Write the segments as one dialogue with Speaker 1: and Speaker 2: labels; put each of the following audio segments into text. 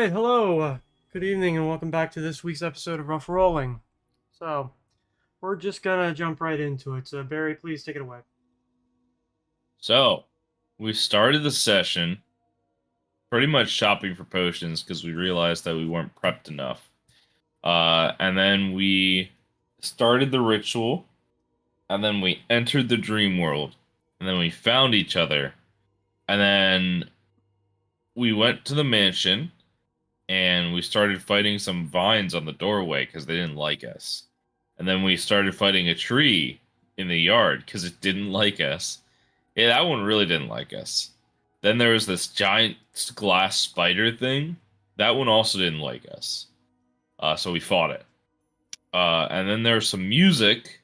Speaker 1: Alright, hello. Good evening and welcome back to this week's episode of Rough Rolling. So, we're just gonna jump right into it. So, Barry, please take it away.
Speaker 2: So, we started the session pretty much shopping for potions because we realized that we weren't prepped enough. And then we started the ritual, and then we entered the dream world, and then we found each other, and then we went to the mansion, and we started fighting some vines on the doorway because they didn't like us. And then we started fighting a tree in the yard because it didn't like us. Yeah, that one really didn't like us. Then there was this giant glass spider thing. That one also didn't like us. So we fought it. And then there was some music,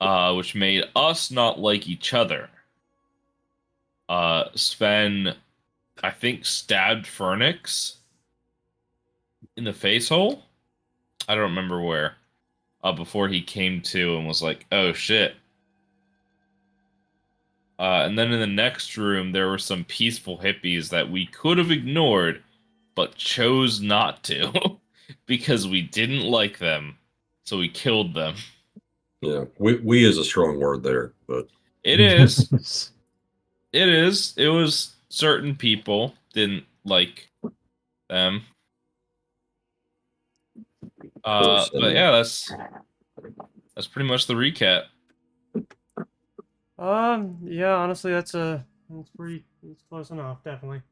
Speaker 2: which made us not like each other. Sven, I think, stabbed Phoenix in the face hole. I don't remember where. Before he came to and was like, "Oh shit." And then in the next room, there were some peaceful hippies that we could have ignored, but chose not to because we didn't like them. So we killed them.
Speaker 3: Yeah, we is a strong word there, but
Speaker 2: It is. It is. It was certain people didn't like them. But yeah, that's pretty much the recap.
Speaker 1: Yeah, honestly, that's close enough, definitely.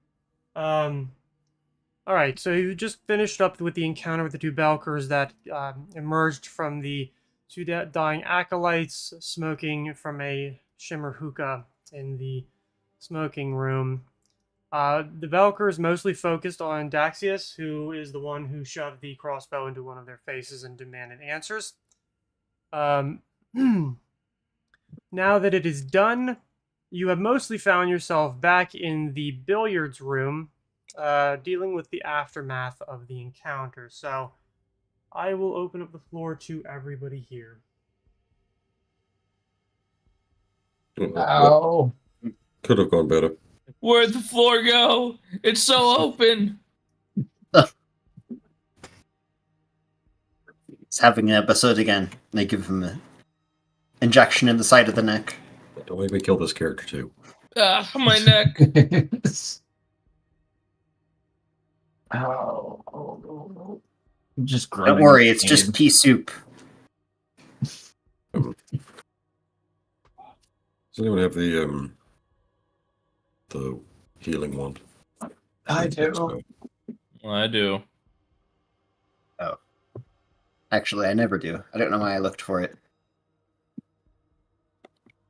Speaker 1: Alright, so you just finished up with the encounter with the two Belkers that emerged from the two dying acolytes smoking from a shimmer hookah in the smoking room. The Belkers mostly focused on Daxius, who is the one who shoved the crossbow into one of their faces and demanded answers. Now that it is done, you have mostly found yourself back in the billiards room, dealing with the aftermath of the encounter. So, I will open up the floor to everybody here.
Speaker 4: Ow.
Speaker 3: could have gone better.
Speaker 2: Where'd the floor go? It's so open.
Speaker 4: He's having an episode again. They give him an injection in the side of the neck.
Speaker 3: Don't make me kill this character too.
Speaker 2: Ah, my neck.
Speaker 5: Ow. Oh. Just
Speaker 4: Don't worry, it's just pea soup.
Speaker 3: Does anyone have the healing wand?
Speaker 5: I do.
Speaker 2: I do.
Speaker 4: Oh. Actually, I never do. I don't know why I looked for it.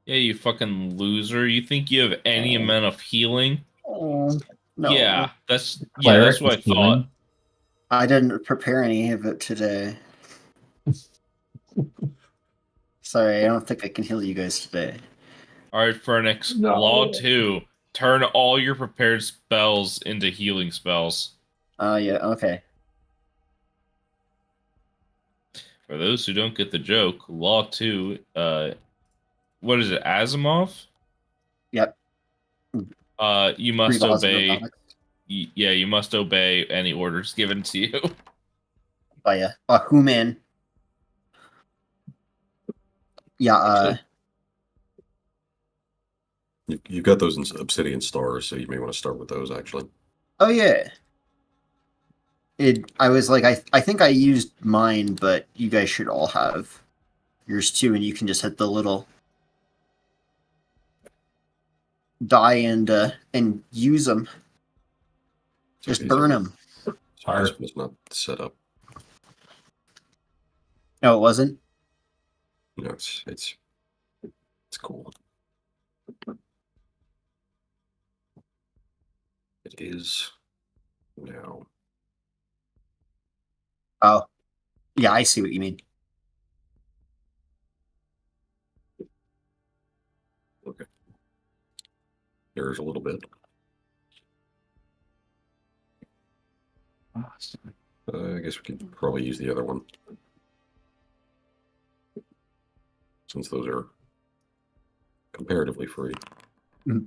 Speaker 2: Yeah, you fucking loser. You think you have any amount of healing?
Speaker 4: Oh, no.
Speaker 2: Yeah, that's what I thought.
Speaker 5: Healing.
Speaker 4: I didn't prepare any of it today. Sorry, I don't think I can heal you guys today.
Speaker 2: Alright, Phoenix.
Speaker 5: No.
Speaker 2: Law 2. Turn all your prepared spells into healing spells.
Speaker 4: Yeah, okay.
Speaker 2: For those who don't get the joke, Law 2, what is it, Asimov?
Speaker 4: Yep.
Speaker 2: You must
Speaker 4: Three laws of
Speaker 2: obey.
Speaker 4: robotics.
Speaker 2: Yeah, you must obey any orders given to you.
Speaker 4: By a human. Yeah,
Speaker 3: You've got those in obsidian stars, so you may want to start with those actually.
Speaker 4: oh yeah. I was like, I think I used mine, but you guys should all have yours too, and you can just hit the little die and use them. Just burn them.
Speaker 3: Sorry, this was not set up.
Speaker 4: No, it wasn't.
Speaker 3: No, it's cool. It is now.
Speaker 4: Oh, yeah, I see what you mean.
Speaker 3: Okay. There's a little bit. I guess we could probably use the other one. Since those are comparatively free.
Speaker 4: Mhm.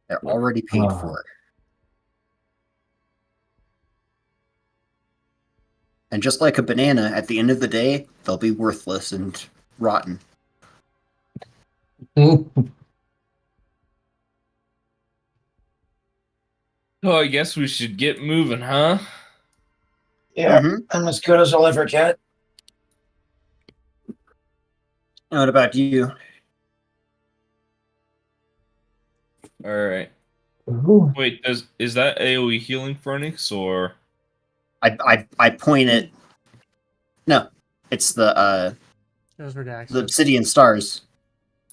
Speaker 4: They're already paid
Speaker 5: Ah.
Speaker 4: for. And just like a banana, at the end of the day, they'll be worthless and rotten.
Speaker 2: Oh, I guess we should get moving, huh?
Speaker 5: Yeah,
Speaker 4: Mhm.
Speaker 5: I'm as good as I'll ever get.
Speaker 4: And what about you?
Speaker 2: All right.
Speaker 5: Ooh.
Speaker 2: Wait, is that AoE healing Phoenix or?
Speaker 4: I point at. No, it's
Speaker 1: Those were
Speaker 4: the
Speaker 1: Dax's.
Speaker 4: obsidian stars,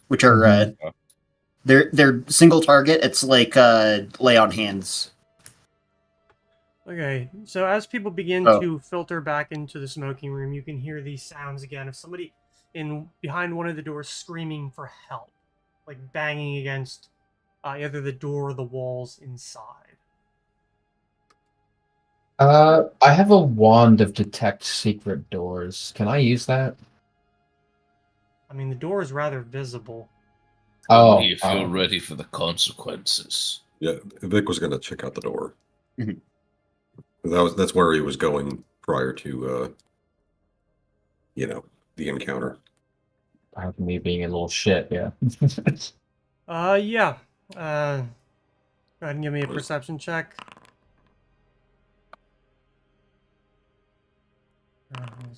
Speaker 4: which are
Speaker 5: Mhm.
Speaker 4: they're single target. It's like lay on hands.
Speaker 1: Okay, so as people begin
Speaker 4: Oh.
Speaker 1: to filter back into the smoking room, you can hear these sounds again of somebody in behind one of the doors screaming for help, like banging against either the door or the walls inside.
Speaker 5: I have a wand of detect secret doors. Can I use that?
Speaker 1: I mean, the door is rather visible.
Speaker 2: Only
Speaker 5: Oh,
Speaker 2: if you're ready for the consequences.
Speaker 3: Yeah, Vic was gonna check out the door.
Speaker 4: Mhm.
Speaker 3: That's where he was going prior to the encounter.
Speaker 5: Apart from me being a little shit, yeah.
Speaker 1: Yeah. Go ahead and give me a perception check.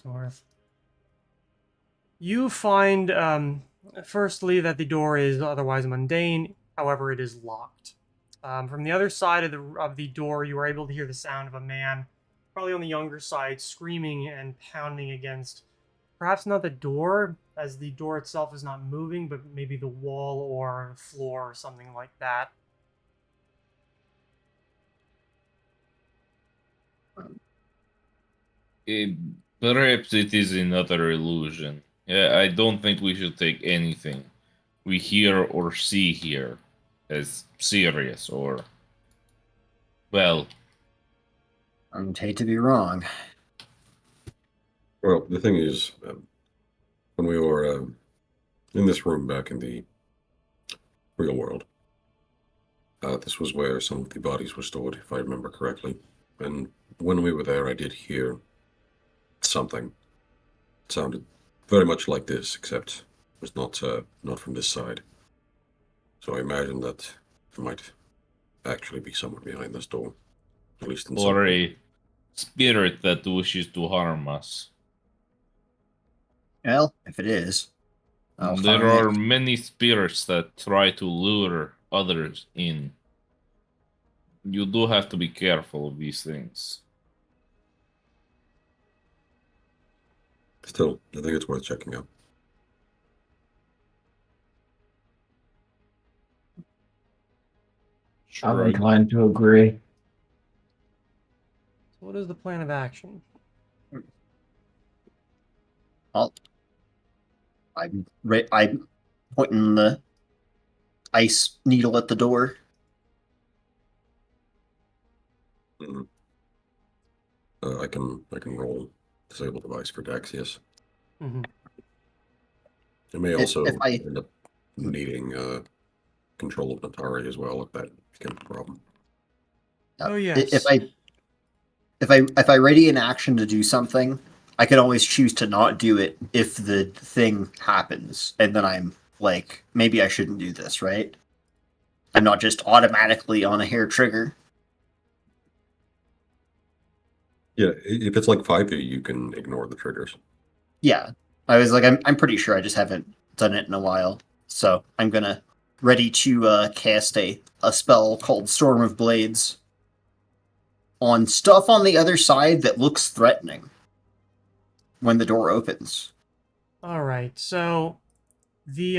Speaker 1: Worth. You find, firstly, that the door is otherwise mundane. However, it is locked. From the other side of the door, you are able to hear the sound of a man, probably on the younger side, screaming and pounding against, perhaps not the door, as the door itself is not moving, but maybe the wall or floor or something like that.
Speaker 2: Perhaps it is another illusion. Yeah, I don't think we should take anything we hear or see here as serious or, well,
Speaker 4: I'd hate to be wrong.
Speaker 3: Well, the thing is, when we were in this room back in the real world, this was where some of the bodies were stored, if I remember correctly. And when we were there, I did hear something. It sounded very much like this, except it was not from this side. So I imagine that there might actually be someone behind this door, at least in some
Speaker 2: or
Speaker 3: way.
Speaker 2: a spirit that wishes to harm us.
Speaker 4: Well, if it is, I'll
Speaker 2: There
Speaker 4: harm
Speaker 2: are
Speaker 4: it.
Speaker 2: many spirits that try to lure others in. You do have to be careful of these things.
Speaker 3: Still, I think it's worth checking out.
Speaker 5: I'm
Speaker 2: Shrug.
Speaker 5: inclined to agree.
Speaker 1: So, what is the plan of action?
Speaker 4: I'm pointing the ice needle at the door.
Speaker 3: Mhm. I can roll disable device for Dex, yes.
Speaker 1: Mm-hmm.
Speaker 3: I may
Speaker 4: If
Speaker 3: also
Speaker 4: I-
Speaker 3: end up needing control of Natari as well if that becomes a problem.
Speaker 1: Oh, yes.
Speaker 4: If I ready an action to do something, I can always choose to not do it if the thing happens, and then I'm like, maybe I shouldn't do this, right? I'm not just automatically on a hair trigger.
Speaker 3: Yeah, if it's like 5e, you can ignore the triggers.
Speaker 4: Yeah, I was like, I'm pretty sure I just haven't done it in a while, so I'm gonna ready to cast a spell called Storm of Blades on stuff on the other side that looks threatening when the door opens.
Speaker 1: All right. So the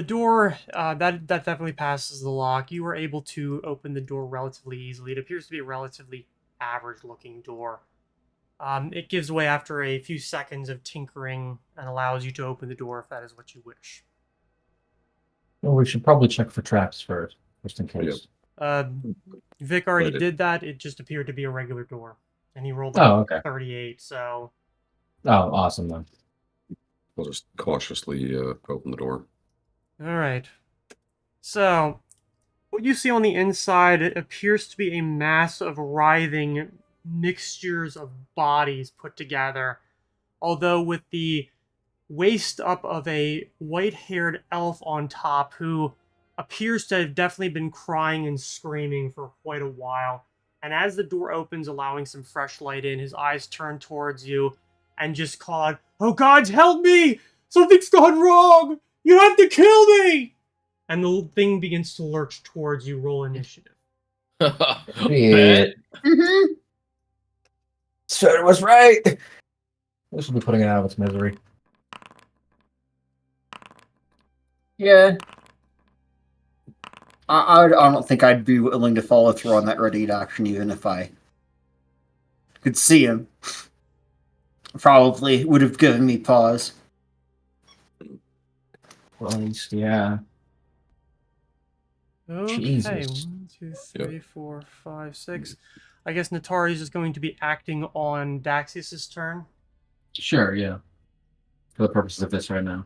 Speaker 1: door that definitely passes the lock. You were able to open the door relatively easily. It appears to be a relatively average-looking door. It gives way after a few seconds of tinkering and allows you to open the door if that is what you wish.
Speaker 5: Well, we should probably check for traps first, just in case.
Speaker 1: Uh, Vic already
Speaker 3: Right.
Speaker 1: did that. It just appeared to be a regular door, and he rolled
Speaker 5: Oh, okay.
Speaker 1: 38. So
Speaker 5: Oh, awesome then.
Speaker 3: I'll just cautiously open the door.
Speaker 1: all right. So, what you see on the inside, it appears to be a mass of writhing mixtures of bodies put together. Although with the waist up of a white-haired elf on top who appears to have definitely been crying and screaming for quite a while. And as the door opens, allowing some fresh light in, his eyes turn towards you and just call out, "Oh God, help me! Something's gone wrong! You have to kill me!" And the thing begins to lurch towards you. Roll initiative.
Speaker 2: Bet.
Speaker 4: Mm-hmm.
Speaker 5: Sir was right. This will be putting it out of its misery.
Speaker 4: Yeah. I don't think I'd be willing to follow through on that ready action, even if I could see him. Probably would have given me pause.
Speaker 5: Well, at least, yeah.
Speaker 1: Okay,
Speaker 5: Jesus.
Speaker 1: 1, 2, 3, 4, 5, 6. I guess Natari's is going to be acting on Daxius's turn.
Speaker 5: Sure, yeah. For the purposes of this right now.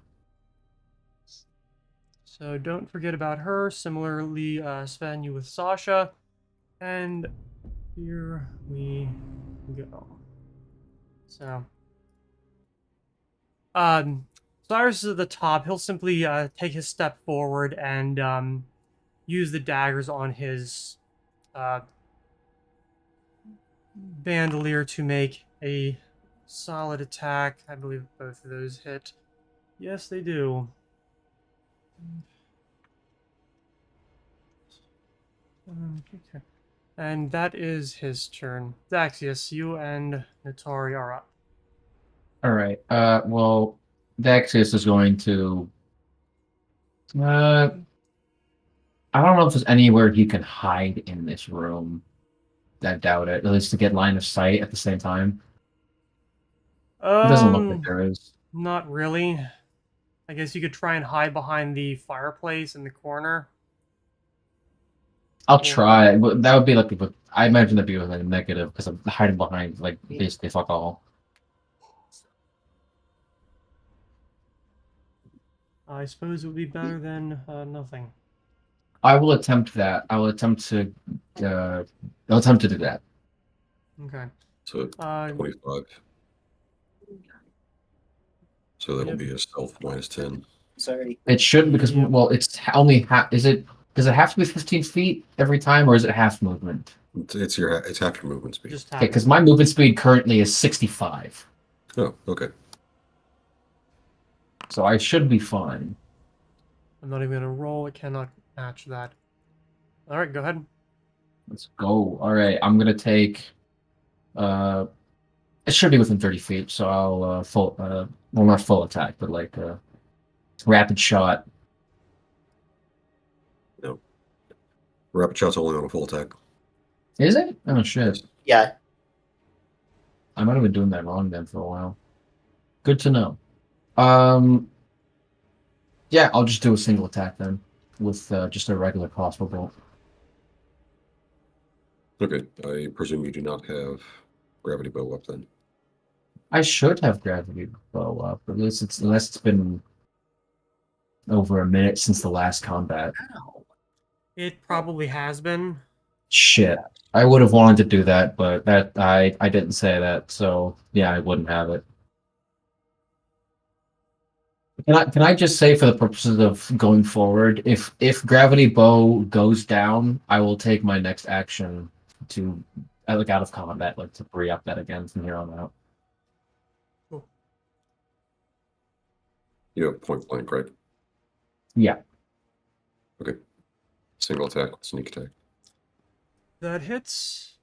Speaker 1: So don't forget about her. Similarly, Sven, you with Sasha. And here we go. So, Cyrus is at the top. He'll simply take his step forward and use the daggers on his bandolier to make a solid attack. I believe both of those hit. Yes, they do. Okay. And that is his turn. Daxius, you and Natari are up.
Speaker 5: Alright. Well, Daxius is going to I don't know if there's anywhere he can hide in this room. I doubt it. At least to get line of sight at the same time. It doesn't look like there is.
Speaker 1: Not really. I guess you could try and hide behind the fireplace in the corner.
Speaker 5: I'll try. But that would be like, I imagine that'd be like a negative because I'm hiding behind like basically fuck all.
Speaker 1: I suppose it would be better than nothing.
Speaker 5: I will attempt that. I'll attempt to do that.
Speaker 1: Okay.
Speaker 3: So 25. So that will
Speaker 1: Yep.
Speaker 3: be a stealth minus 10.
Speaker 4: Sorry.
Speaker 5: It should because
Speaker 1: Yep.
Speaker 5: well, it's only half. Is it? Does it have to be 15 feet every time, or is it half movement?
Speaker 3: It's half your movement speed.
Speaker 1: Just
Speaker 5: Okay,
Speaker 1: have
Speaker 5: because my movement speed currently is 65,
Speaker 3: Oh, okay.
Speaker 5: so I should be fine.
Speaker 1: I'm not even gonna roll. It cannot match that. All right, go ahead.
Speaker 5: Let's go. All right, I'm gonna take. It should be within 30 feet, so I'll full. Well, not full attack, but like rapid shot.
Speaker 3: No. Rapid shot's only on a full attack.
Speaker 5: Is it? Oh shit!
Speaker 4: Yeah.
Speaker 5: I might have been doing that wrong then for a while. Good to know. Yeah, I'll just do a single attack then with just a regular crossbow bolt.
Speaker 3: Okay. I presume you do not have gravity bow up then.
Speaker 5: I should have gravity bow up, at least unless it's been over a minute since the last combat.
Speaker 1: It probably has been.
Speaker 5: Shit. I would have wanted to do that, but that I didn't say that, so yeah, I wouldn't have it. Can I just say, for the purposes of going forward, if gravity bow goes down, I will take my next action to like out of combat, like to re-up that again from here on out.
Speaker 3: You have point blank, right?
Speaker 5: Yeah.
Speaker 3: Okay. Single attack, sneak attack.
Speaker 1: That hits.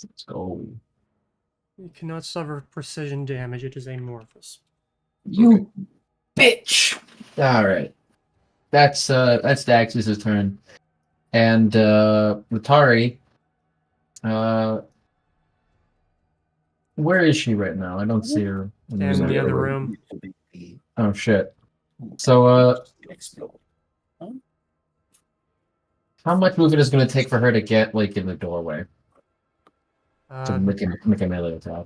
Speaker 5: Let's go.
Speaker 1: You cannot suffer precision damage. It is amorphous.
Speaker 5: You bitch. All right. That's Dax's turn. And Latari, where is she right now? I don't see her.
Speaker 1: Stand in the other room.
Speaker 5: Oh shit. So how much movement is going to take for her to get like in the doorway to make a melee attack?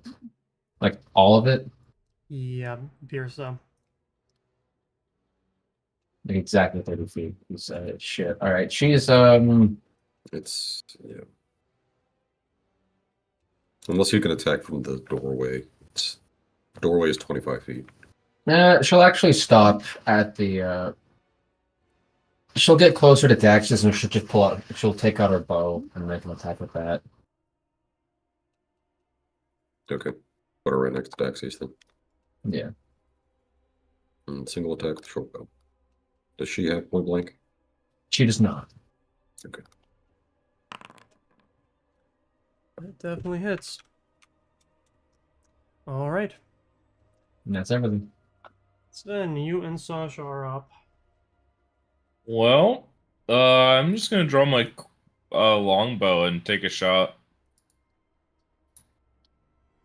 Speaker 5: Like all of it?
Speaker 1: Yeah, appears so.
Speaker 5: Exactly 30 feet. You said it. Shit. All right. She's
Speaker 3: It's yeah. Unless you can attack from the doorway. Doorway is 25 feet.
Speaker 5: she'll actually stop at the she'll get closer to Dax's and she'll just pull out she'll take out her bow and make an attack with that.
Speaker 3: Okay. Put her right next to Daxi's then.
Speaker 5: Yeah.
Speaker 3: And single attack with short bow. Does she have point blank?
Speaker 5: She does not.
Speaker 3: Okay.
Speaker 1: That definitely hits. All right.
Speaker 5: And that's everything.
Speaker 1: So then you and Sasha are up.
Speaker 2: Well, I'm just gonna draw my longbow and take a shot.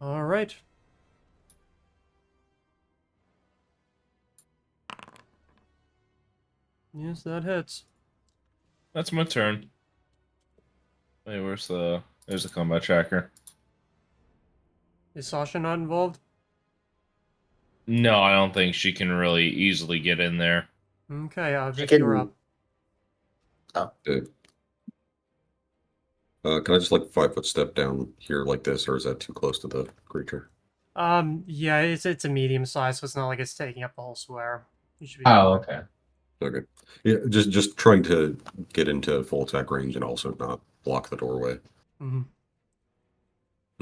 Speaker 1: All right. Yes, that hits.
Speaker 2: That's my turn. Hey, there's the combat tracker.
Speaker 1: Is Sasha not involved?
Speaker 2: No, I don't think she can really easily get in there.
Speaker 1: Okay, Vic,
Speaker 4: can-
Speaker 1: you're up.
Speaker 3: Okay. Can I just like 5-foot step down here like this, or is that too close to the creature?
Speaker 1: Yeah, it's a medium size, so it's not like it's taking up the whole square. You should be
Speaker 5: Oh,
Speaker 1: fine.
Speaker 5: okay.
Speaker 3: Okay. Yeah, just trying to get into full attack range and also not block the doorway.
Speaker 1: Mhm.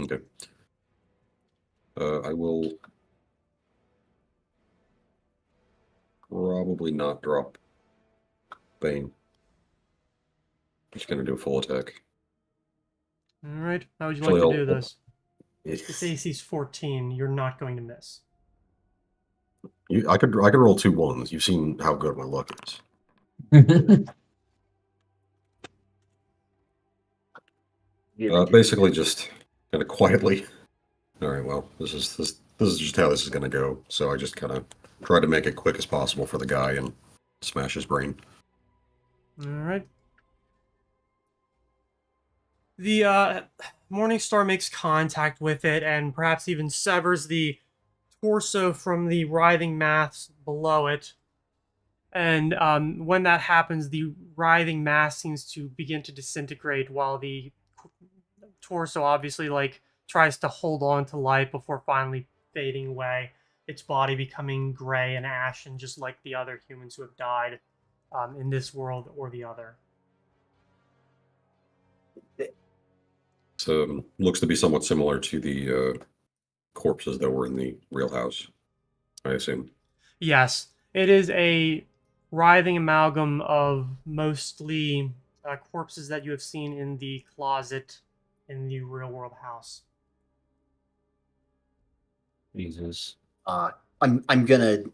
Speaker 3: Okay. I will probably not drop Bane. Just gonna do a full attack.
Speaker 1: All right. How would you
Speaker 3: Actually,
Speaker 1: like to do
Speaker 3: I'll-
Speaker 1: this? This
Speaker 3: It's,
Speaker 1: AC's 14. You're not going to miss.
Speaker 3: I could roll 2 1s. You've seen how good my luck is. Basically, just kind of quietly. All right. Well, this is just how this is gonna go. So I just kind of try to make it quick as possible for the guy and smash his brain.
Speaker 1: All right. The Morningstar makes contact with it and perhaps even severs the torso from the writhing mass below it. And when that happens, the writhing mass seems to begin to disintegrate while the torso obviously like tries to hold on to life before finally fading away, its body becoming gray and ashen, just like the other humans who have died in this world or the other.
Speaker 3: So looks to be somewhat similar to the corpses that were in the real house, I assume.
Speaker 1: Yes, it is a writhing amalgam of mostly corpses that you have seen in the closet in the real world house.
Speaker 5: Jesus.
Speaker 4: I'm gonna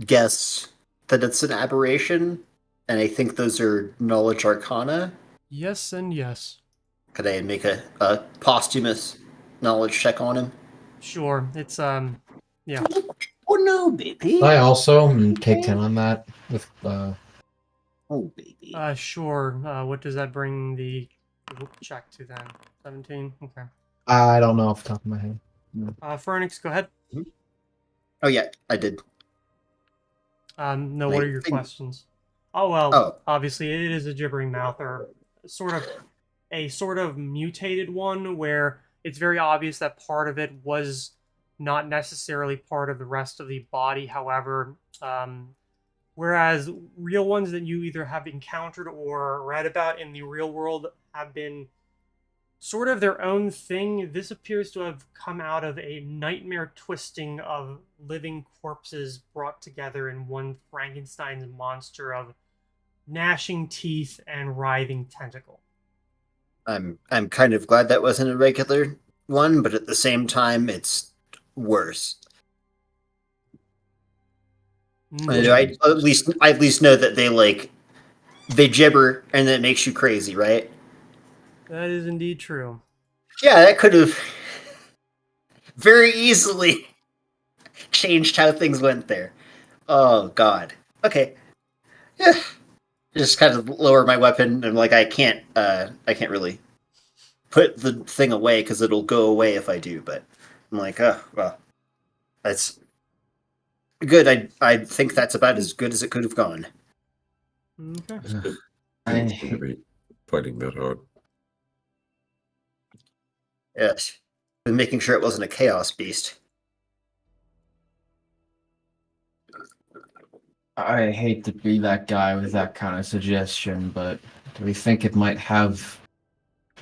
Speaker 4: guess that it's an aberration, and I think those are knowledge arcana.
Speaker 1: Yes and yes.
Speaker 4: Could I make a posthumous knowledge check on him?
Speaker 1: Sure, it's yeah.
Speaker 4: Oh no, baby!
Speaker 5: I also take 10 on that with
Speaker 4: Oh baby!
Speaker 1: Sure. What does that bring the check to then? 17. Okay.
Speaker 5: I don't know off the top of my head.
Speaker 1: Phoenix, go ahead.
Speaker 4: Oh yeah, I did.
Speaker 1: No, what are your
Speaker 4: think-
Speaker 1: questions? Oh well,
Speaker 4: Oh.
Speaker 1: obviously it is a gibbering mouth, or sort of mutated one where it's very obvious that part of it was not necessarily part of the rest of the body. However, whereas real ones that you either have encountered or read about in the real world have been sort of their own thing, this appears to have come out of a nightmare twisting of living corpses brought together in one Frankenstein's monster of gnashing teeth and writhing tentacle.
Speaker 4: I'm kind of glad that wasn't a regular one, but at the same time, it's worse. I at least know that they gibber and it makes you crazy, right?
Speaker 1: That is indeed true.
Speaker 4: Yeah, that could have very easily changed how things went there. Oh God. Okay. Yeah. Just kind of lower my weapon and I can't really put the thing away because it'll go away if I do. But I'm like, oh well, Good. I think that's about as good as it could have gone.
Speaker 1: Okay.
Speaker 3: Didn't seem to be fighting that hard.
Speaker 4: Yes. Been making sure it wasn't a chaos beast.
Speaker 5: I hate to be that guy with that kind of suggestion, but do we think it might have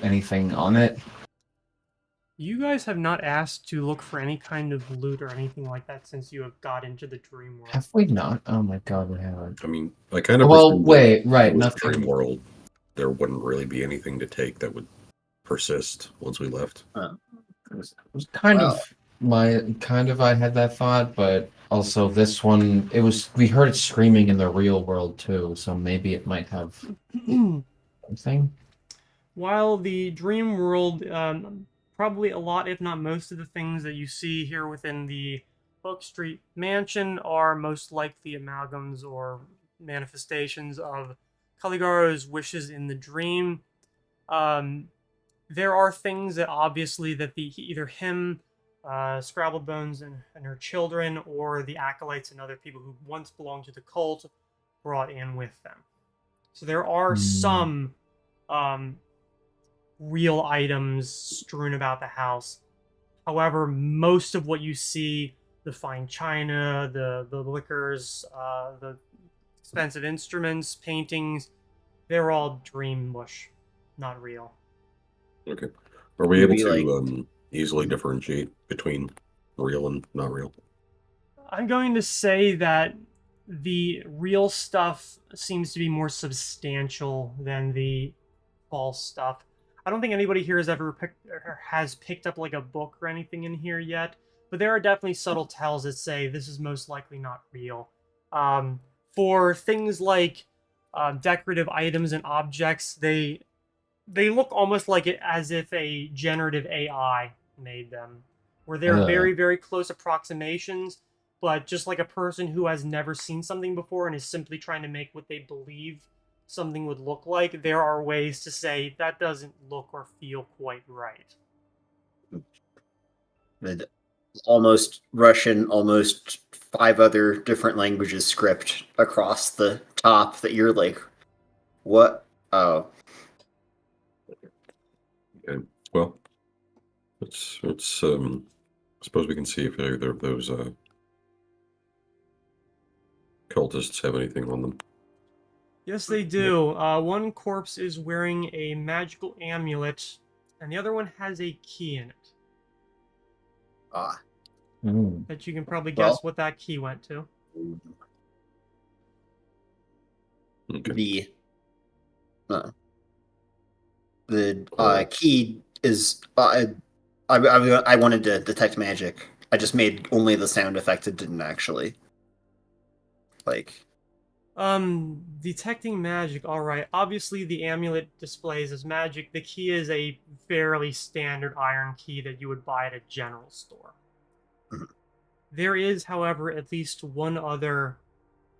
Speaker 5: anything on it?
Speaker 1: You guys have not asked to look for any kind of loot or anything like that since you have got into the dream world.
Speaker 5: Have we not? Oh my god, we haven't.
Speaker 3: I mean, I kind of
Speaker 5: Well,
Speaker 3: presumed that
Speaker 5: wait, right,
Speaker 3: in this dream
Speaker 5: nothing.
Speaker 3: world, there wouldn't really be anything to take that would persist once we left.
Speaker 5: It was kind
Speaker 4: Wow.
Speaker 5: of I had that thought, but also this one, we heard it screaming in the real world too, so maybe it might have something.
Speaker 1: While the dream world, probably a lot, if not most of the things that you see here within the Hook Street mansion are most likely amalgams or manifestations of Caligaro's wishes in the dream. There are things that obviously that either him, Scrabblebones and her children, or the acolytes and other people who once belonged to the cult brought in with them. So there are some real items strewn about the house. However, most of what you see, the fine china, the liquors, the expensive instruments, paintings, they're all dream mush, not real.
Speaker 3: Okay. Are we able
Speaker 4: Maybe,
Speaker 3: to easily differentiate between real and not real?
Speaker 1: I'm going to say that the real stuff seems to be more substantial than the false stuff. I don't think anybody here has picked up like a book or anything in here yet, but there are definitely subtle tells that say this is most likely not real. For things like decorative items and objects, they look almost like it as if a generative AI made them, where they're very, very close approximations, but just like a person who has never seen something before and is simply trying to make what they believe something would look like, there are ways to say that doesn't look or feel quite right.
Speaker 4: Almost Russian, almost 5 other different languages script across the top that you're like, what? Oh.
Speaker 3: Okay. Well, let's suppose we can see if either of those cultists have anything on them.
Speaker 1: Yes, they do. One corpse is wearing a magical amulet, and the other one has a key in it. Bet you can probably guess what that key went to.
Speaker 3: Okay.
Speaker 4: The key is I wanted to detect magic. I just made only the sound effect. It didn't actually
Speaker 1: Detecting magic, alright. Obviously the amulet displays as magic. The key is a fairly standard iron key that you would buy at a general store. There is, however, at least one other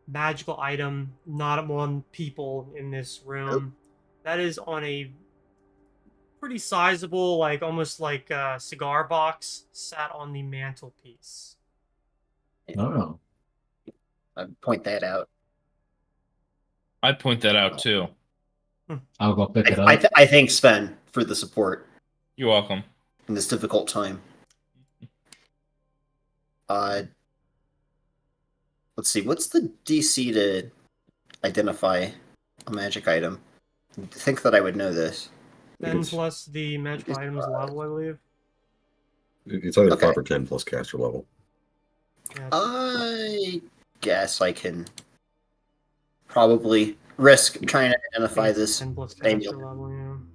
Speaker 1: magical item not among people in this room. That is on a pretty sizable, like almost like a cigar box, sat on the mantelpiece.
Speaker 5: Oh.
Speaker 4: I'd point that out.
Speaker 2: I'd point that out too.
Speaker 5: I'll go pick it up.
Speaker 4: I thank Sven for the support
Speaker 2: You're welcome.
Speaker 4: in this difficult time. Let's see. What's the DC to identify a magic item? I think that I would know this.
Speaker 1: 10 plus the magical item's level, I believe.
Speaker 3: It's either
Speaker 4: Okay.
Speaker 3: 5 or 10 plus caster level.
Speaker 1: Yeah,
Speaker 4: I guess I can probably risk trying to identify this.
Speaker 1: 10 plus
Speaker 4: amulet.
Speaker 1: caster level,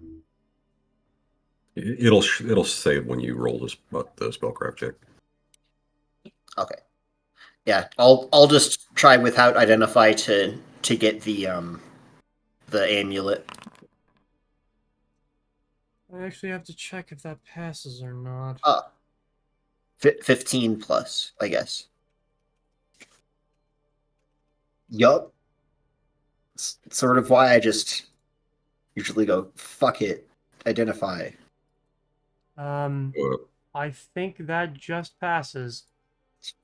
Speaker 1: yeah.
Speaker 3: It'll save when you roll the spellcraft check.
Speaker 4: Okay. Yeah, I'll just try without identify to get the amulet.
Speaker 1: I actually have to check if that passes or not.
Speaker 4: 15 plus, I guess. Yup. It's sort of why I just usually go, fuck it, identify.
Speaker 1: I think that just passes.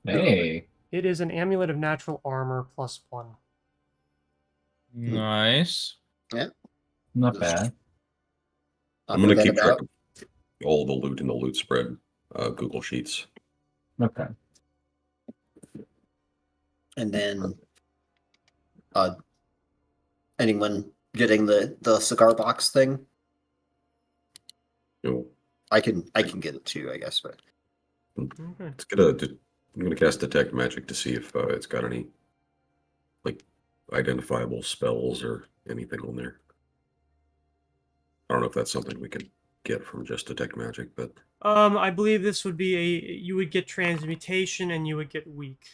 Speaker 5: Hey.
Speaker 1: It is an amulet of natural armor +1.
Speaker 2: Nice.
Speaker 5: Not
Speaker 4: Just-
Speaker 5: bad.
Speaker 3: I'm
Speaker 4: put
Speaker 3: going to
Speaker 4: that
Speaker 3: keep track
Speaker 4: about.
Speaker 3: of all the loot in the loot spread Google Sheets.
Speaker 5: Okay.
Speaker 4: And then, anyone getting the cigar box thing?
Speaker 3: You know,
Speaker 4: I can get it too, I guess. But
Speaker 1: Okay.
Speaker 3: I'm going to cast Detect Magic to see if it's got any like identifiable spells or anything on there. I don't know if that's something we could get from just Detect Magic, but
Speaker 1: I believe this would be you would get transmutation and you would get weak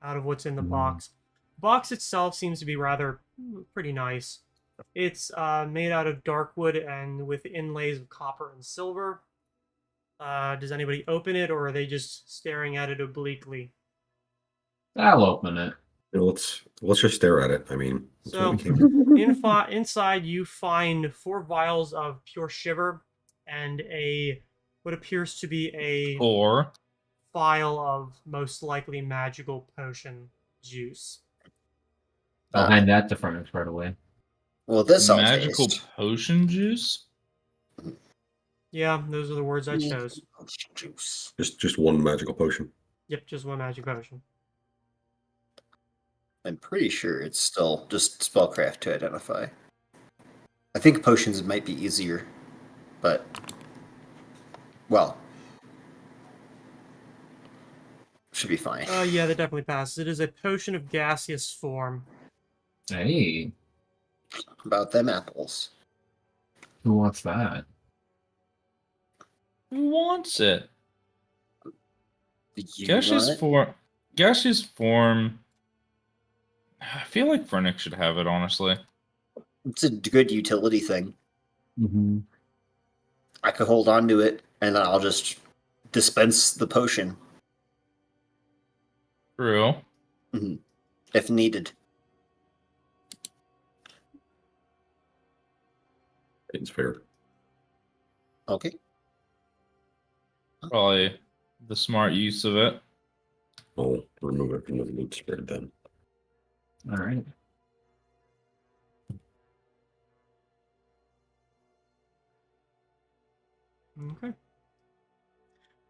Speaker 1: out of what's in the box. Box itself seems to be rather pretty nice. It's made out of dark wood and with inlays of copper and silver. Does anybody open it, or are they just staring at it obliquely?
Speaker 5: I'll open it.
Speaker 3: let's just stare at it. I mean, that's what
Speaker 1: So,
Speaker 3: we came.
Speaker 1: inside you find 4 vials of pure shiver and what appears to be a
Speaker 2: 4.
Speaker 1: vial of most likely magical potion juice.
Speaker 5: I'll hand that to Furnace right away.
Speaker 4: well, this I'll
Speaker 2: Magical
Speaker 4: taste.
Speaker 2: potion juice?
Speaker 1: Yeah, those are the words I chose.
Speaker 4: Juice.
Speaker 3: Just one magical potion.
Speaker 1: Yep, just one magic potion.
Speaker 4: I'm pretty sure it's still just spellcraft to identify. I think potions might be easier, but well, should be fine.
Speaker 1: Yeah, that definitely passes. It is a potion of gaseous form.
Speaker 5: Hey,
Speaker 4: About them apples.
Speaker 5: who wants that?
Speaker 2: Who wants it?
Speaker 4: You
Speaker 2: Gaseous
Speaker 4: want it?
Speaker 2: form. Gaseous form. I feel like Furnick should have it, honestly.
Speaker 4: It's a good utility thing.
Speaker 5: Mm-hmm.
Speaker 4: I could hold on to it, and then I'll just dispense the potion
Speaker 2: True.
Speaker 4: if needed.
Speaker 3: It's fair.
Speaker 4: Okay.
Speaker 2: Probably the smart use of it.
Speaker 3: I'll remove it from the loot spread then.
Speaker 5: All right.
Speaker 1: Okay.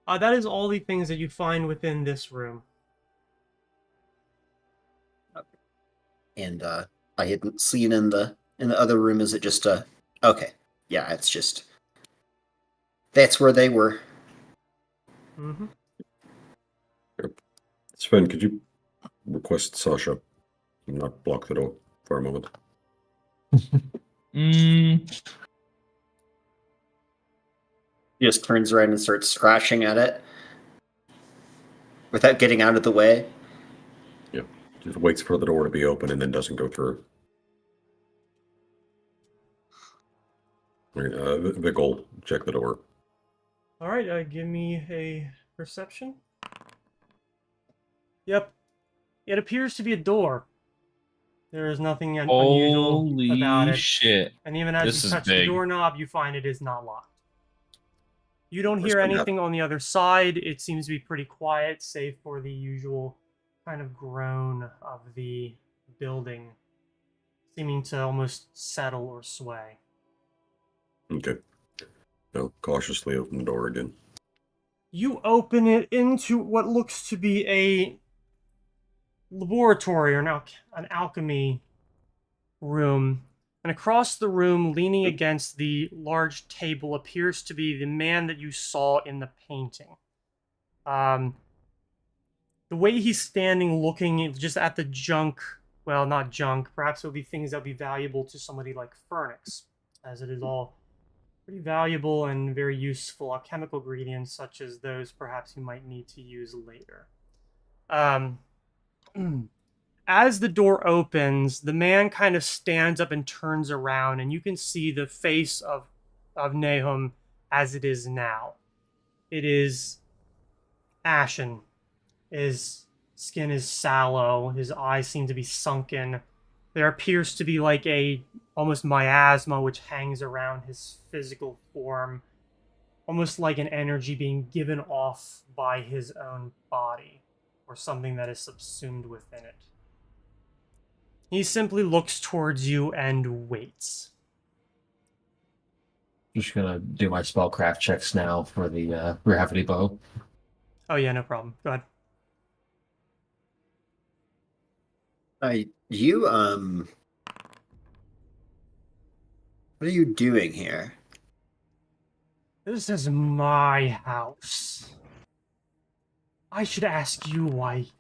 Speaker 1: That is all the things that you find within this room.
Speaker 4: And I hadn't seen in the other room. Is it just a? Okay. Yeah, it's just. That's where they were.
Speaker 1: Mm-hmm.
Speaker 3: Sven, could you request Sasha not block the door for a moment?
Speaker 2: Mm,
Speaker 4: He just turns around and starts scratching at it without getting out of the way.
Speaker 3: Just waits for the door to be open and then doesn't go through. All right, Vigil, check the door.
Speaker 1: All right, give me a perception. Yep, it appears to be a door. There is nothing unusual about
Speaker 2: holy
Speaker 1: it.
Speaker 2: shit.
Speaker 1: And even as
Speaker 2: This
Speaker 1: you
Speaker 2: is
Speaker 1: touch the
Speaker 2: big.
Speaker 1: doorknob, you find it is not locked. You don't
Speaker 3: Where's
Speaker 1: hear
Speaker 3: the map?
Speaker 1: anything on the other side. It seems to be pretty quiet, save for the usual kind of groan of the building, seeming to almost settle or sway.
Speaker 3: Okay. Now, cautiously open the door again.
Speaker 1: You open it into what looks to be a laboratory or an alchemy room. And across the room, leaning against the large table, appears to be the man that you saw in the painting. The way he's standing looking just at the junk, well, not junk, perhaps it would be things that would be valuable to somebody like Furnix, as it is all pretty valuable and very useful chemical ingredients, such as those perhaps you might need to use later. As the door opens, the man kind of stands up and turns around, and you can see the face of Nahum as it is now. It is ashen. His skin is sallow. His eyes seem to be sunken. There appears to be like a almost miasma which hangs around his physical form, almost like an energy being given off by his own body. or something that is subsumed within it. He simply looks towards you and waits.
Speaker 5: Just gonna do my spellcraft checks now for the gravity bow.
Speaker 1: Oh yeah, no problem. Go ahead.
Speaker 4: What are you doing here?
Speaker 1: This is my house. I should ask you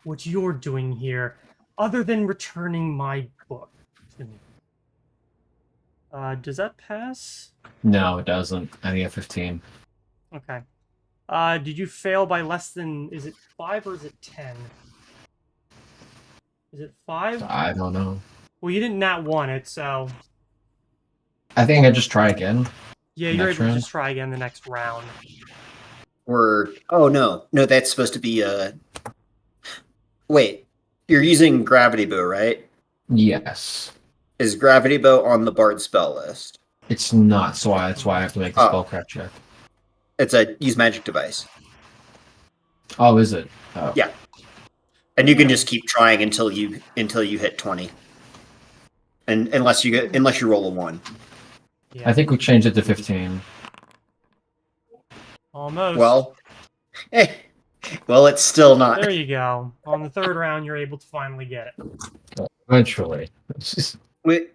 Speaker 1: what you're doing here, other than returning my book to me. Does that pass?
Speaker 5: No, it doesn't. I need a 15.
Speaker 1: Okay. Did you fail by less than, is it 5 or is it 10? Is it 5?
Speaker 5: I don't know.
Speaker 1: Well, you didn't nat 1 it, so...
Speaker 5: I think I just try again.
Speaker 1: Yeah, you're
Speaker 5: Next
Speaker 1: able to
Speaker 5: round?
Speaker 1: just try again the next round.
Speaker 4: Oh no, that's supposed to be Wait, you're using gravity bow, right?
Speaker 5: Yes.
Speaker 4: Is gravity bow on the bard spell list?
Speaker 5: It's not, so that's why I have to make the
Speaker 4: Oh.
Speaker 5: spellcraft check.
Speaker 4: It's a use magic device.
Speaker 5: Oh, is it? Oh.
Speaker 4: Yeah. And you can just keep trying until you hit 20. And unless you roll a 1.
Speaker 1: Yeah,
Speaker 5: I think we changed it to 15.
Speaker 1: almost.
Speaker 4: Well, well, it's still not.
Speaker 1: There you go. On the third round, you're able to finally get it.
Speaker 5: Eventually.
Speaker 4: Wait,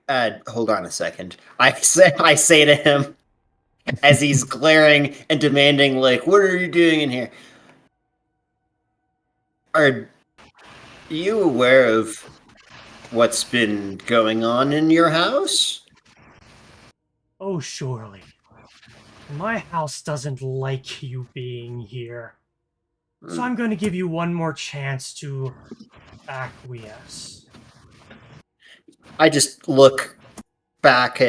Speaker 4: hold on a second. I say to him as he's glaring and demanding, like, "What are you doing in here? Are you aware of what's been going on in your house?"
Speaker 1: Oh, surely. My house doesn't like you being here. So I'm going to give you one more chance to acquiesce.
Speaker 4: I just look back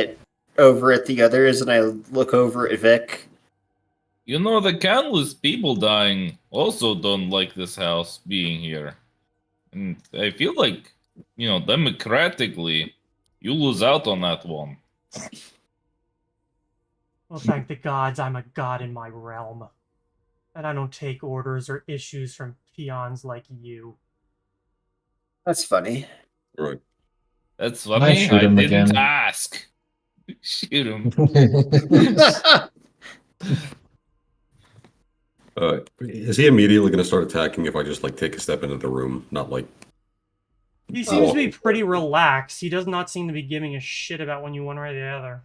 Speaker 4: over at the others, and I look over at Vic.
Speaker 2: You know, the countless people dying also don't like this house being here. And I feel like, democratically, you lose out on that one.
Speaker 1: Well, thank the gods I'm a god in my realm. And I don't take orders or issues from peons like you.
Speaker 4: That's funny.
Speaker 3: Right.
Speaker 2: That's
Speaker 5: I
Speaker 2: funny.
Speaker 5: shoot
Speaker 2: I
Speaker 5: him
Speaker 2: didn't
Speaker 5: again.
Speaker 2: ask. Shoot him.
Speaker 3: Is he immediately going to start attacking if I just like take a step into the room? Not like
Speaker 1: He seems to be pretty relaxed. He does not seem to be giving a shit about when you one or the other.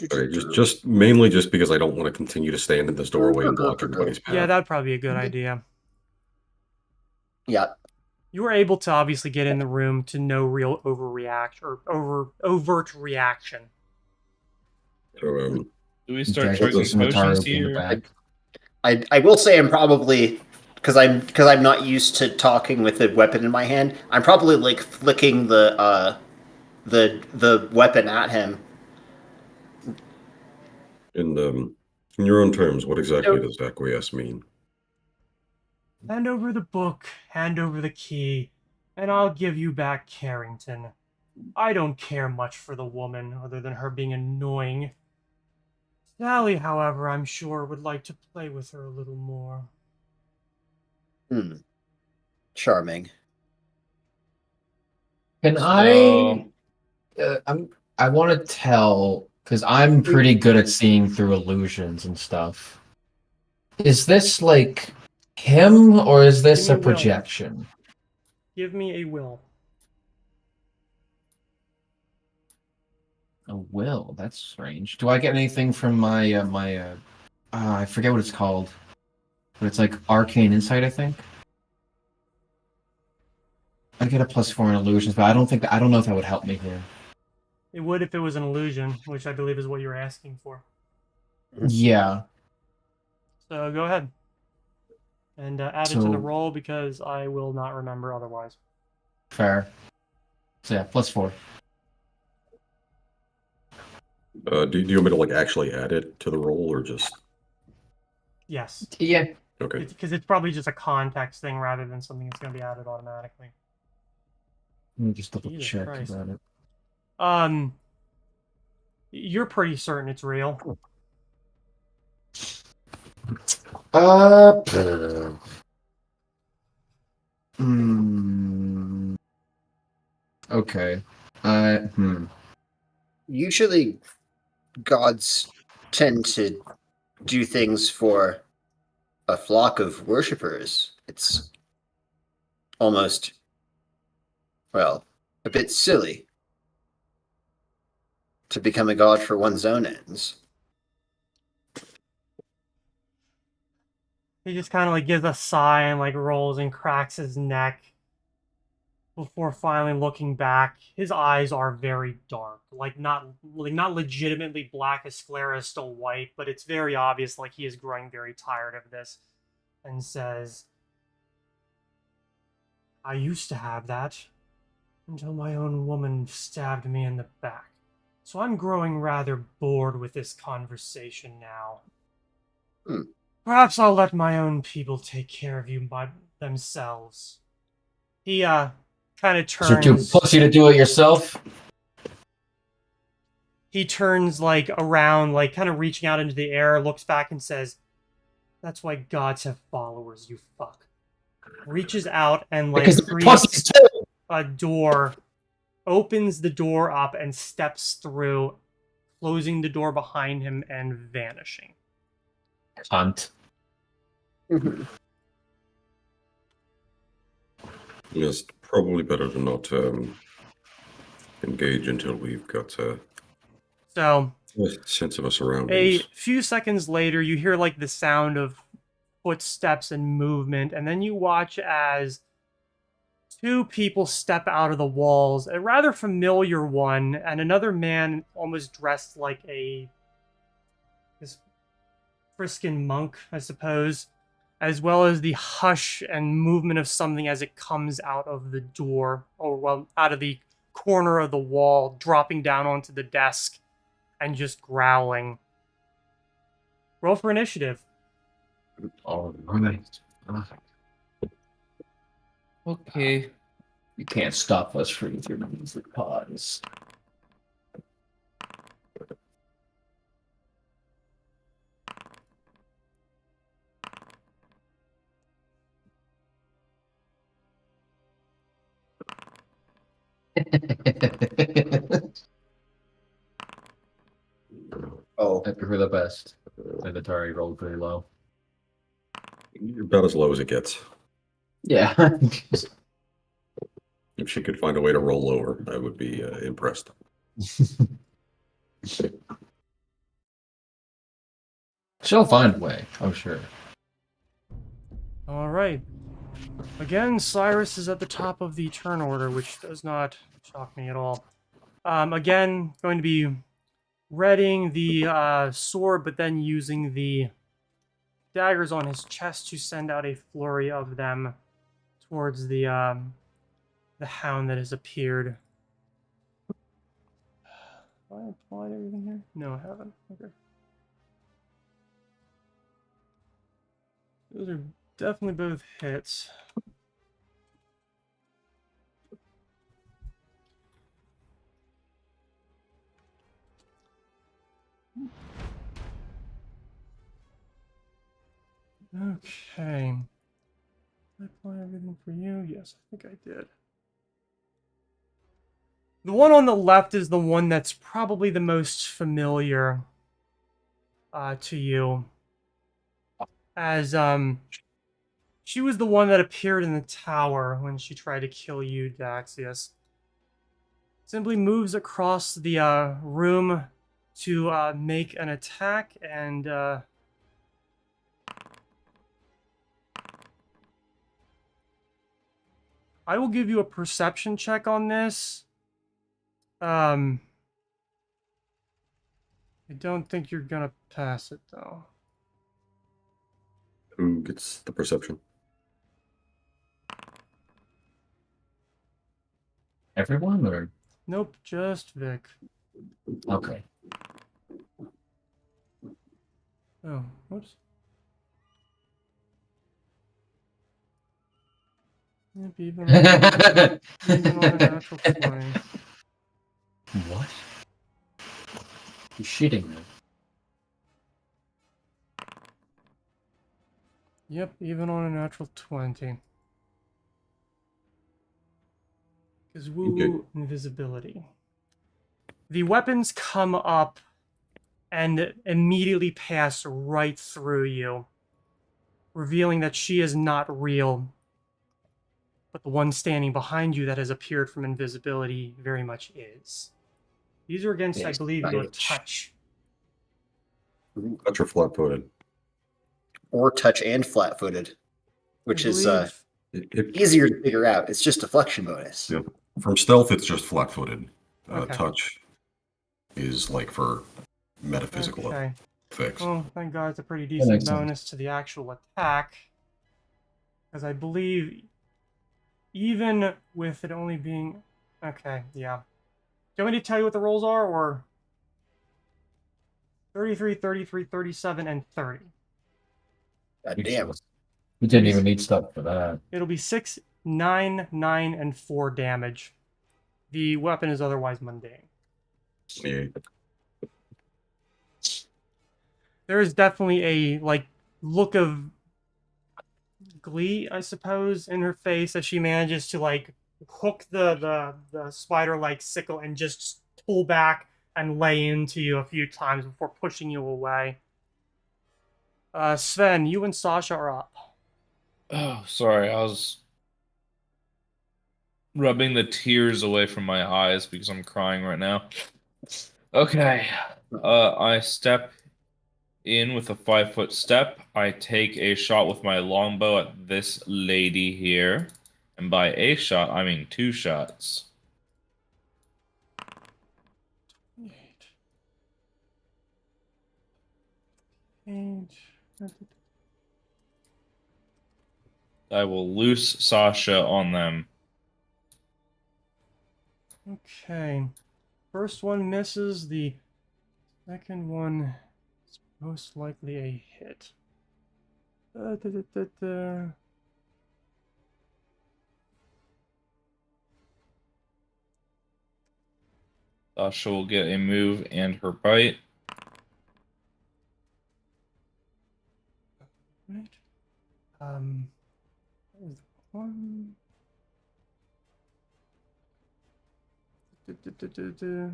Speaker 3: okay, just mainly just because I don't want to continue to stand in this doorway and block everybody's path.
Speaker 1: Yeah, that'd probably be a good idea.
Speaker 4: Yeah.
Speaker 1: You were able to obviously get in the room to no real overt reaction.
Speaker 3: So,
Speaker 2: Do we start
Speaker 5: Okay,
Speaker 2: chugging
Speaker 3: this
Speaker 5: Scimitar
Speaker 2: potions
Speaker 5: in the
Speaker 2: here?
Speaker 5: back.
Speaker 4: I will say I'm probably because I'm not used to talking with a weapon in my hand. I'm probably like flicking the weapon at him.
Speaker 3: in your own terms, what exactly does acquiesce mean?
Speaker 1: Hand over the book, hand over the key, and I'll give you back Carrington. I don't care much for the woman, other than her being annoying. Sally, however, I'm sure would like to play with her a little more.
Speaker 4: Charming.
Speaker 5: Can
Speaker 2: So-
Speaker 5: I want to tell, because I'm pretty good at seeing through illusions and stuff. Is this like him, or is this
Speaker 1: Give
Speaker 5: a
Speaker 1: me a will.
Speaker 5: projection?
Speaker 1: Give me a will.
Speaker 5: A will? That's strange. Do I get anything from my I forget what it's called, but it's like arcane insight, I think. I get a +4 in illusions, but I don't know if that would help me here.
Speaker 1: It would if it was an illusion, which I believe is what you were asking for.
Speaker 5: Yeah.
Speaker 1: So go ahead. And add it to the
Speaker 5: So-
Speaker 1: roll because I will not remember otherwise.
Speaker 5: Fair. So yeah, +4.
Speaker 3: Do you want me to like actually add it to the roll or just
Speaker 1: Yes.
Speaker 5: Yeah.
Speaker 3: okay?
Speaker 1: Because it's probably just a context thing rather than something that's going to be added automatically.
Speaker 5: Let me just double
Speaker 1: Jesus
Speaker 5: check
Speaker 1: Christ.
Speaker 5: about it.
Speaker 1: You're pretty certain it's real.
Speaker 5: Okay.
Speaker 4: Usually, gods tend to do things for a flock of worshippers. It's almost, well, a bit silly to become a god for one's own ends.
Speaker 1: He just kind of like gives a sigh and like rolls and cracks his neck before finally looking back. His eyes are very dark, like not legitimately black as sclera is still white, but it's very obvious like he is growing very tired of this, and says, "I used to have that until my own woman stabbed me in the back. So I'm growing rather bored with this conversation now.
Speaker 4: Hmm.
Speaker 1: Perhaps I'll let my own people take care of you by themselves." He kind of
Speaker 5: You're too
Speaker 1: turns.
Speaker 5: pussy to do it yourself.
Speaker 1: He turns like around, like kind of reaching out into the air, looks back and says, "That's why gods have followers, you fuck." Reaches out and like
Speaker 5: Because they're pussies
Speaker 1: creates
Speaker 5: too.
Speaker 1: a door, opens the door up and steps through, closing the door behind him and vanishing.
Speaker 5: Cunt.
Speaker 3: Yes, probably better to not engage until we've got
Speaker 1: So
Speaker 3: a sense of our
Speaker 1: a
Speaker 3: surroundings.
Speaker 1: few seconds later, you hear like the sound of footsteps and movement, and then you watch as two people step out of the walls, a rather familiar one, and another man almost dressed like this Friskin monk, I suppose, as well as the hush and movement of something as it comes out of the door, or well, out of the corner of the wall, dropping down onto the desk and just growling. Roll for initiative.
Speaker 5: All right.
Speaker 2: Okay.
Speaker 5: You can't stop us from your music pods.
Speaker 4: Oh,
Speaker 5: I prefer the best. And Atari rolled pretty low.
Speaker 3: About as low as it gets.
Speaker 5: Yeah.
Speaker 3: If she could find a way to roll lower, I would be impressed.
Speaker 5: She'll find a way, I'm sure.
Speaker 1: All right. Again, Cyrus is at the top of the turn order, which does not shock me at all. Again, going to be readying the sword, but then using the daggers on his chest to send out a flurry of them towards the hound that has appeared. Have I applied everything here? No, I haven't. Okay. Those are definitely both hits. Okay. Did I apply everything for you? Yes, I think I did. The one on the left is the one that's probably the most familiar to you. As she was the one that appeared in the tower when she tried to kill you, Daxius. Simply moves across the room to make an attack, and I will give you a perception check on this. I don't think you're gonna pass it though.
Speaker 3: Who gets the perception?
Speaker 5: Everyone, or
Speaker 1: Nope, just Vic.
Speaker 5: okay.
Speaker 1: Oh, whoops. Yep, even on a natural 20.
Speaker 5: What? You're shitting me.
Speaker 1: Yep, even on a natural 20. Because woo invisibility. The weapons come up and immediately pass right through you, revealing that she is not real, but the one standing behind you that has appeared from invisibility very much is. These are against, I
Speaker 4: Yes,
Speaker 1: believe, your
Speaker 4: right.
Speaker 1: touch.
Speaker 3: Touch or flat-footed.
Speaker 4: Or touch and flat-footed, which
Speaker 1: I
Speaker 4: is
Speaker 1: believe
Speaker 4: easier to figure out. It's just a deflection bonus.
Speaker 3: Yep. From stealth, it's just flat-footed.
Speaker 1: Okay.
Speaker 3: Touch is like for metaphysical
Speaker 1: Okay.
Speaker 3: effects.
Speaker 1: Well, thank God it's a pretty
Speaker 5: That
Speaker 1: decent
Speaker 5: makes sense.
Speaker 1: bonus to the actual attack. Because I believe even with it only being... Okay, yeah. Do you want me to tell you what the rolls are, or... 33, 33, 37, and 30.
Speaker 4: God damn.
Speaker 5: We didn't even need stuff for that.
Speaker 1: It'll be 6, 9, 9, and 4 damage. The weapon is otherwise mundane.
Speaker 3: 28.
Speaker 1: There is definitely a, like, look of glee, I suppose, in her face as she manages to, like, hook the spider-like sickle and just pull back and lay into you a few times before pushing you away. Sven, you and Sasha are up.
Speaker 2: Oh, sorry. I was rubbing the tears away from my eyes because I'm crying right now. Okay. I step in with a 5-foot step. I take a shot with my longbow at this lady here. And by a shot, I mean 2 shots.
Speaker 1: 8.
Speaker 2: I will loose Sasha on them.
Speaker 1: Okay. First one misses. The second one is most likely a hit. Da, da, da, da, da.
Speaker 2: Sasha will get a move and her bite.
Speaker 1: Right. That was one. Da, da, da, da, da.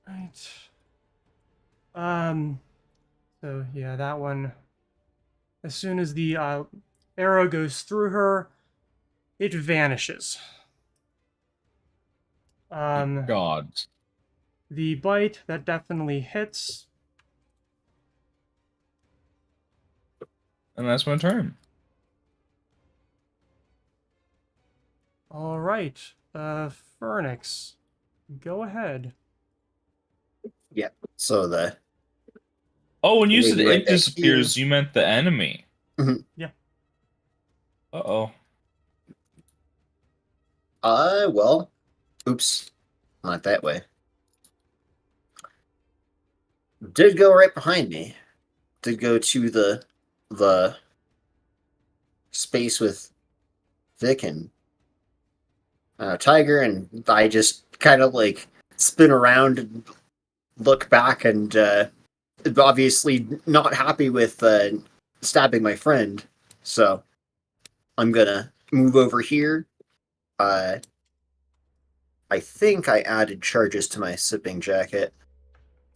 Speaker 1: Right. So yeah, that one. As soon as the arrow goes through her, it vanishes.
Speaker 2: God.
Speaker 1: The bite, that definitely hits.
Speaker 2: And that's my turn.
Speaker 1: All right, Phoenix, go ahead.
Speaker 4: Yeah. So the
Speaker 2: Oh, when you
Speaker 4: Maybe
Speaker 2: said
Speaker 4: right
Speaker 2: it
Speaker 4: back
Speaker 2: disappears, you meant the enemy.
Speaker 4: Mhm.
Speaker 1: Yeah.
Speaker 2: Uh-oh.
Speaker 4: well, oops, not that way. Did go right behind me. Did go to the space with Vic and Tiger, and I just kind of like spin around and look back, and obviously not happy with stabbing my friend, so I'm gonna move over here. I think I added charges to my sipping jacket.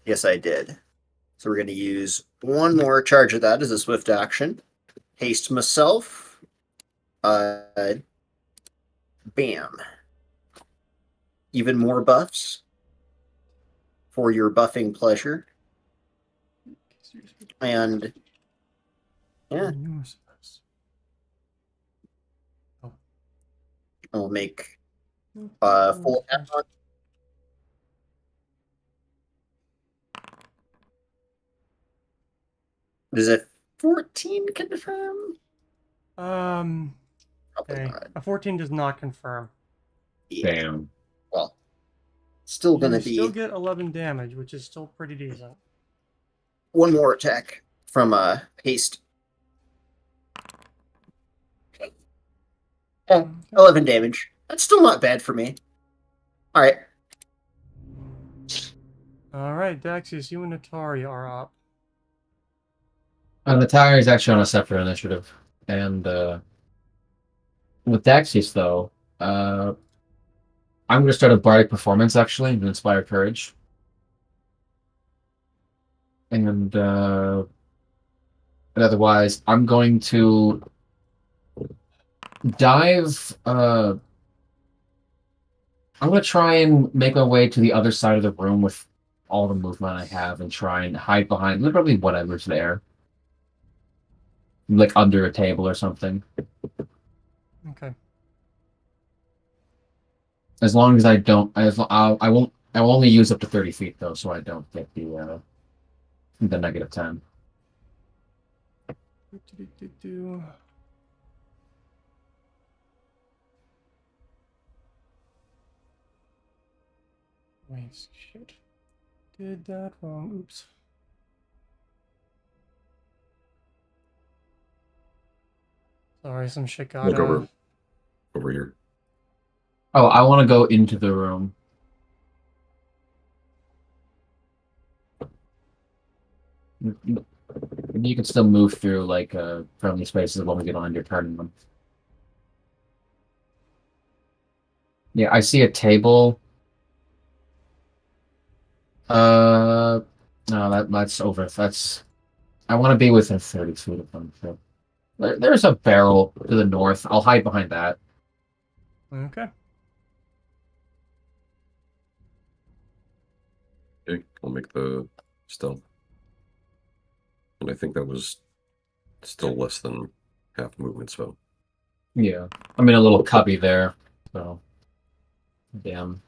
Speaker 4: Yes, I did. So we're gonna use one more charge of that as a swift action. Haste myself. Bam. Even more buffs for your buffing pleasure. And yeah, I'll make full add-on. Does a 14 confirm? Probably
Speaker 1: Okay.
Speaker 4: not.
Speaker 1: A 14 does not confirm.
Speaker 4: Yeah.
Speaker 5: Damn.
Speaker 4: Well, still
Speaker 1: You
Speaker 4: gonna be
Speaker 1: still get 11 damage, which is still pretty decent.
Speaker 4: one more attack from haste.
Speaker 1: Okay.
Speaker 4: 11 damage. That's still not bad for me. All right.
Speaker 1: All right, Daxius, you and Atari are up.
Speaker 5: And the tower is actually on a separate initiative. And with Daxius, though, I'm going to start a bardic performance, actually, and inspire courage. And otherwise, I'm going to dive. I'm going to try and make my way to the other side of the room with all the movement I have and try and hide behind literally whatever's there. Like under a table or something.
Speaker 1: Okay.
Speaker 5: As long as I don't, I won't. I will only use up to 30 feet though, so I don't get the -10.
Speaker 1: Do-do-do-do-do. Wait, shit. Did that wrong. Oops. Sorry, some shit got
Speaker 3: Look over here.
Speaker 5: Oh, I want to go into the room. You can still move through like friendly spaces as long as you don't end your turn in them. Yeah, I see a table. No, that's over. That's I want to be within 30 feet of them. So. There's a barrel to the north. I'll hide behind that.
Speaker 1: Okay.
Speaker 3: Okay, I'll make the stealth. And I think that was still less than half movement spell.
Speaker 5: Yeah, I mean a little cubby there. So, damn.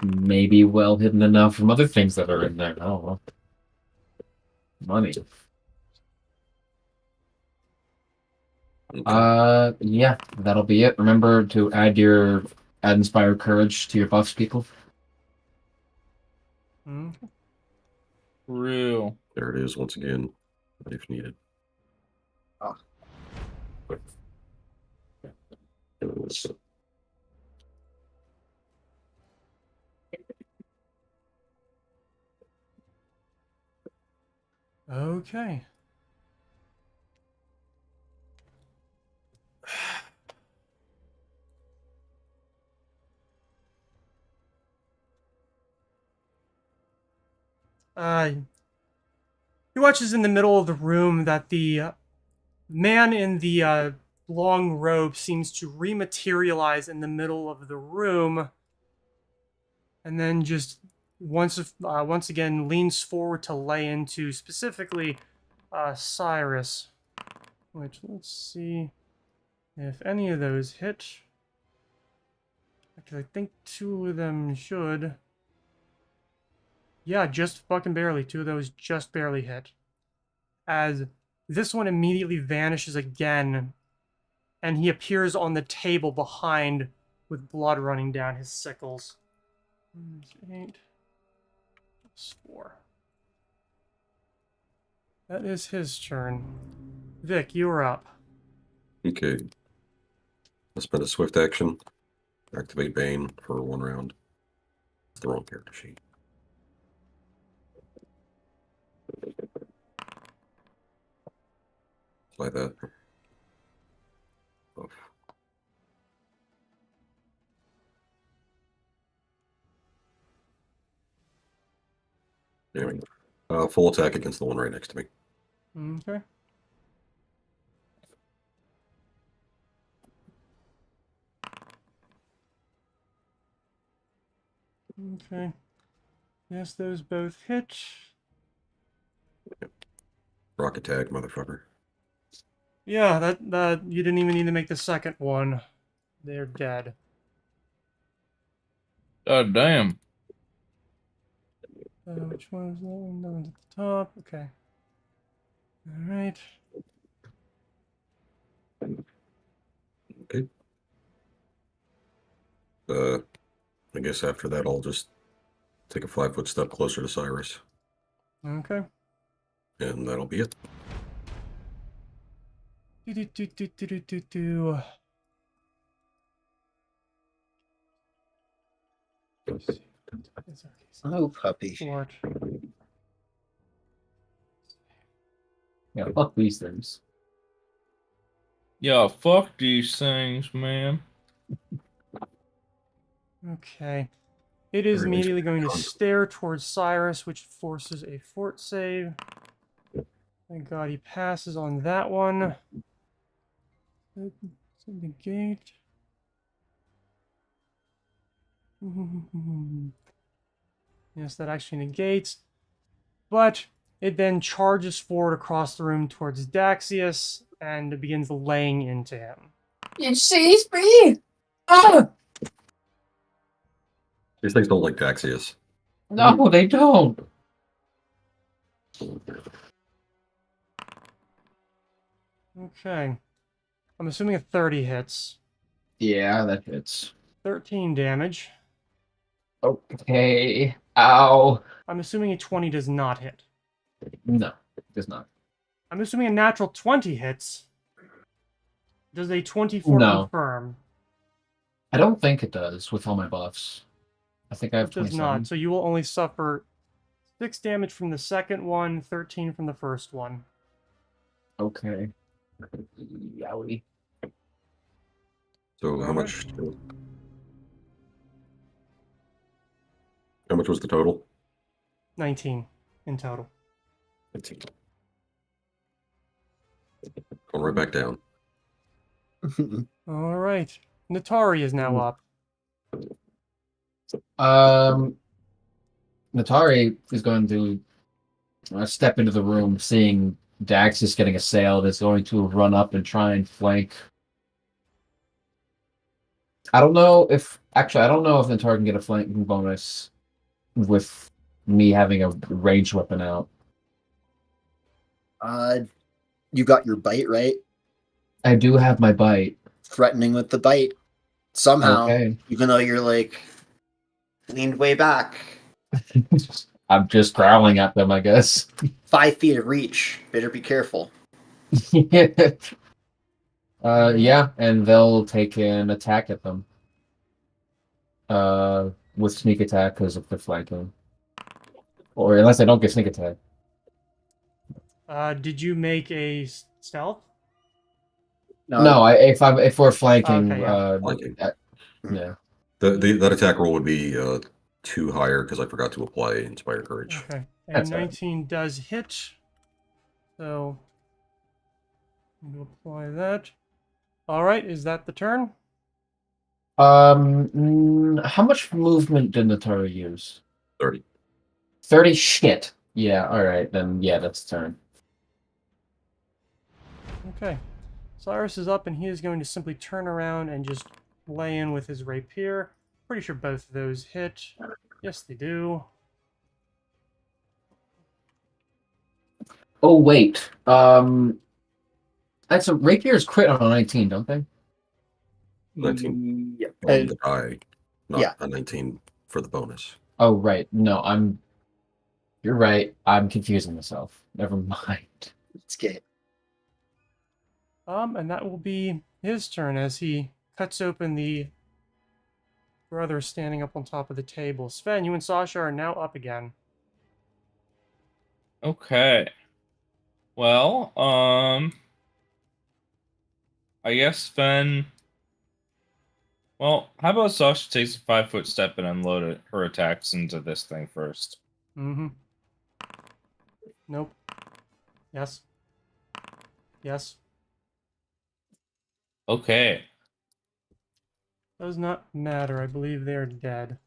Speaker 5: Maybe well hidden enough from other things that are in there. I don't know. Money.
Speaker 3: Okay.
Speaker 5: Yeah, that'll be it. Remember to add inspired courage to your buffs, people.
Speaker 1: Mm.
Speaker 2: Real.
Speaker 3: There it is once again, if needed.
Speaker 4: Ah.
Speaker 1: Okay. He watches in the middle of the room that the man in the long robe seems to rematerialize in the middle of the room, and then just once again leans forward to lay into specifically Cyrus. Which let's see if any of those hit. Because I think two of them should. Yeah, just fucking barely. Two of those just barely hit. As this one immediately vanishes again, and he appears on the table behind with blood running down his sickles. 8 plus 4. That is his turn. Vic, you are up.
Speaker 3: Okay. I'll spend a swift action. Activate Bane for 1 round. It's the wrong character sheet. Like that. Oh. Anyway, full attack against the one right next to me.
Speaker 1: Okay. Okay. Yes, those both hit.
Speaker 3: Rocket tag, motherfucker.
Speaker 1: Yeah, that you didn't even need to make the second one. They're dead.
Speaker 2: God damn.
Speaker 1: Which one is that one? That one's at the top. Okay. All right.
Speaker 3: Okay. I guess after that, I'll just take a 5-foot step closer to Cyrus,
Speaker 1: Okay.
Speaker 3: and that'll be it.
Speaker 1: Do.
Speaker 4: Oh, puppy.
Speaker 1: Sword.
Speaker 5: Yeah, fuck these things.
Speaker 2: Yeah, fuck these things, man.
Speaker 1: Okay. It is
Speaker 3: Very nice
Speaker 1: immediately going to
Speaker 3: content.
Speaker 1: stare towards Cyrus, which forces a fort save. Thank God he passes on that one. Negate. Yes, that actually negates. But it then charges forward across the room towards Daxius and begins laying into him.
Speaker 5: It sees me! Ah!
Speaker 3: These things don't like Daxius.
Speaker 5: No, they don't.
Speaker 1: Okay. I'm assuming a 30 hits.
Speaker 5: Yeah, that hits.
Speaker 1: 13 damage.
Speaker 5: Okay. Ow.
Speaker 1: I'm assuming a 20 does not hit.
Speaker 5: No, it does not.
Speaker 1: I'm assuming a natural 20 hits. Does a 24
Speaker 5: No.
Speaker 1: confirm?
Speaker 5: I don't think it does with all my buffs. I think I have
Speaker 1: It does
Speaker 5: 27.
Speaker 1: not. So you will only suffer 6 damage from the second one, 13 from the first one.
Speaker 5: Okay. Yowie.
Speaker 3: So how
Speaker 1: Alright.
Speaker 3: much? How much was the total?
Speaker 1: 19 in total.
Speaker 3: 15. Going right back down.
Speaker 1: All right. Natari is now up.
Speaker 5: Natari is going to step into the room, seeing Daxus getting assailed, is going to run up and try and flank. I don't know if Natari can get a flanking bonus with me having a ranged weapon out.
Speaker 4: You got your bite, right?
Speaker 5: I do have my bite.
Speaker 4: Threatening with the bite. Somehow,
Speaker 5: Okay.
Speaker 4: even though you're like leaned way back,
Speaker 5: I'm just growling at them, I guess.
Speaker 4: 5 feet of reach. Better be careful.
Speaker 5: Yeah, and they'll take an attack at them. With sneak attack because of the flanking. Or unless I don't get sneak attack.
Speaker 1: Did you make a stealth?
Speaker 5: No, if we're flanking,
Speaker 1: Okay, yeah.
Speaker 3: Flanking.
Speaker 5: Yeah.
Speaker 3: That attack roll would be 2 higher because I forgot to apply Inspire Courage.
Speaker 1: Okay. A
Speaker 5: That's all right.
Speaker 1: 19 does hit. So I'm going to apply that. All right, is that the turn?
Speaker 5: How much movement did Natara use?
Speaker 3: 30.
Speaker 5: 30? Shit. Yeah, alright, then yeah, that's the turn.
Speaker 1: Okay. Cyrus is up and he is going to simply turn around and just lay in with his rapier. Pretty sure both of those hit. Yes, they do.
Speaker 5: Oh wait. That's a rapiers crit on a 19, don't they?
Speaker 3: 19
Speaker 4: Yeah.
Speaker 3: on the die, not
Speaker 4: yeah.
Speaker 3: a 19 for the bonus.
Speaker 5: Oh right. No, you're right. I'm confusing myself. Never mind.
Speaker 4: Let's get
Speaker 1: And that will be his turn as he cuts open the brother standing up on top of the table. Sven, you and Sasha are now up again.
Speaker 2: Okay. Well, I guess Sven. Well, how about Sasha takes a 5-foot step and unload her attacks into this thing first?
Speaker 1: Mm-hmm. Nope. Yes. Yes.
Speaker 2: Okay.
Speaker 1: Does not matter. I believe they are dead.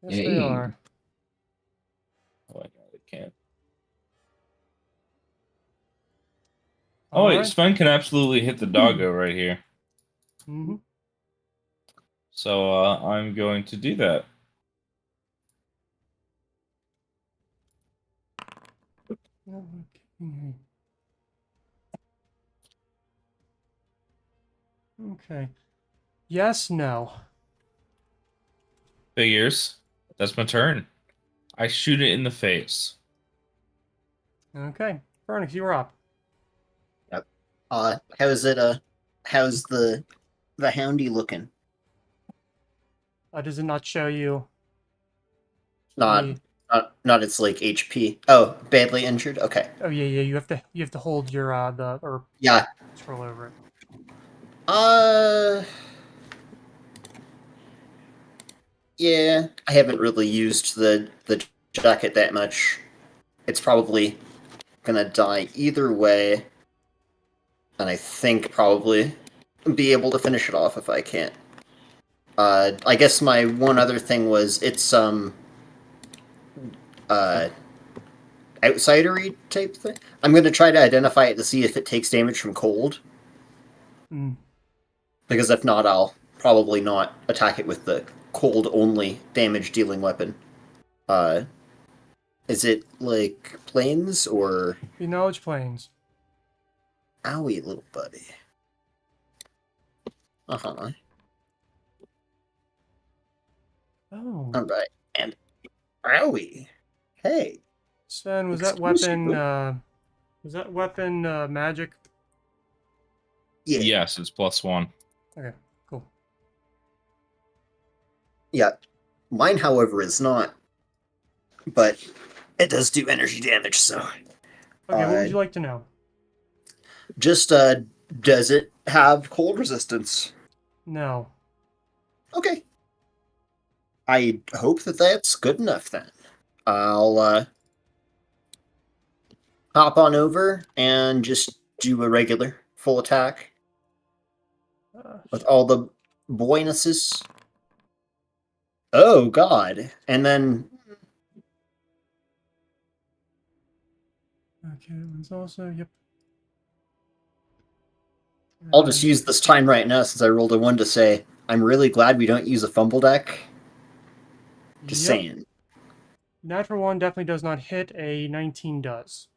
Speaker 1: Yes, they
Speaker 5: Yay.
Speaker 1: are.
Speaker 2: Oh, I know they can't. Oh, wait,
Speaker 1: Alright.
Speaker 2: Sven can absolutely hit the doggo right here.
Speaker 1: Mm-hmm.
Speaker 2: So I'm going to do that.
Speaker 1: Okay. Yes, no.
Speaker 2: Figures. That's my turn. I shoot it in the face.
Speaker 1: Okay. Fernix, you are up.
Speaker 4: how's it how's the houndy looking?
Speaker 1: Does it not show you?
Speaker 4: Not
Speaker 1: the-
Speaker 4: Not its like HP. Oh, badly injured. Okay.
Speaker 1: Oh yeah, you have to hold your or
Speaker 4: Yeah.
Speaker 1: scroll over it.
Speaker 4: Yeah. I haven't really used the jacket that much. It's probably gonna die either way, and I think probably be able to finish it off if I can't. I guess my one other thing was it's outsidery type thing. I'm gonna try to identify it to see if it takes damage from cold.
Speaker 1: Mm.
Speaker 4: Because if not, I'll probably not attack it with the cold only damage dealing weapon. Is it like planes or
Speaker 1: The knowledge planes.
Speaker 4: owie little buddy? Uh-huh.
Speaker 1: Oh,
Speaker 4: Alright. And owie. Hey.
Speaker 1: Sven, was that
Speaker 4: Excuse
Speaker 1: weapon
Speaker 4: you.
Speaker 1: magic?
Speaker 4: Yeah.
Speaker 2: Yes, it's +1.
Speaker 1: Okay, cool.
Speaker 4: Yeah. Mine, however, is not. But it does do energy damage, so
Speaker 1: Okay, what would you like to know?
Speaker 4: just does it have cold resistance?
Speaker 1: No.
Speaker 4: Okay. I hope that that's good enough then. I'll hop on over and just do a regular full attack with all the bonuses. Oh god. And then
Speaker 1: Okay, that one's also yep.
Speaker 4: I'll just use this time right now since I rolled a 1 to say I'm really glad we don't use a fumble deck. Just
Speaker 1: Yep.
Speaker 4: saying.
Speaker 1: Natural one definitely does not hit. A 19 does.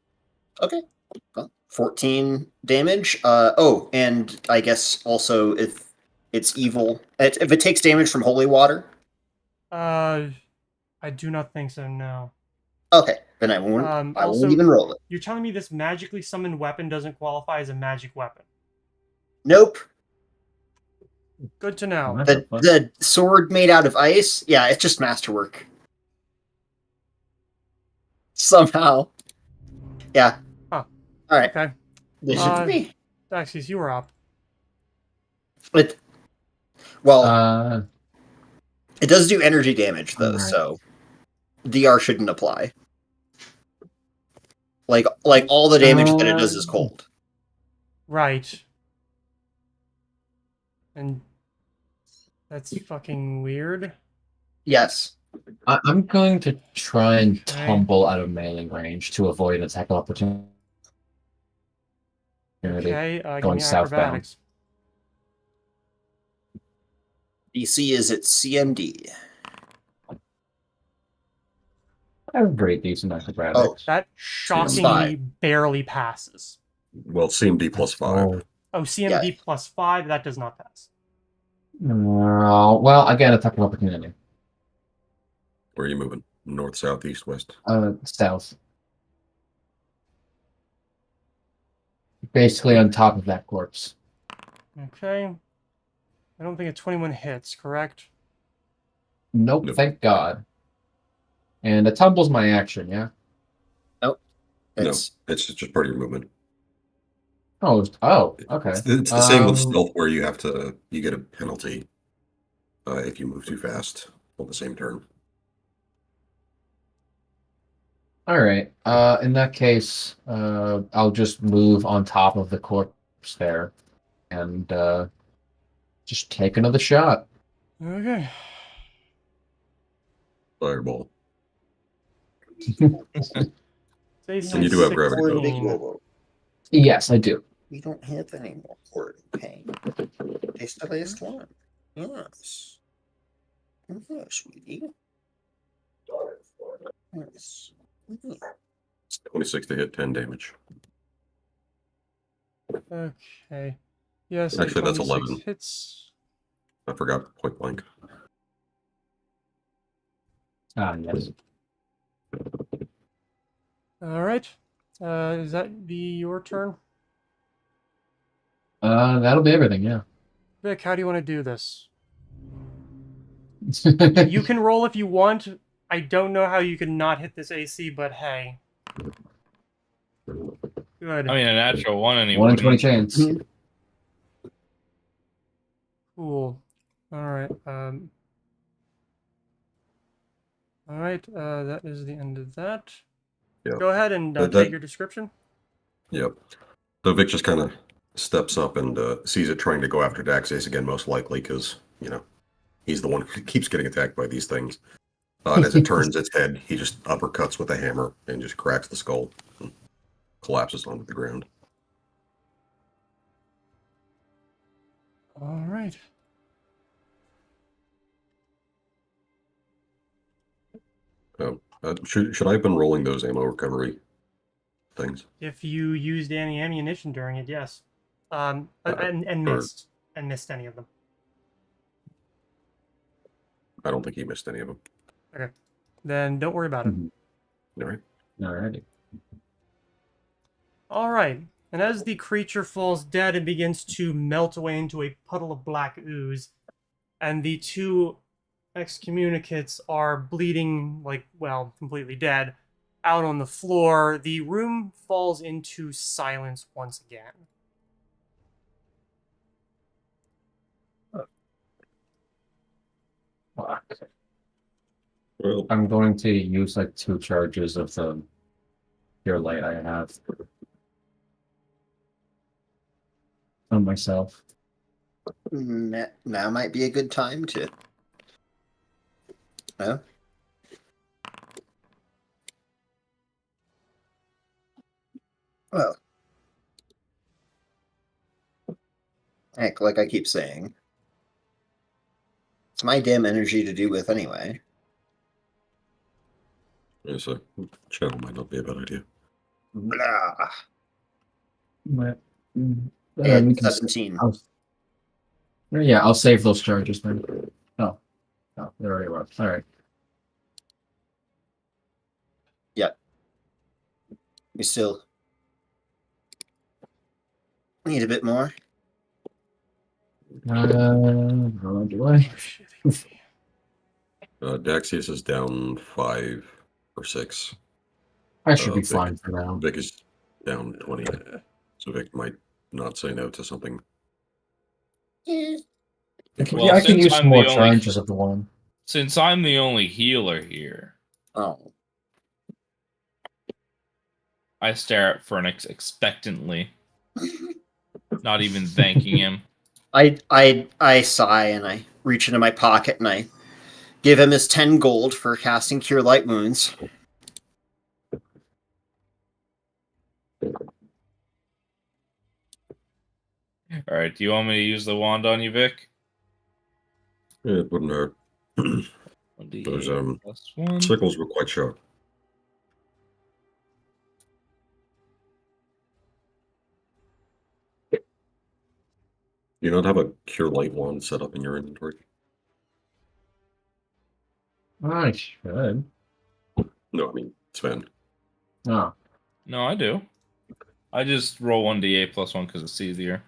Speaker 4: Okay. Well, 14 damage. Oh, and I guess also if it's evil, if it takes damage from holy water.
Speaker 1: I do not think so. No.
Speaker 4: Okay, then I won't. I
Speaker 1: Also,
Speaker 4: won't even roll it.
Speaker 1: You're telling me this magically summoned weapon doesn't qualify as a magic weapon?
Speaker 4: Nope.
Speaker 1: Good to know.
Speaker 5: What the fuck?
Speaker 4: The sword made out of ice. Yeah, it's just masterwork. Somehow. Yeah.
Speaker 1: Huh.
Speaker 4: All right.
Speaker 1: Okay.
Speaker 4: This is me.
Speaker 1: Daxies, you were up.
Speaker 4: Well, it does do energy damage though,
Speaker 5: Alright.
Speaker 4: so DR shouldn't apply. Like all the damage that it does is cold.
Speaker 1: Right. And that's fucking weird.
Speaker 4: Yes.
Speaker 5: I'm going to try and
Speaker 1: Okay.
Speaker 5: tumble out of melee range to avoid an attack opportunity.
Speaker 1: Okay, give
Speaker 5: Going
Speaker 1: me
Speaker 5: southbound.
Speaker 1: acrobatics.
Speaker 4: DC is at CMD.
Speaker 5: I have very decent acrobatics.
Speaker 1: That shockingly barely passes.
Speaker 3: Well, CMD +5.
Speaker 1: Oh, CMD +5, that does not pass.
Speaker 5: Well, again, attack of opportunity.
Speaker 3: Where are you moving? North, south, east, west?
Speaker 5: South. Basically on top of that corpse.
Speaker 1: Okay. I don't think a 21 hits, correct?
Speaker 5: Nope,
Speaker 3: Nope.
Speaker 5: thank God. And a tumble's my action, yeah?
Speaker 4: It's
Speaker 3: No, it's just part of your movement.
Speaker 5: Oh, okay.
Speaker 3: It's the same with stealth, where you get a penalty if you move too fast on the same turn.
Speaker 5: All right. In that case, I'll just move on top of the corpse there, and just take another shot.
Speaker 1: Okay.
Speaker 3: Fireball.
Speaker 1: Say
Speaker 3: And you do have gravity, though.
Speaker 1: 16.
Speaker 5: Yes, I do.
Speaker 4: We don't have any more cord pain. It's the last one. Yes. Yes, sweetie. Yes.
Speaker 3: It's 26 to hit, 10 damage.
Speaker 1: Okay. Yes,
Speaker 3: Actually, that's
Speaker 1: 26
Speaker 3: 11.
Speaker 1: hits.
Speaker 3: I forgot point blank.
Speaker 5: Yes.
Speaker 1: All right. Is that be your turn?
Speaker 5: That'll be everything, yeah.
Speaker 1: Vic, how do you want to do this? You can roll if you want. I don't know how you could not hit this AC, but hey. Good.
Speaker 2: I mean, a natural one, and he
Speaker 5: 1 in 20
Speaker 2: wouldn't.
Speaker 5: chance.
Speaker 1: Cool. Alright, Alright, that is the end of that.
Speaker 3: Yeah.
Speaker 1: Go ahead and
Speaker 3: That-
Speaker 1: take your description.
Speaker 3: Yep. So Vic just kind of steps up and sees it trying to go after Daxis again, most likely, because, he's the one who keeps getting attacked by these things. And as it turns its head, he just uppercuts with a hammer and just cracks the skull and collapses onto the ground.
Speaker 1: Alright.
Speaker 3: Should I have been rolling those ammo recovery things?
Speaker 1: If you used any ammunition during it, yes. And
Speaker 3: or-
Speaker 1: missed. And missed any of them.
Speaker 3: I don't think he missed any of them.
Speaker 1: Then don't worry about it.
Speaker 3: All right.
Speaker 5: Alrighty.
Speaker 1: Alright. And as the creature falls dead and begins to melt away into a puddle of black ooze, and the two excommunicates are bleeding, completely dead, out on the floor, the room falls into silence once again.
Speaker 5: Fuck.
Speaker 3: Well,
Speaker 5: I'm going to use like 2 charges of the pure light I have on myself.
Speaker 4: Now might be a good time to. No? Well, heck, like I keep saying, it's my damn energy to do with anyway.
Speaker 3: yes, a channel might not be a bad idea.
Speaker 4: Blah.
Speaker 5: But,
Speaker 4: And
Speaker 5: we can-
Speaker 4: 17.
Speaker 5: I'll save those charges then. Oh, they already were. All right.
Speaker 4: We still need a bit more.
Speaker 5: How do I?
Speaker 3: Daxius is down 5 or 6.
Speaker 5: I should be
Speaker 3: Vic-
Speaker 5: fine for now.
Speaker 3: Vic is down 20. So Vic might not say no to something.
Speaker 4: Eh.
Speaker 2: Well,
Speaker 5: I can
Speaker 2: since
Speaker 5: use
Speaker 2: I'm
Speaker 5: some more
Speaker 2: the only-
Speaker 5: charges of the one.
Speaker 2: Since I'm the only healer here,
Speaker 4: Oh.
Speaker 2: I stare at Phoenix expectantly, not even thanking him.
Speaker 4: I sigh and I reach into my pocket and I give him his 10 gold for casting Cure Light Wounds.
Speaker 2: All right, do you want me to use the wand on you, Vic?
Speaker 3: Yeah, it wouldn't hurt.
Speaker 2: 1d8
Speaker 3: Those
Speaker 2: plus 1.
Speaker 3: sickles were quite sharp. You not have a Cure Light wand set up in your inventory?
Speaker 5: I should.
Speaker 3: No, I mean, Sven.
Speaker 5: Oh,
Speaker 2: No, I do. I just roll 1d8 plus 1 because it's easier.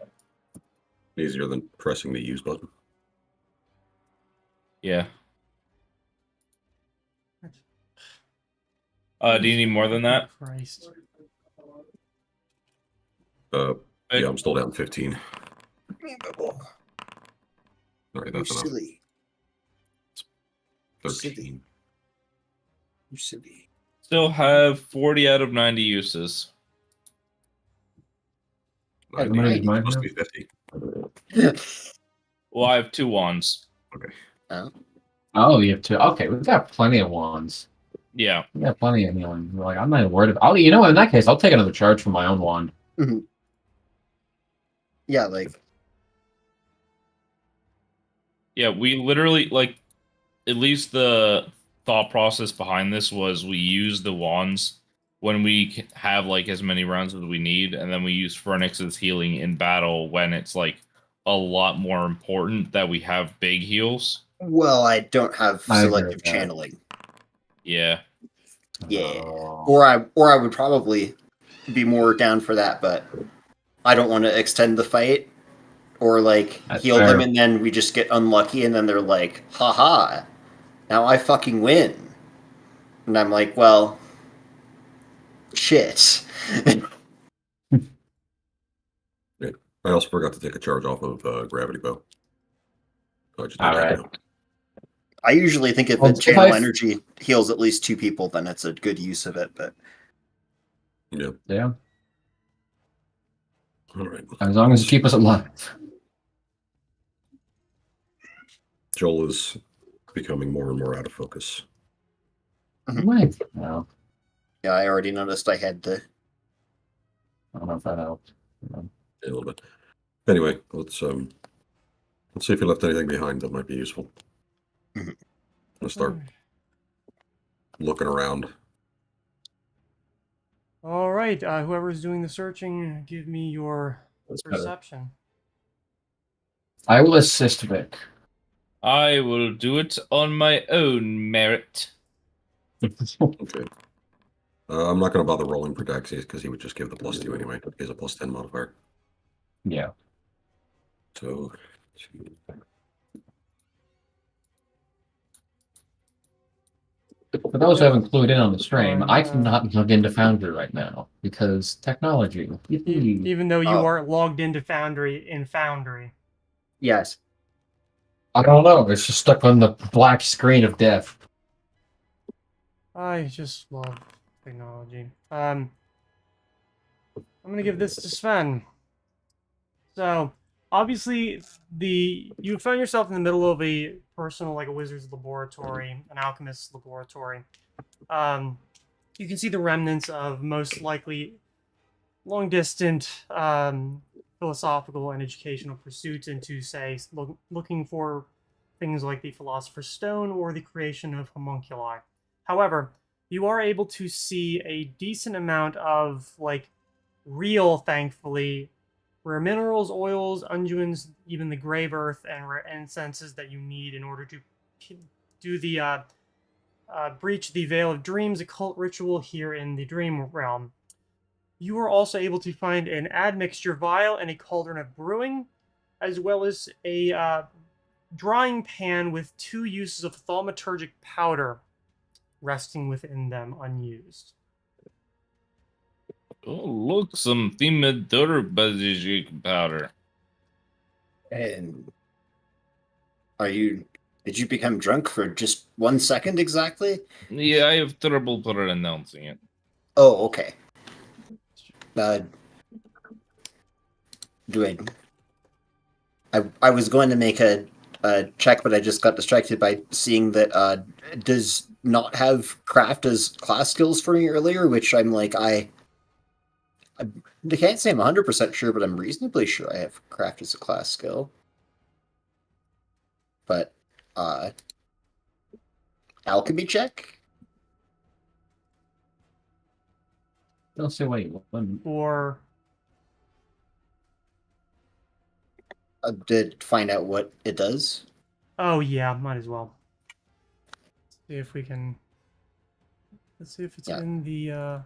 Speaker 3: Easier than pressing the use button.
Speaker 2: Yeah. Do you need more than that?
Speaker 1: Christ.
Speaker 2: Vic?
Speaker 3: Yeah, I'm still down 15. All right,
Speaker 4: You're
Speaker 3: that's enough.
Speaker 4: silly.
Speaker 3: 13.
Speaker 4: You're silly.
Speaker 2: Still have 40 out of 90 uses.
Speaker 4: How
Speaker 3: 90.
Speaker 5: many
Speaker 3: It's
Speaker 5: does mine
Speaker 3: supposed to be 50.
Speaker 2: Well, I have 2 wands.
Speaker 5: oh, you have 2. Okay, we've got plenty of wands.
Speaker 2: Yeah.
Speaker 5: We got plenty of healing. Like, I'm not even worried about. You know what? In that case, I'll take another charge from my own wand.
Speaker 4: Yeah, like
Speaker 2: Yeah, we literally, like, at least the thought process behind this was we use the wands when we have, like, as many rounds as we need, and then we use Phoenix's healing in battle when it's, like, a lot more important that we have big heals.
Speaker 4: well, I don't have
Speaker 5: I agree
Speaker 4: selective
Speaker 5: with that.
Speaker 4: channeling.
Speaker 2: Yeah.
Speaker 4: Yeah.
Speaker 5: Oh.
Speaker 4: Or I would probably be more down for that, but I don't want to extend the fight or like
Speaker 5: That's
Speaker 4: heal
Speaker 5: fair.
Speaker 4: them and then we just get unlucky and then they're like, haha, now I fucking win. And I'm like, well, shit.
Speaker 3: I also forgot to take a charge off of gravity bow. So I just did
Speaker 5: All
Speaker 3: that
Speaker 5: right.
Speaker 3: now.
Speaker 4: I usually think if
Speaker 5: Well,
Speaker 4: the
Speaker 5: if
Speaker 4: channel
Speaker 5: I-
Speaker 4: energy heals at least 2 people, then it's a good use of it. But
Speaker 3: Yeah.
Speaker 5: Yeah.
Speaker 3: All right.
Speaker 5: As long as you keep us alive.
Speaker 3: Joel is becoming more and more out of focus.
Speaker 5: Right. No,
Speaker 4: yeah, I already noticed I had to.
Speaker 5: I don't know if that helped. No.
Speaker 3: A little bit. Anyway, let's see if he left anything behind that might be useful.
Speaker 4: Mhm.
Speaker 3: Let's start looking around.
Speaker 1: All right, whoever's doing the searching, give me your
Speaker 5: That's better.
Speaker 1: perception.
Speaker 5: I will assist Vic.
Speaker 2: I will do it on my own merit.
Speaker 3: Okay. I'm not going to bother rolling for Daxius because he would just give the +2 anyway. He has a +10 modifier.
Speaker 5: Yeah.
Speaker 3: So,
Speaker 5: For those who haven't clued in on the stream,
Speaker 1: Fine,
Speaker 5: I cannot log into Foundry right now because technology. Yippee.
Speaker 1: Even though you
Speaker 4: Oh.
Speaker 1: are logged into Foundry.
Speaker 4: Yes.
Speaker 5: I don't know. It's just stuck on the black screen of death.
Speaker 1: I just love technology. I'm gonna give this to Sven. So, obviously, you found yourself in the middle of a personal, like a wizard's laboratory, an alchemist's laboratory. You can see the remnants of most likely long-distant philosophical and educational pursuits into, say, looking for things like the Philosopher's Stone or the creation of homunculi. However, you are able to see a decent amount of, like, real, thankfully, rare minerals, oils, unguents, even the grave earth, and rare incenses that you need in order to do the breach the Veil of Dreams occult ritual here in the Dream Realm. You are also able to find an admixture vial and a cauldron of brewing, as well as a drying pan with 2 uses of thaumaturgic powder resting within them unused.
Speaker 2: Oh, look, some thaumaturgic powder.
Speaker 4: And did you become drunk for just 1 second exactly?
Speaker 2: Yeah, I have trouble pronouncing it.
Speaker 4: Oh, okay. Do I was going to make a check, but I just got distracted by seeing that does not have craft as class skills for me earlier, which I'm like, I can't say I'm 100% sure, but I'm reasonably sure I have craft as a class skill. But alchemy check?
Speaker 5: Don't say wait. One.
Speaker 1: Or
Speaker 4: Did find out what it does.
Speaker 1: oh yeah, might as well. See if we can. Let's see if it's
Speaker 4: Yeah.
Speaker 1: in the.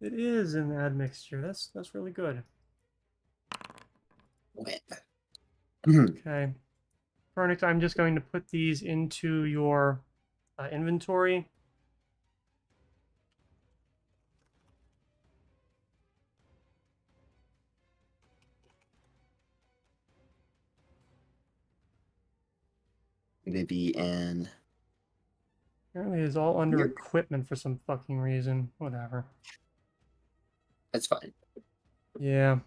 Speaker 1: It is an admixture. That's really good. Okay, Furnick, I'm just going to put these into your inventory.
Speaker 4: Maybe an.
Speaker 1: Apparently, it's all under
Speaker 4: Weird.
Speaker 1: equipment for some fucking reason. Whatever.
Speaker 4: That's fine.
Speaker 1: Yeah.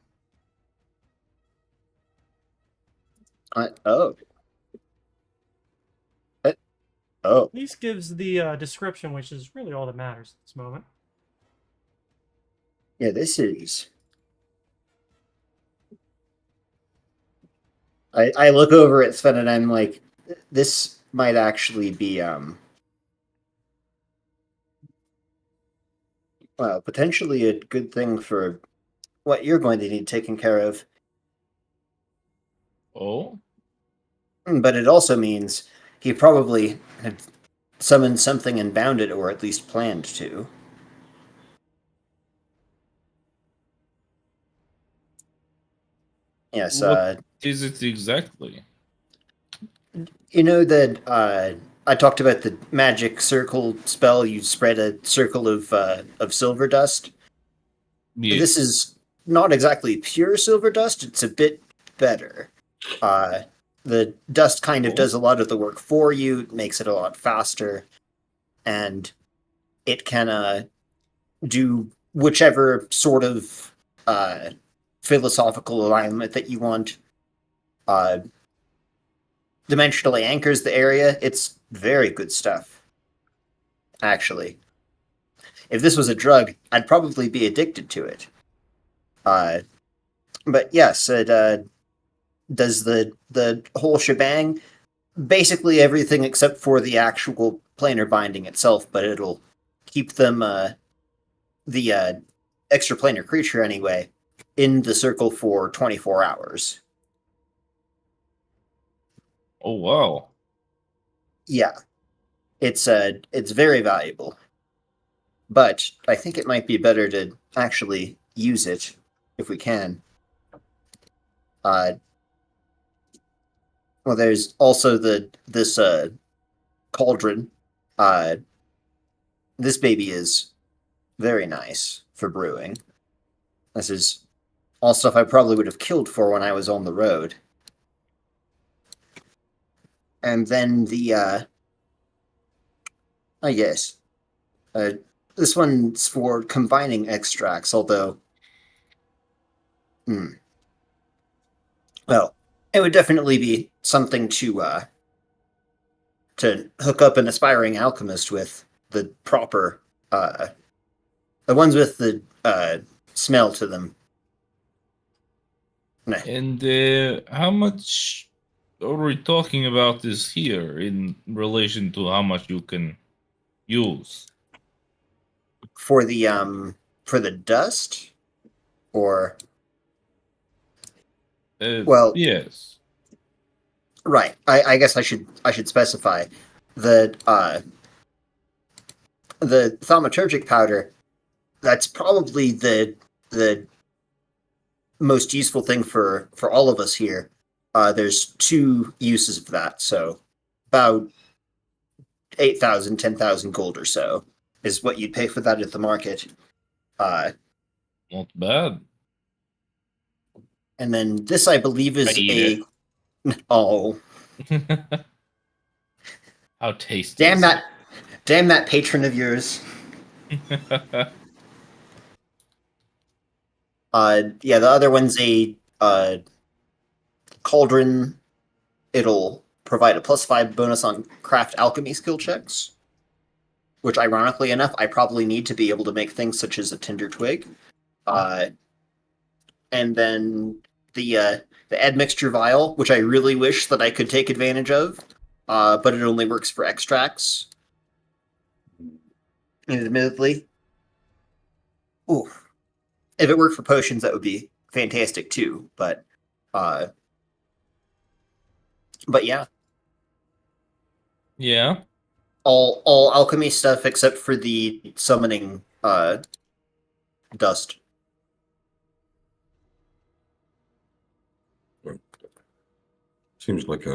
Speaker 4: Oh. Oh.
Speaker 1: At least gives the description, which is really all that matters at this moment.
Speaker 4: Yeah, this is. I look over at Sven and I'm like, this might actually be well, potentially a good thing for what you're going to need taken care of.
Speaker 2: Oh?
Speaker 4: But it also means he probably had summoned something and bound it, or at least planned to. Yes,
Speaker 2: What is it exactly?
Speaker 4: you know that I talked about the magic circle spell. You spread a circle of silver dust.
Speaker 2: Yeah.
Speaker 4: This is not exactly pure silver dust. It's a bit better. The dust kind of does a lot of the work for you, makes it a lot faster, and it can do whichever sort of philosophical alignment that you want. Dimensionally anchors the area. It's very good stuff, actually. If this was a drug, I'd probably be addicted to it. But yes, it does the whole shebang. Basically everything except for the actual planar binding itself, but it'll keep them the extraplanar creature anyway in the circle for 24 hours.
Speaker 2: Oh wow.
Speaker 4: Yeah, it's very valuable, but I think it might be better to actually use it if we can. Well, there's also this cauldron. This baby is very nice for brewing. This is all stuff I probably would have killed for when I was on the road. And then the I guess this one's for combining extracts, although well, it would definitely be something to hook up an aspiring alchemist with. The proper the ones with the smell to them.
Speaker 2: And how much are we talking about this here in relation to how much you can use?
Speaker 4: For the dust, or well,
Speaker 2: yes.
Speaker 4: right. I guess I should specify the thaumaturgic powder. That's probably the most useful thing for all of us here. There's 2 uses of that, so about 8,000, 10,000 gold or so is what you'd pay for that at the market.
Speaker 2: Not bad.
Speaker 4: And then this, I believe, is
Speaker 2: eat
Speaker 4: oh,
Speaker 2: how tasty.
Speaker 4: damn that patron of yours. Yeah, the other one's a cauldron. It'll provide a +5 bonus on craft alchemy skill checks, which, ironically enough, I probably need to be able to make things such as a tinder twig. And then the admixture vial, which I really wish that I could take advantage of, but it only works for extracts. And admittedly, ooh, if it worked for potions, that would be fantastic too. But yeah.
Speaker 2: Yeah.
Speaker 4: All alchemy stuff except for the summoning dust.
Speaker 3: Seems like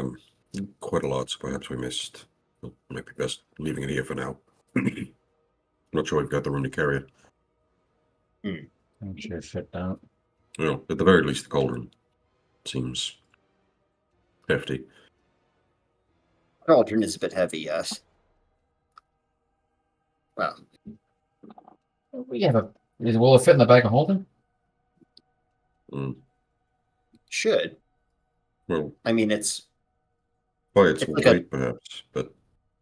Speaker 3: quite a lot, so perhaps we missed. Well, might be best leaving it here for now. Not sure we've got the room to carry it.
Speaker 5: I'm sure fit down.
Speaker 3: Well, at the very least, the cauldron seems hefty.
Speaker 4: Cauldron is a bit heavy, yes. Well,
Speaker 5: We have a. Will it fit in the bag of holding?
Speaker 4: should.
Speaker 3: Well,
Speaker 4: I mean, it's
Speaker 3: by its
Speaker 4: like
Speaker 3: weight, perhaps, but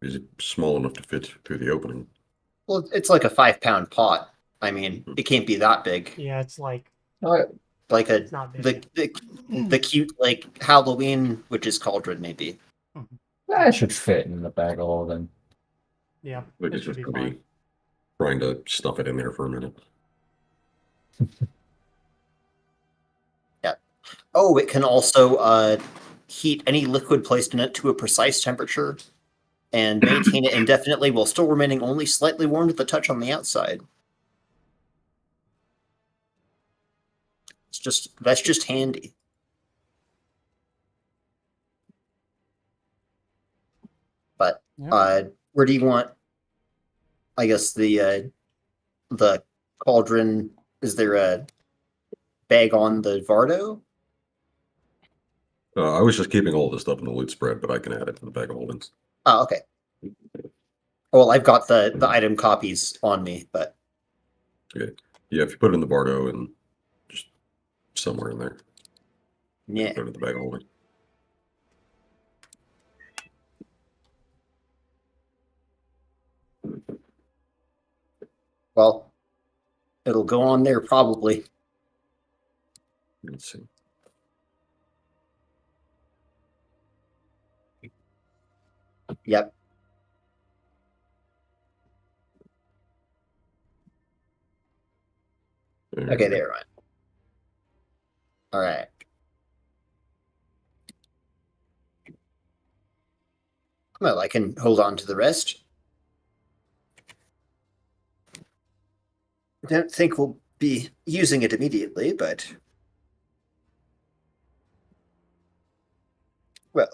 Speaker 3: is it small enough to fit through the opening?
Speaker 4: well, it's like a 5-pound pot. I mean, it can't be that big.
Speaker 1: Yeah, it's like
Speaker 4: Like
Speaker 1: it's not big.
Speaker 4: the cute like Halloween witch's cauldron, maybe.
Speaker 5: That should fit in the bag of holding.
Speaker 1: Yeah,
Speaker 3: Like
Speaker 1: it
Speaker 3: it's
Speaker 1: should
Speaker 3: just
Speaker 1: be
Speaker 3: going to
Speaker 1: fine.
Speaker 3: be trying to stuff it in there for a minute.
Speaker 4: Oh, it can also heat any liquid placed in it to a precise temperature and maintain it indefinitely while still remaining only slightly warm to the touch on the outside. That's just handy. But Where do you want? I guess the cauldron. Is there a bag on the Vardo?
Speaker 3: I was just keeping all this stuff in the loot spread, but I can add it to the bag of holdings.
Speaker 4: Oh, okay. Well, I've got the item copies on me, but
Speaker 3: Okay. Yeah, if you put it in the Bardo and just somewhere in there,
Speaker 4: yeah.
Speaker 3: put it in the bag of holding.
Speaker 4: Well, it'll go on there probably.
Speaker 3: Let's see.
Speaker 4: Yep. Okay, there went. All right. Well, I can hold on to the rest. I don't think we'll be using it immediately, but well,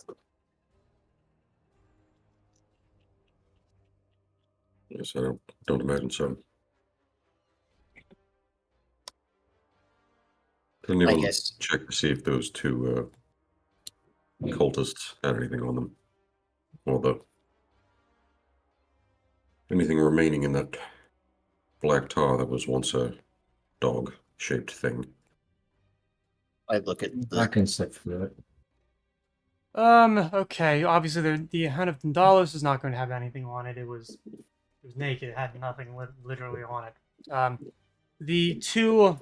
Speaker 3: Yes, I don't imagine so. Didn't
Speaker 4: I
Speaker 3: even
Speaker 4: guess.
Speaker 3: check to see if those two cultists had anything on them. Well, anything remaining in that black tar that was once a dog-shaped thing.
Speaker 4: I look at
Speaker 5: I
Speaker 4: the.
Speaker 5: can sift through it.
Speaker 1: Okay. Obviously, the Hand of Dandalos is not going to have anything on it. It was naked. It had nothing literally on it. The two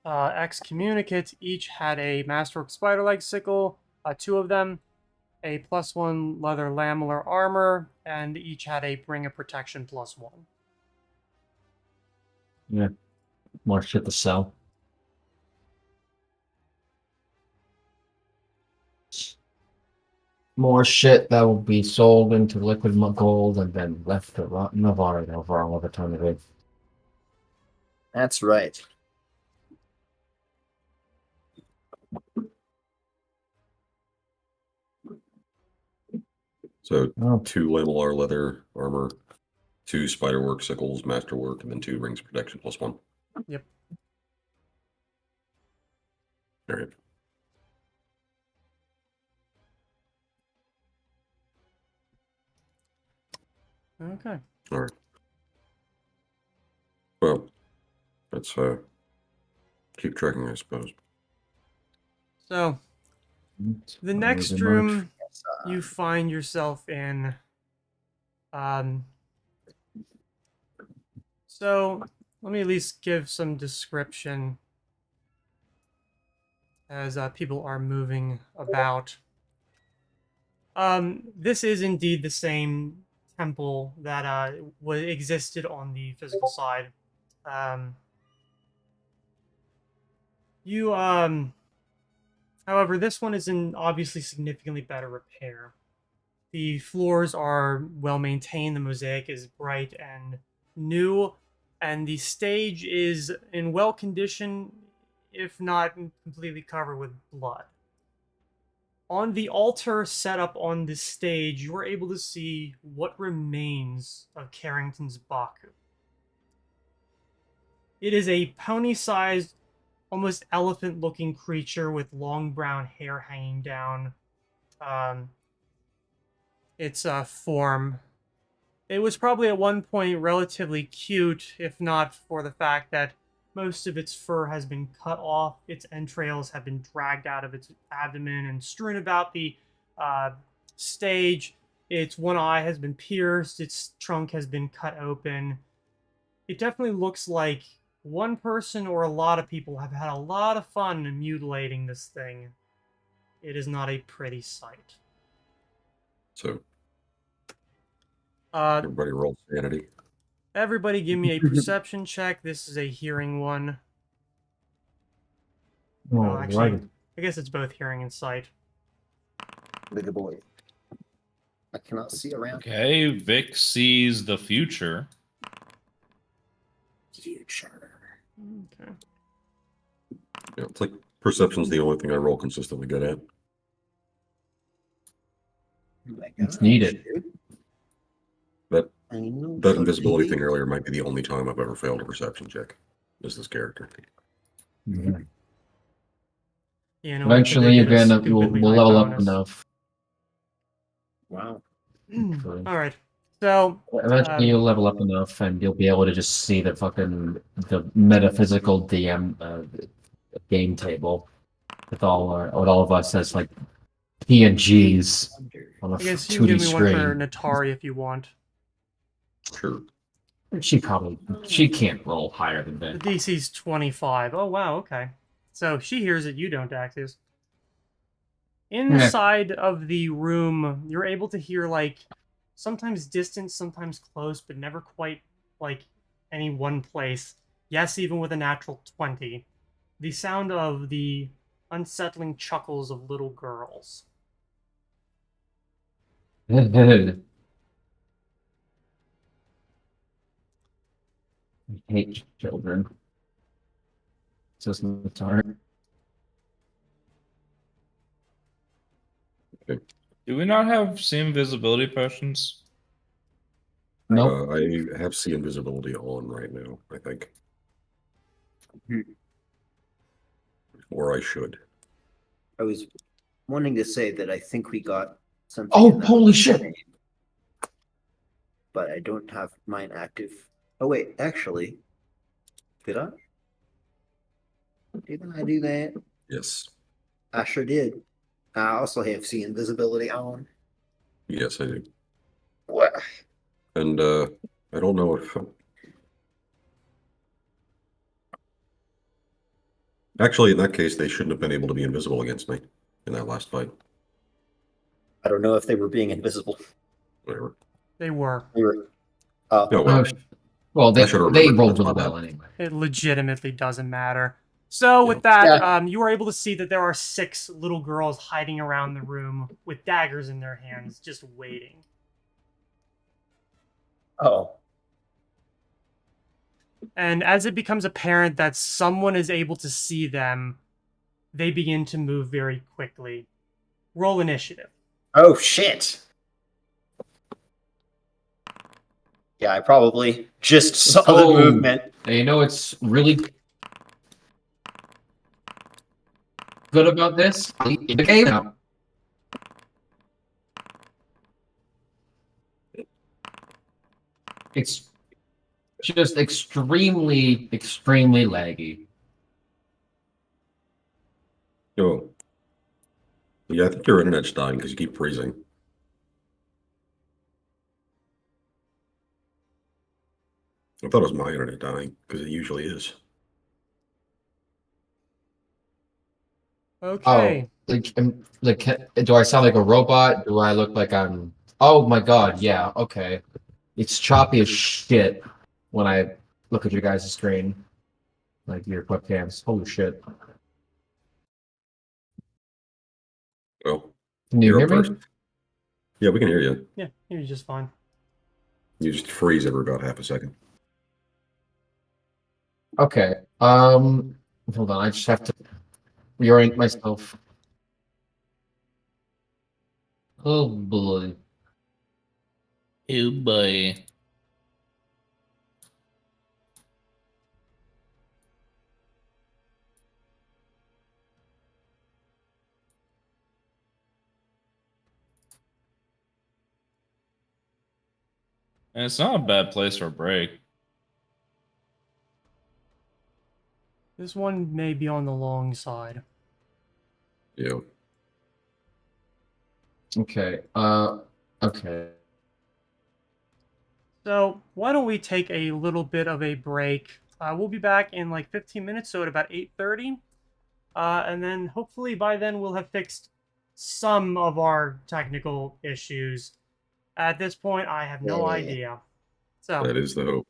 Speaker 1: excommunicates each had a Masterwork Spider-Leg sickle. Two of them, a +1 leather lamellar armor, and each had a Ring of Protection +1.
Speaker 5: Yeah. More shit to sell. More shit that will be sold into liquid gold and then left to rot in the Vardo for all of eternity.
Speaker 4: That's right.
Speaker 3: So
Speaker 5: Oh.
Speaker 3: 2 lamellar leather armor, 2 spiderwork sickles, masterwork, and then 2 rings protection +1.
Speaker 1: Yep.
Speaker 3: All right.
Speaker 1: Okay.
Speaker 3: All right. Well, let's keep tracking, I suppose.
Speaker 1: So the next
Speaker 5: Emerge.
Speaker 1: room
Speaker 4: Yes,
Speaker 1: you find yourself in. So let me at least give some description as people are moving about. This is indeed the same temple that existed on the physical side. You however, this one is in obviously significantly better repair. The floors are well maintained, the mosaic is bright and new, and the stage is in well condition, if not completely covered with blood. On the altar set up on this stage, you are able to see what remains of Carrington's Baku. It is a pony-sized, almost elephant-looking creature with long brown hair hanging down its form. It was probably at one point relatively cute, if not for the fact that most of its fur has been cut off, its entrails have been dragged out of its abdomen and strewn about the stage. Its one eye has been pierced, its trunk has been cut open. It definitely looks like one person or a lot of people have had a lot of fun mutilating this thing. It is not a pretty sight.
Speaker 3: So
Speaker 1: Uh,
Speaker 3: everybody roll sanity.
Speaker 1: Everybody give me a perception check. This is a hearing one. Oh, actually,
Speaker 5: Alrighty.
Speaker 1: I guess it's both hearing and sight.
Speaker 4: Big boy. I cannot see around.
Speaker 2: Okay, Vic sees the future.
Speaker 4: Future.
Speaker 1: Okay.
Speaker 3: Yeah, it's like perception's the only thing I roll consistently good at.
Speaker 4: my
Speaker 5: It's
Speaker 4: gosh,
Speaker 5: needed.
Speaker 4: dude.
Speaker 3: That
Speaker 4: I know
Speaker 3: that
Speaker 4: something.
Speaker 3: invisibility thing earlier might be the only time I've ever failed a perception check. Is this character?
Speaker 5: Mhm.
Speaker 1: You know,
Speaker 5: Eventually,
Speaker 1: they give a
Speaker 5: you'll
Speaker 1: stupidly
Speaker 5: we'll
Speaker 1: high
Speaker 5: level up
Speaker 1: bonus.
Speaker 5: enough.
Speaker 4: Wow.
Speaker 5: for-
Speaker 1: All right. So,
Speaker 5: Eventually, you'll level up enough, and you'll be able to just see the metaphysical DM game table with all of us as like PNGs on a
Speaker 1: I guess you can
Speaker 5: 2D
Speaker 1: give me one for
Speaker 5: screen.
Speaker 1: Natari if you want.
Speaker 3: Sure.
Speaker 5: She can't roll higher than
Speaker 1: The
Speaker 5: that.
Speaker 1: DC's 25. Oh, wow, okay. So she hears it, you don't, Axios. Inside of the room, you're able to hear, like, sometimes distant, sometimes close, but never quite, like, any one place. Yes, even with a natural 20. The sound of the unsettling chuckles of little girls.
Speaker 5: I hate children. Just retarded.
Speaker 2: Do we not have see invisibility potions?
Speaker 5: Nope.
Speaker 3: I have see invisibility on right now, I think. Or I should.
Speaker 4: I was wanting to say that I think we got something.
Speaker 5: Oh,
Speaker 4: in that
Speaker 5: holy
Speaker 4: one
Speaker 5: shit.
Speaker 4: name, but I don't have mine active. Oh wait, actually, did I? Didn't I do that?
Speaker 3: Yes.
Speaker 4: I sure did. I also have see invisibility on.
Speaker 3: Yes, I do.
Speaker 4: What?
Speaker 3: And I don't know if actually in that case they shouldn't have been able to be invisible against me in that last fight.
Speaker 4: I don't know if they were being invisible.
Speaker 3: Whatever.
Speaker 1: They were.
Speaker 4: They were. Oh,
Speaker 3: Oh well.
Speaker 5: Well,
Speaker 3: I should've
Speaker 5: they
Speaker 3: remembered.
Speaker 5: rolled
Speaker 3: That's my
Speaker 5: really well
Speaker 3: bad.
Speaker 5: anyway.
Speaker 1: It legitimately doesn't matter. So with
Speaker 3: Yeah.
Speaker 1: that, you are able to see that there are 6 little girls hiding around the room with daggers in their hands, just waiting.
Speaker 4: oh,
Speaker 1: And as it becomes apparent that someone is able to see them, they begin to move very quickly. Roll initiative.
Speaker 4: oh shit! Yeah, I probably just saw the
Speaker 5: Oh.
Speaker 4: movement.
Speaker 5: And you know what's really good about this? The game now. It's just extremely, extremely laggy.
Speaker 3: Oh. Yeah, I think your internet's dying because you keep freezing. I thought it was my internet dying because it usually is.
Speaker 1: Okay.
Speaker 5: Oh, do I sound like a robot? Do I look like I'm? Oh my god, yeah, okay. It's choppy as shit when I look at your guys' screen, like your webcams. Holy shit!
Speaker 3: Well,
Speaker 5: Can you
Speaker 3: you're
Speaker 5: hear
Speaker 3: up
Speaker 5: me?
Speaker 3: first. Yeah, we can hear you.
Speaker 1: Yeah, you're just fine.
Speaker 3: You just freeze every about half a second.
Speaker 5: Okay. Hold on. I just have to reorient myself. Oh boy.
Speaker 2: Oh boy. And it's not a bad place for a break.
Speaker 1: This one may be on the long side.
Speaker 3: Yeah.
Speaker 5: Okay. Okay.
Speaker 1: So why don't we take a little bit of a break? We'll be back in like 15 minutes, so at about 8:30. And then hopefully by then we'll have fixed some of our technical issues. At this point, I have no
Speaker 4: Yeah.
Speaker 1: idea. So
Speaker 3: That is the hope.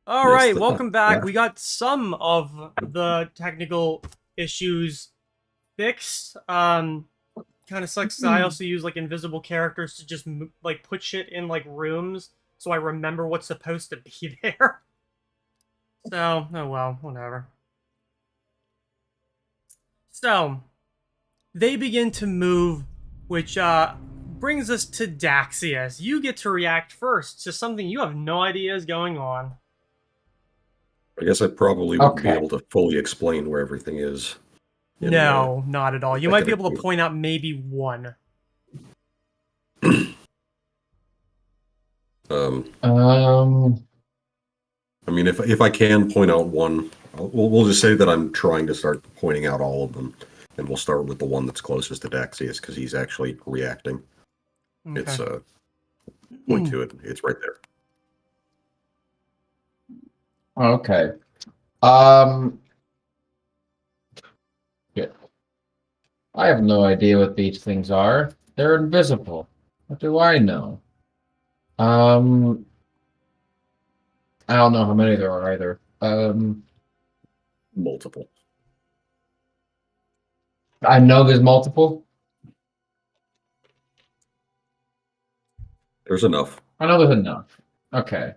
Speaker 1: All
Speaker 3: Yes,
Speaker 1: right,
Speaker 3: the-
Speaker 1: welcome back.
Speaker 3: yeah.
Speaker 1: We got some of the technical issues fixed. Kind of sucks. 'Cause I also use like invisible characters to just like put shit in like rooms, so I remember what's supposed to be there. So, oh well, whatever. So, they begin to move, which brings us to Daxius. You get to react first to something you have no idea is going on.
Speaker 3: I guess I probably wouldn't be
Speaker 5: Okay.
Speaker 3: able to fully explain where everything is. in,
Speaker 1: No, not at all. You
Speaker 3: I
Speaker 1: might
Speaker 3: can
Speaker 1: be able to
Speaker 3: agree.
Speaker 1: point out maybe one.
Speaker 3: Um,
Speaker 5: Um.
Speaker 3: I mean, if I can point out one, we'll just say that I'm trying to start pointing out all of them, and we'll start with the one that's closest to Daxius because he's actually reacting.
Speaker 1: Okay.
Speaker 3: It's point to it. It's right there.
Speaker 5: Okay. Um. Yeah. I have no idea what these things are. They're invisible. What do I know? Um. I don't know how many there are either.
Speaker 3: Multiple.
Speaker 5: I know there's multiple.
Speaker 3: There's enough.
Speaker 5: I know there's enough. Okay.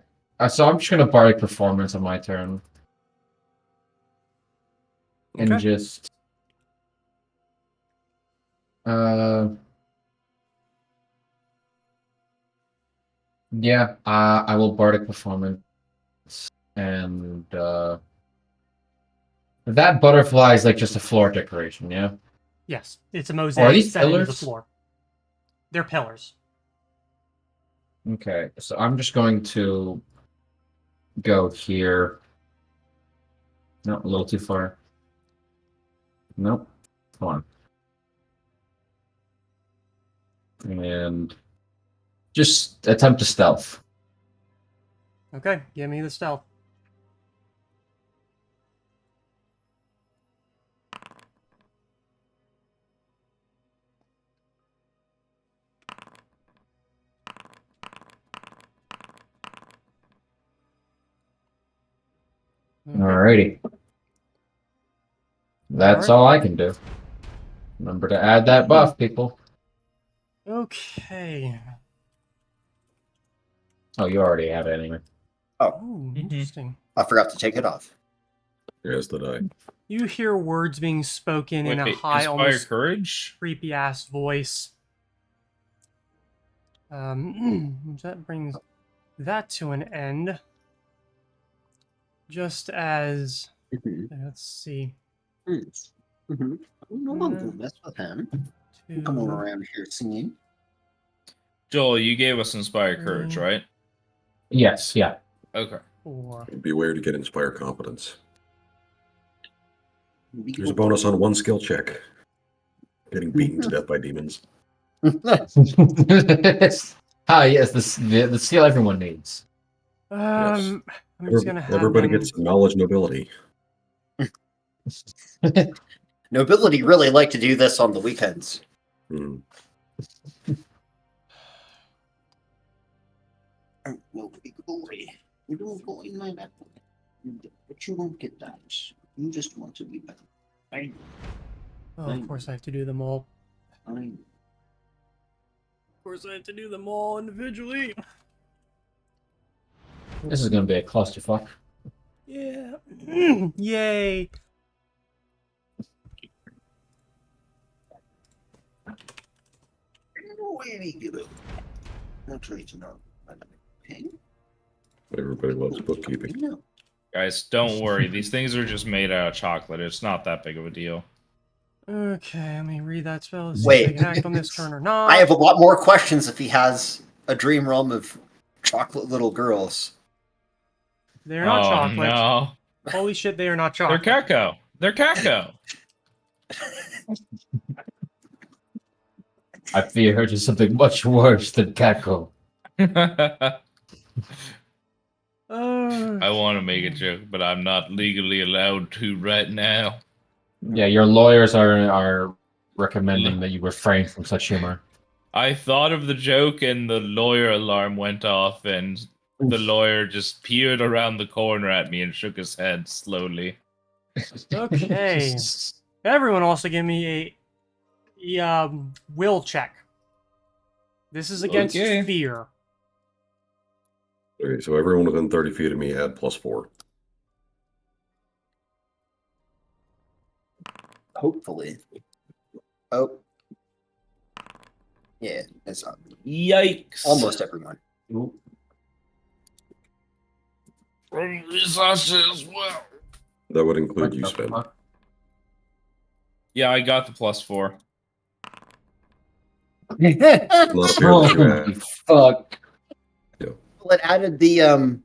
Speaker 5: So I'm just gonna bardic performance on my turn. and
Speaker 1: Okay.
Speaker 5: just yeah, I will bardic performance, and that butterfly is like just a floor decoration, yeah.
Speaker 1: Yes, it's a
Speaker 5: Are
Speaker 1: mosaic
Speaker 5: these
Speaker 1: set into the
Speaker 5: pillars?
Speaker 1: floor. They're pillars.
Speaker 5: Okay, so I'm just going to go here. No, a little too far. Nope. Come on. And just attempt to stealth.
Speaker 1: Okay, give me the stealth. Okay.
Speaker 5: Alrighty. That's all I can do. Remember to add that buff, people.
Speaker 1: Okay.
Speaker 5: Oh, you already have it anyway.
Speaker 1: Oh, interesting.
Speaker 4: I forgot to take it off.
Speaker 3: Yes, did I.
Speaker 1: You hear words being spoken in a
Speaker 2: Wait,
Speaker 1: high,
Speaker 2: inspire
Speaker 1: almost
Speaker 2: courage?
Speaker 1: creepy ass voice. That brings that to an end. Just as let's see.
Speaker 4: No one can mess with him. Come on around here singing.
Speaker 2: Joel, you gave us inspire courage,
Speaker 1: Mm.
Speaker 2: right?
Speaker 5: Yes, yeah.
Speaker 2: Okay.
Speaker 1: 4.
Speaker 3: Beware to get inspire competence. There's a bonus on one skill check. Getting beaten to death by demons.
Speaker 5: Ah, yes, the skill everyone needs.
Speaker 1: I'm just gonna have
Speaker 3: Everybody
Speaker 1: them...
Speaker 3: gets knowledge nobility.
Speaker 4: Nobility really like to do this on the weekends.
Speaker 3: Hmm.
Speaker 4: Nobody glory. You don't go in my back. But you won't get that. You just want to be better. I
Speaker 1: Oh, of course I have to do them all.
Speaker 4: know.
Speaker 1: Of course I have to do them all individually.
Speaker 5: This is gonna be a clusterfuck.
Speaker 1: Yeah. Yay.
Speaker 4: Very good. Not right to know. Okay.
Speaker 3: Everybody loves bookkeeping.
Speaker 4: No.
Speaker 2: Guys, don't worry. These things are just made out of chocolate. It's not that big of a deal.
Speaker 1: Okay, let me read that spell. To see
Speaker 4: Wait.
Speaker 1: if I can act on this turn or not.
Speaker 4: I have a lot more questions if he has a dream realm of chocolate little girls.
Speaker 1: They're not chocolate.
Speaker 2: No.
Speaker 1: Holy shit, they are not
Speaker 2: They're
Speaker 1: chocolate.
Speaker 2: Kako. They're Kako.
Speaker 5: I fear it is something much worse than Kako.
Speaker 2: I
Speaker 1: Oh,
Speaker 2: want to make a joke, but I'm not legally allowed to right now.
Speaker 5: Yeah, your lawyers are recommending that you refrain from such humor.
Speaker 2: I thought of the joke and the lawyer alarm went off and the lawyer just peered around the corner at me and shook his head slowly.
Speaker 1: Okay. Everyone also give me a will check. This is against
Speaker 2: Okay.
Speaker 1: fear.
Speaker 3: Okay, so everyone within 30 feet of me add +4.
Speaker 4: Hopefully. Oh. Yeah, it's
Speaker 2: Yikes.
Speaker 4: almost everyone.
Speaker 2: Sasha as well.
Speaker 3: That would include you, Sven.
Speaker 2: Yeah, I got the +4.
Speaker 3: Not appear that you
Speaker 5: Holy
Speaker 3: add.
Speaker 5: fuck.
Speaker 4: Well, it added the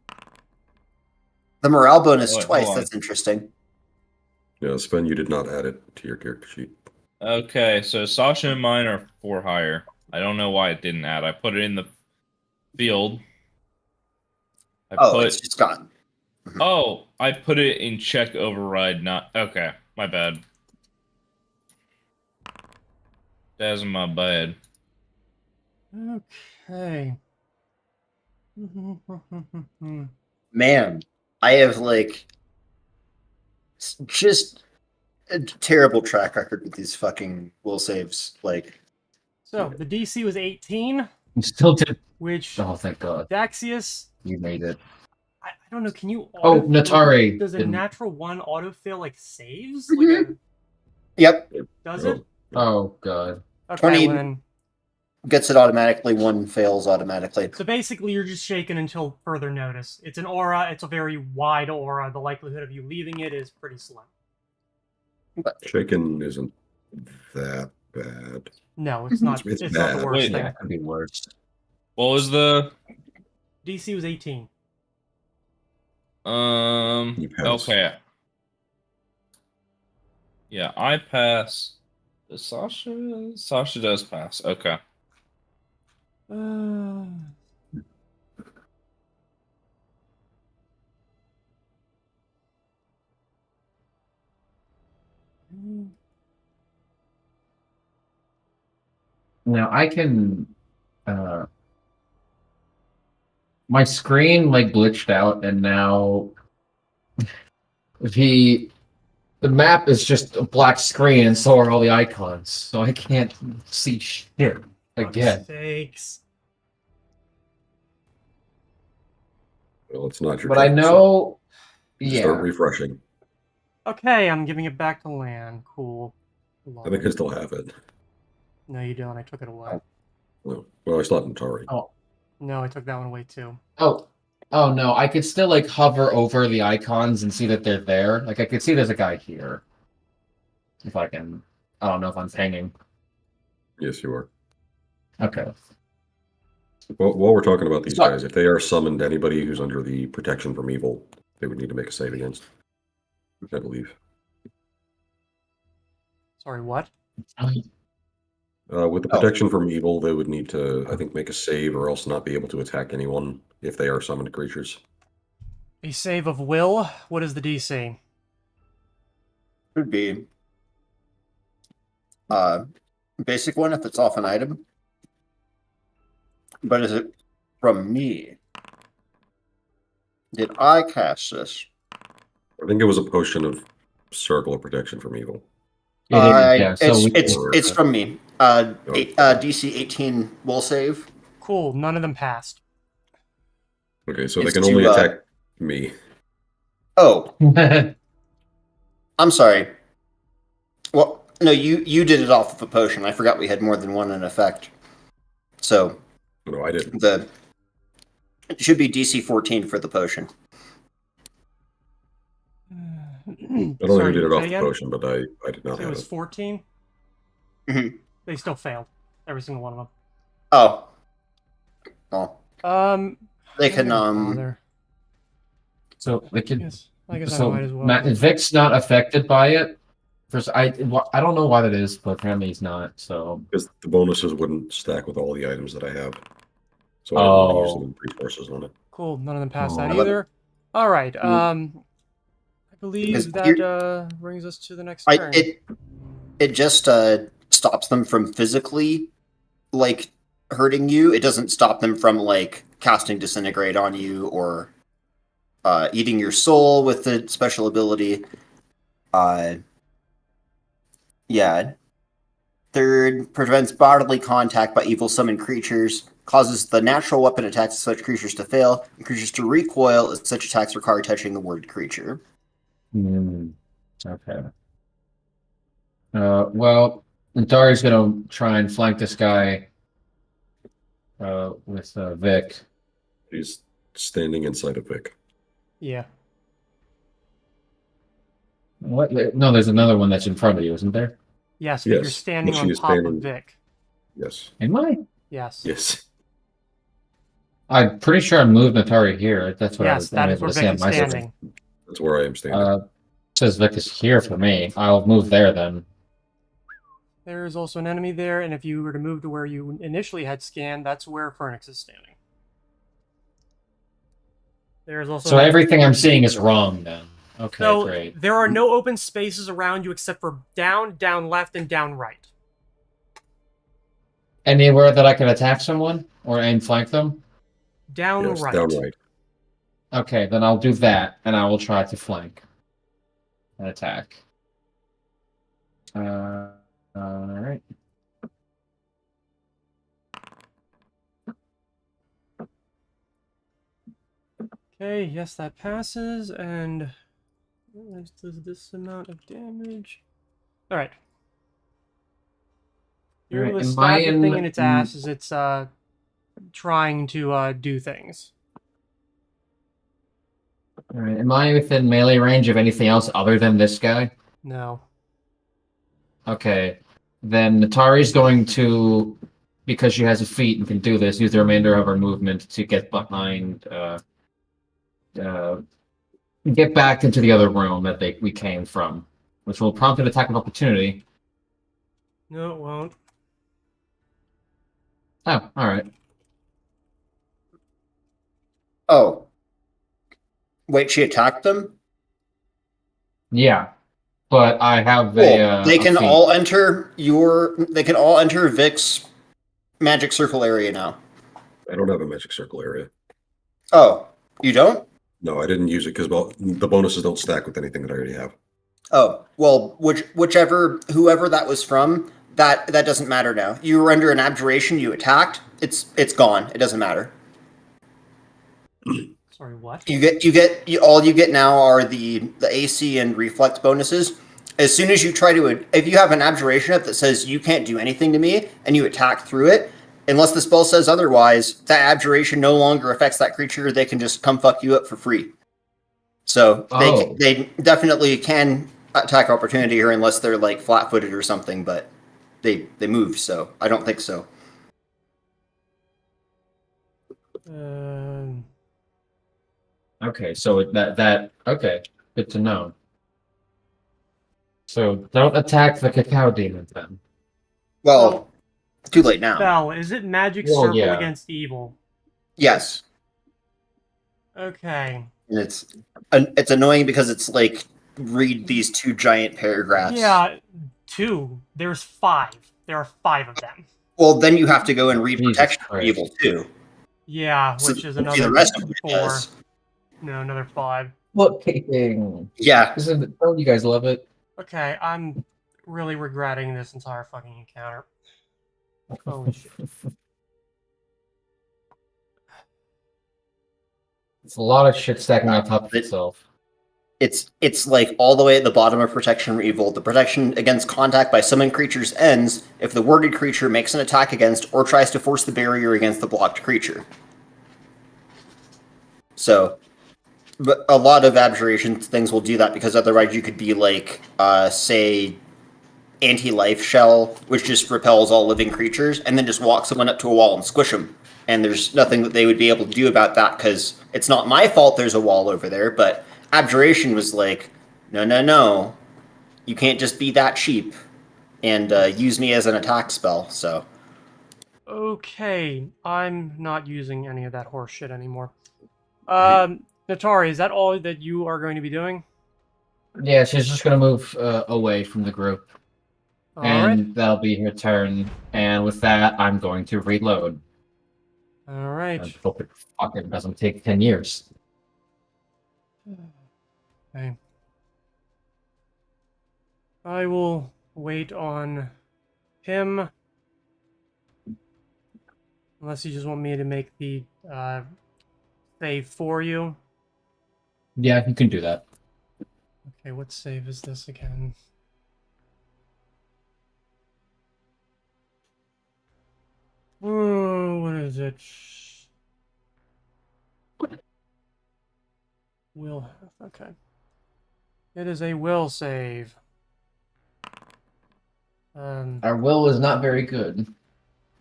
Speaker 4: morale bonus
Speaker 2: Wait,
Speaker 4: twice.
Speaker 2: hold on.
Speaker 4: That's interesting.
Speaker 3: Yeah, Sven, you did not add it to your character sheet.
Speaker 2: Okay, so Sasha and mine are 4 higher. I don't know why it didn't add. I put it in the field.
Speaker 4: It's just gone.
Speaker 2: Oh, I put it in check override, not... Okay, my bad. That's my bad.
Speaker 1: Okay.
Speaker 4: Man, I have just a terrible track record with these fucking will saves.
Speaker 1: So, the DC was 18,
Speaker 5: You still did.
Speaker 1: which
Speaker 5: Oh, thank God.
Speaker 1: Daxius,
Speaker 5: You made it.
Speaker 1: I I don't know. Can you?
Speaker 5: Oh, Natari
Speaker 1: Does a
Speaker 5: didn't-
Speaker 1: natural 1 autofill like saves? Like a
Speaker 4: Yep,
Speaker 1: does it?
Speaker 5: Oh god.
Speaker 1: Okay,
Speaker 4: 20
Speaker 1: well then.
Speaker 4: gets it automatically. 1 fails automatically.
Speaker 1: So basically, you're just shaken until further notice. It's an aura. It's a very wide aura. The likelihood of you leaving it is pretty slim.
Speaker 3: Shaken isn't that bad.
Speaker 1: No, it's not.
Speaker 3: It's
Speaker 1: It's not the
Speaker 3: bad.
Speaker 1: worst
Speaker 2: Wait,
Speaker 1: thing.
Speaker 5: Yeah, it could be worse.
Speaker 2: What was the
Speaker 1: DC was 18.
Speaker 3: You pass.
Speaker 2: okay. Yeah, I pass. Does Sasha? Sasha does pass. Okay.
Speaker 5: Now I can my screen like glitched out and now the map is just a black screen and so are all the icons. So I can't see shit again.
Speaker 1: Sakes.
Speaker 3: Well, it's not your
Speaker 5: But I
Speaker 3: turn, so
Speaker 5: know
Speaker 3: just
Speaker 5: yeah.
Speaker 3: start refreshing.
Speaker 1: Okay, I'm giving it back to Lan. Cool.
Speaker 3: I think I still have it.
Speaker 1: No, you don't. I took it away.
Speaker 3: Well, I still have Natari.
Speaker 5: Oh.
Speaker 1: No, I took that one away too.
Speaker 5: Oh no, I could still like hover over the icons and see that they're there. Like I could see there's a guy here. If I can I don't know if I'm hanging.
Speaker 3: Yes, you are.
Speaker 5: Okay.
Speaker 3: Well, while we're talking about these
Speaker 5: Sorry.
Speaker 3: guys, if they are summoned, anybody who's under the protection from evil, they would need to make a save against. I believe.
Speaker 1: Sorry, what?
Speaker 3: With the protection from evil, they would need to, I think, make a save or else not be able to attack anyone if they are summoned creatures.
Speaker 1: A save of will. What is the DC?
Speaker 4: Could be basic one if it's off an item. But is it from me? Did I cast this?
Speaker 3: I think it was a potion of circle of protection from evil.
Speaker 5: Yeah, so
Speaker 4: It's from me. DC 18 will save.
Speaker 1: Cool. None of them passed.
Speaker 3: Okay, so
Speaker 4: It's
Speaker 3: they can only
Speaker 4: to,
Speaker 3: attack me.
Speaker 4: Oh, I'm sorry. Well, no, you did it off of a potion. I forgot we had more than one in effect. So
Speaker 3: No, I didn't.
Speaker 4: it should be DC 14 for the potion.
Speaker 3: I don't know who did it off the potion, but I did not
Speaker 1: So it
Speaker 3: have
Speaker 1: was
Speaker 3: it.
Speaker 1: 14?
Speaker 4: Mhm.
Speaker 1: They still failed. Every single one of them.
Speaker 4: Oh. Oh. They
Speaker 1: I'm
Speaker 4: can
Speaker 1: gonna bother.
Speaker 5: So they could.
Speaker 1: I guess I
Speaker 5: So
Speaker 1: might as well.
Speaker 5: Vic's not affected by it. First, I don't know why that is, but apparently he's not. So
Speaker 3: Because the bonuses wouldn't stack with all the items that I have. So I don't want to use them in resources on it.
Speaker 1: Cool. None of them passed that
Speaker 5: Oh.
Speaker 1: either. All right. I
Speaker 4: Because
Speaker 1: believe that brings us to the next turn.
Speaker 4: It just stops them from physically like hurting you. It doesn't stop them from like casting disintegrate on you or eating your soul with the special ability. Yeah. Third, prevents bodily contact by evil summoned creatures, causes the natural weapon attacks of such creatures to fail, and creatures to recoil if such attacks require touching the word creature.
Speaker 5: Okay. Well, Dari's gonna try and flank this guy with Vic.
Speaker 3: He's standing inside of Vic.
Speaker 1: Yeah.
Speaker 5: What? No, there's another one that's in front of you, isn't there?
Speaker 1: Yes, but
Speaker 3: Yes,
Speaker 1: you're standing
Speaker 3: but
Speaker 1: on
Speaker 3: she is
Speaker 1: top of
Speaker 3: standing-
Speaker 1: Vic.
Speaker 3: Yes.
Speaker 5: Am I?
Speaker 1: Yes.
Speaker 3: Yes.
Speaker 5: I'm pretty sure I moved Natari here. That's what
Speaker 1: Yes,
Speaker 5: I'm
Speaker 1: that
Speaker 5: able
Speaker 1: is where
Speaker 5: to see
Speaker 1: Vic
Speaker 5: on
Speaker 1: is
Speaker 5: my screen.
Speaker 1: standing.
Speaker 3: That's where I am standing.
Speaker 5: Says Vic is here for me. I'll move there then.
Speaker 1: There is also an enemy there, and if you were to move to where you initially had scanned, that's where Phoenix is standing. There is also
Speaker 5: So everything I'm seeing is wrong then. Okay,
Speaker 1: So
Speaker 5: great.
Speaker 1: there are no open spaces around you except for down, down left, and down right.
Speaker 5: Anywhere that I can attack someone or and flank them?
Speaker 1: Down
Speaker 3: Yes,
Speaker 1: right.
Speaker 3: down right.
Speaker 5: Okay, then I'll do that, and I will try to flank and attack. Alright.
Speaker 1: Okay, yes, that passes, and does this amount of damage? All right. You're able to
Speaker 5: Am I
Speaker 1: stab the thing in
Speaker 5: in?
Speaker 1: its ass as it's trying to do things.
Speaker 5: Alright, am I within melee range of anything else other than this guy?
Speaker 1: No.
Speaker 5: Okay, then Natari's going to, because she has a feat and can do this, use the remainder of her movement to get behind, get back into the other room that we came from, which will prompt an attack of opportunity.
Speaker 1: No, it won't.
Speaker 5: Oh, all right.
Speaker 4: Oh. Wait, she attacked them?
Speaker 5: Yeah, but I have
Speaker 4: Cool. They
Speaker 5: a
Speaker 4: can
Speaker 5: feat.
Speaker 4: all enter they can all enter Vic's magic circle area now.
Speaker 3: I don't have a magic circle area.
Speaker 4: Oh, you don't?
Speaker 3: No, I didn't use it because the bonuses don't stack with anything that I already have.
Speaker 4: Oh, well, whoever that was from, that doesn't matter now. You were under an abjuration, you attacked, it's gone. It doesn't matter.
Speaker 1: Sorry, what?
Speaker 4: All you get now are the AC and reflex bonuses. As soon as you if you have an abjuration up that says you can't do anything to me and you attack through it, unless the spell says otherwise, that abjuration no longer affects that creature. They can just come fuck you up for free. So they definitely can attack opportunity here unless they're like flat-footed or something, but they moved, so I don't think so.
Speaker 5: Okay, so okay, good to know. So don't attack the cacao demon then.
Speaker 4: Well, too late now.
Speaker 1: Bell, is it magic
Speaker 5: Well,
Speaker 1: circle
Speaker 5: yeah.
Speaker 1: against evil?
Speaker 4: Yes.
Speaker 1: Okay.
Speaker 4: And it's annoying because it's like read these two giant paragraphs.
Speaker 1: Yeah, 2. There's 5. There are 5 of them.
Speaker 4: Well, then you have to go and read
Speaker 5: Jesus
Speaker 4: protection for
Speaker 5: Christ.
Speaker 4: evil too.
Speaker 1: Yeah,
Speaker 4: So
Speaker 1: which is
Speaker 4: see
Speaker 1: another
Speaker 4: the rest of it
Speaker 1: 4.
Speaker 4: does.
Speaker 1: No, another 5.
Speaker 5: Bookkeeping.
Speaker 4: Yeah.
Speaker 5: Don't you guys love it?
Speaker 1: Okay, I'm really regretting this entire fucking encounter. Holy shit.
Speaker 5: It's a lot of shit stacking on top of itself.
Speaker 4: It's like all the way at the bottom of protection for evil. The protection against contact by summoned creatures ends if the worded creature makes an attack against or tries to force the barrier against the blocked creature. So, but a lot of abjuration things will do that because otherwise you could be like, say, anti-life shell, which just repels all living creatures, and then just walk someone up to a wall and squish them. And there's nothing that they would be able to do about that because it's not my fault there's a wall over there, but abjuration was like, no, you can't just be that cheap and use me as an attack spell. So
Speaker 1: Okay, I'm not using any of that horse shit anymore. Natari, is that all that you are going to be doing?
Speaker 5: Yeah, she's just gonna move away from the group,
Speaker 1: All
Speaker 5: and
Speaker 1: right.
Speaker 5: that'll be her turn. And with that, I'm going to reload.
Speaker 1: All right.
Speaker 5: I hope it fucking doesn't take 10 years.
Speaker 1: Okay. I will wait on him. Unless you just want me to make the save for you.
Speaker 5: Yeah, you can do that.
Speaker 1: Okay, what save is this again? Oh, what is it? Will. Okay. It is a will save.
Speaker 5: Our will is not very good.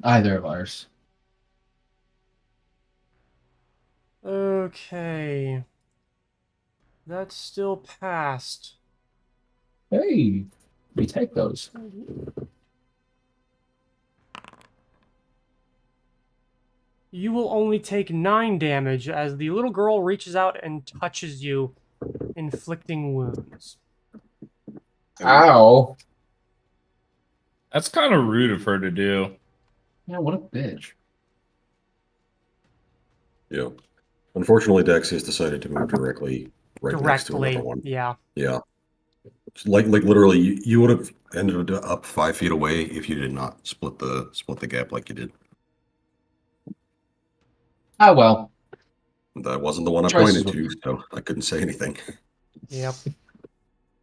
Speaker 5: Either of ours.
Speaker 1: Okay. That's still passed.
Speaker 5: Hey, we take those.
Speaker 1: You will only take 9 damage as the little girl reaches out and touches you, inflicting wounds.
Speaker 5: Ow.
Speaker 2: That's kind of rude of her to do.
Speaker 5: Yeah, what a bitch.
Speaker 3: Yeah. Unfortunately, Dex has decided to move directly next to another one.
Speaker 1: Yeah.
Speaker 3: Yeah. Like literally, you would have ended up 5 feet away if you did not split the gap like you did.
Speaker 5: Oh well.
Speaker 3: That wasn't the one I
Speaker 5: Choices
Speaker 3: pointed
Speaker 5: were-
Speaker 3: to, so I couldn't say anything.
Speaker 1: Yep.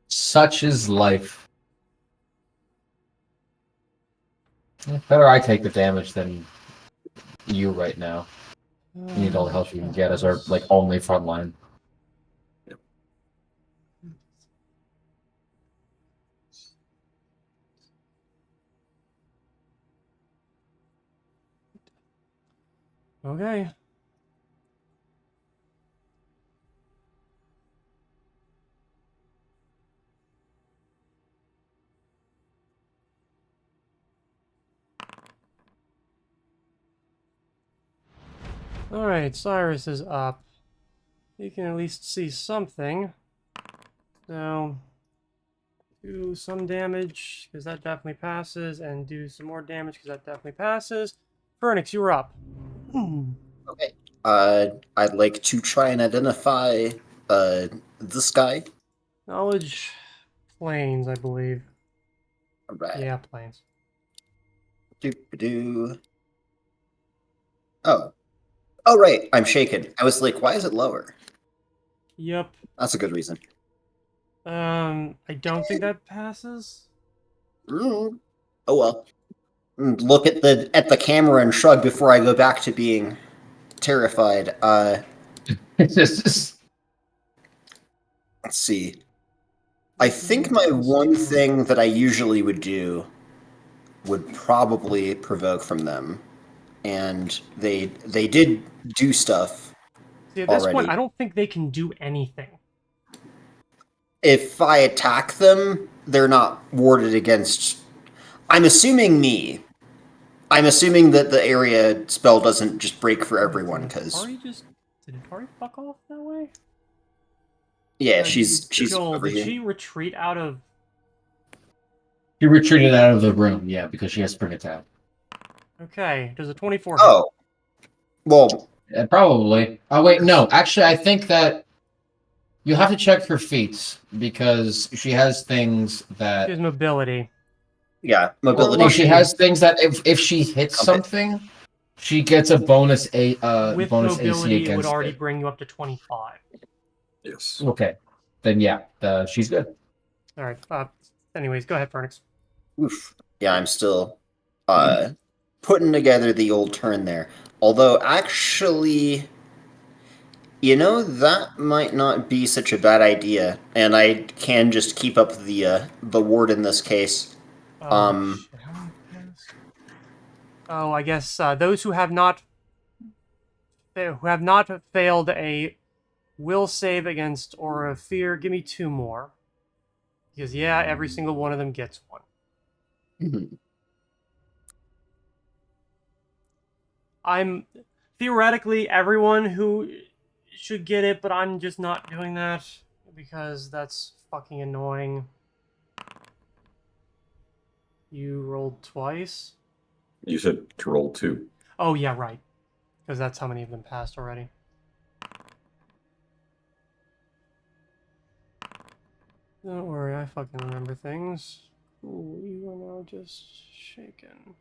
Speaker 5: Such is life. Better I take the damage than you right now. You need all the help you can get as our like only front line.
Speaker 1: Okay. Alright, Cyrus is up. You can at least see something. So, do some damage, because that definitely passes, and do some more damage, because that definitely passes. Phoenix, you're up.
Speaker 4: Okay. I'd like to try and identify this guy.
Speaker 1: Knowledge planes, I believe.
Speaker 4: Alright.
Speaker 1: Yeah, planes.
Speaker 4: Do. Oh. Oh, right. I'm shaken. I was like, why is it lower?
Speaker 1: Yep.
Speaker 4: That's a good reason.
Speaker 1: I don't think that passes.
Speaker 4: Oh well. Look at the camera and shrug before I go back to being terrified.
Speaker 5: It's just
Speaker 4: Let's see. I think my one thing that I usually would do would probably provoke from them, and they did do stuff.
Speaker 1: See, at this point,
Speaker 4: already.
Speaker 1: I don't think they can do anything.
Speaker 4: If I attack them, they're not warded against. I'm assuming me. I'm assuming that the area spell doesn't just break for everyone, because
Speaker 1: Did Atari fuck off that way?
Speaker 4: yeah, she's
Speaker 1: Joel,
Speaker 4: over
Speaker 1: did
Speaker 4: here.
Speaker 1: she retreat out of?
Speaker 5: she retreated out of the room, yeah, because she has spring attack.
Speaker 1: Okay, does a 24 hit?
Speaker 4: Oh, well,
Speaker 5: Probably. Oh wait, no. Actually, I think that you'll have to check her feats because she has things
Speaker 1: She
Speaker 5: that.
Speaker 1: has mobility.
Speaker 4: yeah, mobility.
Speaker 5: No, she has things that if she hits
Speaker 4: Okay.
Speaker 5: something, she gets a bonus
Speaker 1: With
Speaker 5: bonus
Speaker 1: mobility,
Speaker 5: AC
Speaker 1: it would
Speaker 5: against
Speaker 1: already
Speaker 5: it.
Speaker 1: bring you up to 25.
Speaker 3: Yes.
Speaker 5: Okay, then yeah, she's good.
Speaker 1: All right. Anyways, go ahead, Fernix.
Speaker 4: Oof. Yeah, I'm still putting together the old turn there. Although, actually, that might not be such a bad idea, and I can just keep up the ward in this case.
Speaker 1: Oh, shit, how many pass? Oh, I guess those who have not failed a will save against Aura of Fear. Give me 2 more. Because yeah, every single one of them gets one. I'm theoretically everyone who should get it, but I'm just not doing that because that's fucking annoying. You rolled twice?
Speaker 3: You said to roll 2.
Speaker 1: Oh yeah, right. Because that's how many of them passed already. Don't worry, I fucking remember things. Ooh, you are now just shaken.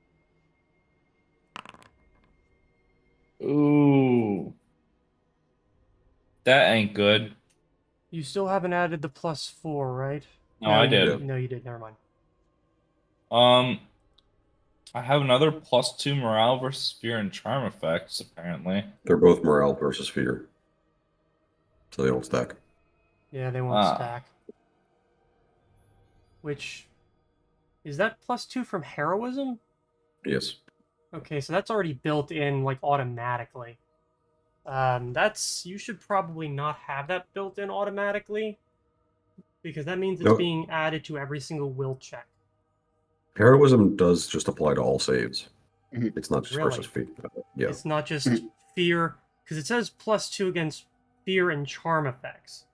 Speaker 2: Ooh. That ain't good.
Speaker 1: You still haven't added the +4, right?
Speaker 2: No, I did.
Speaker 3: Yeah.
Speaker 1: No, you did. Never mind.
Speaker 2: I have another +2 morale versus fear and charm effects, apparently.
Speaker 3: They're both morale versus fear. So they don't stack.
Speaker 1: Yeah, they won't
Speaker 2: Ah.
Speaker 1: stack. Which is that +2 from heroism?
Speaker 3: Yes.
Speaker 1: Okay, so that's already built in like automatically. You should probably not have that built in automatically because that means it's
Speaker 3: No.
Speaker 1: being added to every single will check.
Speaker 3: Heroism does just apply to all saves.
Speaker 4: Mhm.
Speaker 3: It's not just
Speaker 1: Really?
Speaker 3: versus fear. Yeah.
Speaker 1: It's not just fear because it says +2 against fear and charm effects.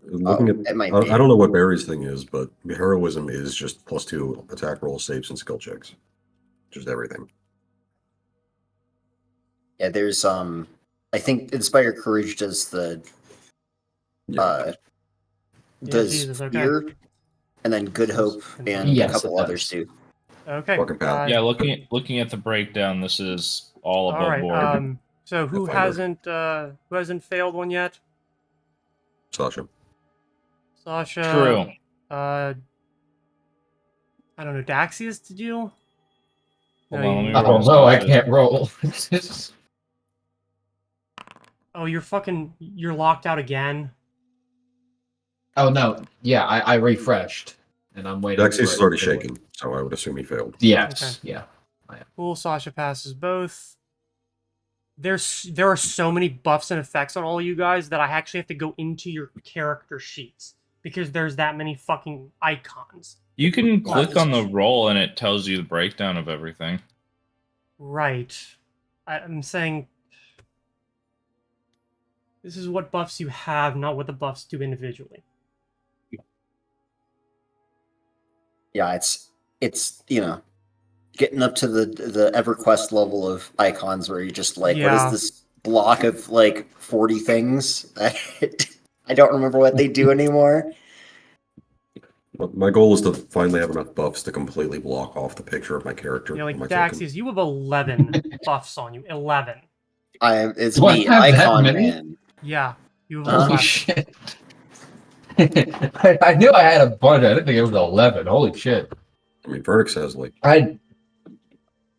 Speaker 3: Looking at,
Speaker 4: it might
Speaker 3: I
Speaker 4: be.
Speaker 3: don't know what Barry's thing is, but heroism is just +2 attack roll, saves, and skill checks. Just everything.
Speaker 4: Yeah, there's I think Inspire Courage does the
Speaker 3: Yeah.
Speaker 4: does
Speaker 1: Jesus, okay.
Speaker 4: fear, and then Good Hope, and
Speaker 5: Yes,
Speaker 4: a couple
Speaker 5: it
Speaker 4: others
Speaker 5: does.
Speaker 4: too.
Speaker 1: Okay.
Speaker 3: Fucking pal.
Speaker 2: Yeah, looking at the breakdown, this is all above
Speaker 1: All right.
Speaker 2: board.
Speaker 1: So who
Speaker 3: Pathfinder.
Speaker 1: hasn't failed one yet?
Speaker 3: Sasha.
Speaker 1: Sasha.
Speaker 2: True.
Speaker 1: I don't know. Daxius, did you?
Speaker 2: Hold
Speaker 1: No,
Speaker 2: on, let me
Speaker 1: you-
Speaker 5: I don't know. I can't roll.
Speaker 1: Oh, you're locked out again.
Speaker 5: Oh no. Yeah, I refreshed, and I'm waiting.
Speaker 3: Daxius
Speaker 5: for
Speaker 3: is
Speaker 5: it
Speaker 3: already
Speaker 5: to-
Speaker 3: shaking, so I would assume he failed.
Speaker 5: Yes.
Speaker 1: Okay.
Speaker 5: Yeah.
Speaker 1: Cool. Sasha passes both. There are so many buffs and effects on all you guys that I actually have to go into your character sheets because there's that many fucking icons.
Speaker 2: You can click
Speaker 1: Buttons.
Speaker 2: on the roll and it tells you the breakdown of everything.
Speaker 1: Right. I'm saying this is what buffs you have, not what the buffs do individually.
Speaker 4: Yeah, it's getting up to the EverQuest level of icons where you're just like, what
Speaker 1: Yeah.
Speaker 4: is this block of like 40 things? I don't remember what they do anymore.
Speaker 3: But my goal is to finally have enough buffs to completely block off the picture of my character.
Speaker 1: You know, like
Speaker 3: on my token.
Speaker 1: Daxius, you have 11 buffs on you. 11.
Speaker 4: It's
Speaker 5: Do I
Speaker 4: me,
Speaker 5: have that
Speaker 4: Icon
Speaker 5: many?
Speaker 4: Man.
Speaker 1: Yeah, you have
Speaker 4: Holy
Speaker 1: 11.
Speaker 5: Holy shit. I knew I had a bunch. I didn't think it was 11. Holy shit.
Speaker 3: I mean, Vernix has like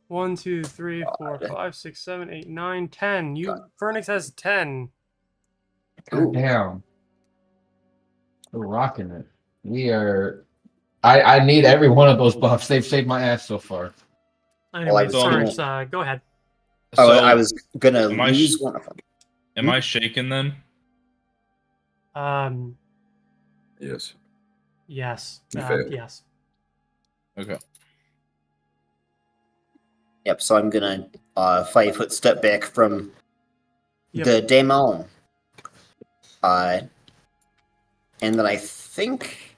Speaker 1: 1, 2, 3, 4,
Speaker 4: God.
Speaker 1: 5, 6, 7, 8, 9, 10.
Speaker 4: God.
Speaker 1: Vernix has 10.
Speaker 4: Ooh.
Speaker 5: Damn. We're rocking it. We are. I need every one of those buffs. They've saved my ass so far.
Speaker 1: Anyway,
Speaker 4: was
Speaker 1: Vernix, go ahead.
Speaker 4: Oh,
Speaker 2: So,
Speaker 4: I was gonna
Speaker 2: am I
Speaker 4: lose
Speaker 2: sh-
Speaker 4: one of them.
Speaker 2: am I shaken then?
Speaker 3: yes.
Speaker 1: Yes.
Speaker 3: You failed.
Speaker 1: Yes.
Speaker 2: Okay.
Speaker 4: Yep, so I'm gonna 5-foot step back from
Speaker 1: Yep.
Speaker 4: the Daemon. And then I think,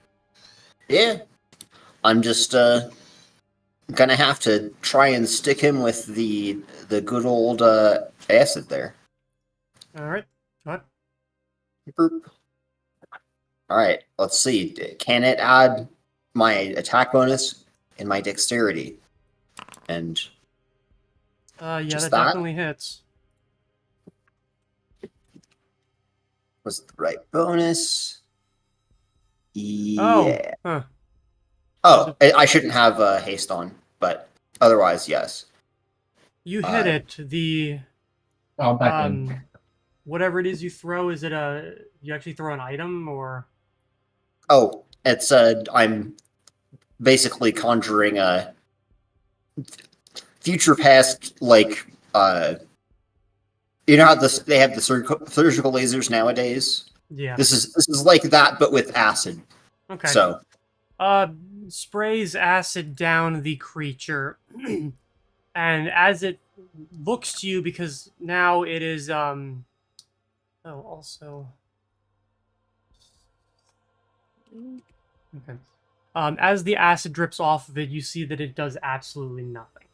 Speaker 4: yeah, I'm just gonna have to try and stick him with the good old acid there.
Speaker 1: All right. Go ahead.
Speaker 4: Boop. All right, let's see. Can it add my attack bonus and my dexterity? And
Speaker 1: Yeah,
Speaker 4: Just
Speaker 1: that
Speaker 4: that?
Speaker 1: definitely hits.
Speaker 4: was it the right bonus?
Speaker 1: Oh.
Speaker 4: Yeah.
Speaker 1: Huh.
Speaker 4: Oh, I shouldn't have haste on, but otherwise, yes.
Speaker 1: You hit it. The
Speaker 5: Oh, I'm back in.
Speaker 1: whatever it is you throw, is it you actually throw an item or?
Speaker 4: Oh, it's I'm basically conjuring a future past, like you know how they have the surgical lasers nowadays.
Speaker 1: Yeah.
Speaker 4: This is like that, but with acid.
Speaker 1: Okay.
Speaker 4: So
Speaker 1: sprays acid down the creature, and as it looks to you, because now it is oh, also okay. As the acid drips off of it, you see that it does absolutely nothing.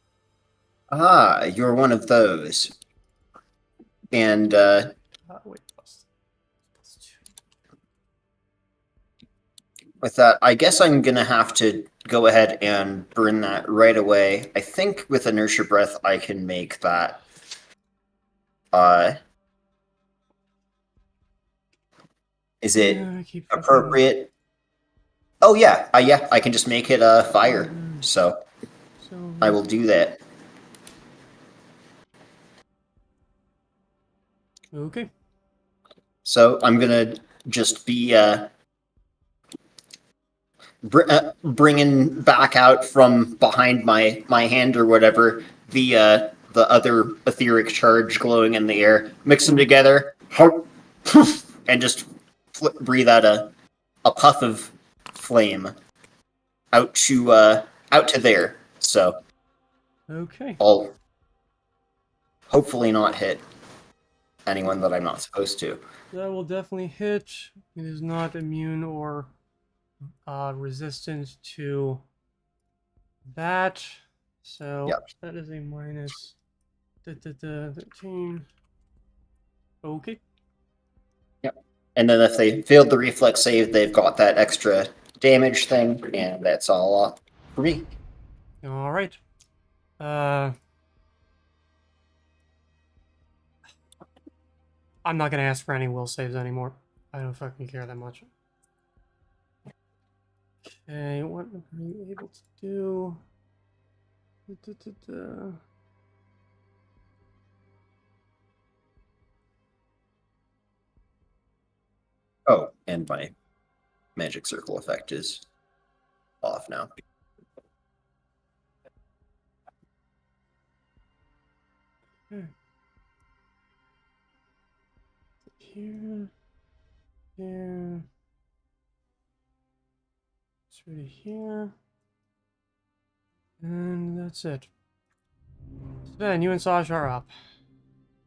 Speaker 4: you're one of those. And
Speaker 1: Wait, plus two.
Speaker 4: with that, I guess I'm gonna have to go ahead and burn that right away. I think with inertia breath, I can make that. Is it
Speaker 1: Yeah, I keep fucking-
Speaker 4: appropriate? Oh yeah, I can just make it fire. So
Speaker 1: So
Speaker 4: I will do that.
Speaker 1: okay.
Speaker 4: So I'm gonna just be bringing back out from behind my hand or whatever the other etheric charge glowing in the air. Mix them together, and just breathe out a puff of flame out to there. So
Speaker 1: Okay.
Speaker 4: I'll hopefully not hit anyone that I'm not supposed to.
Speaker 1: That will definitely hit. It is not immune or resistant to that. So
Speaker 4: Yep.
Speaker 1: that is a minus 13. Okay.
Speaker 4: And then if they failed the reflex save, they've got that extra damage thing, and that's all for me.
Speaker 1: All right. I'm not gonna ask for any will saves anymore. I don't fucking care that much. Okay, what are you able to do? Da-da-da-da.
Speaker 4: Oh, and my magic circle effect is off now.
Speaker 1: Here, here, through to here, and that's it. Sven, you and Sasha are up.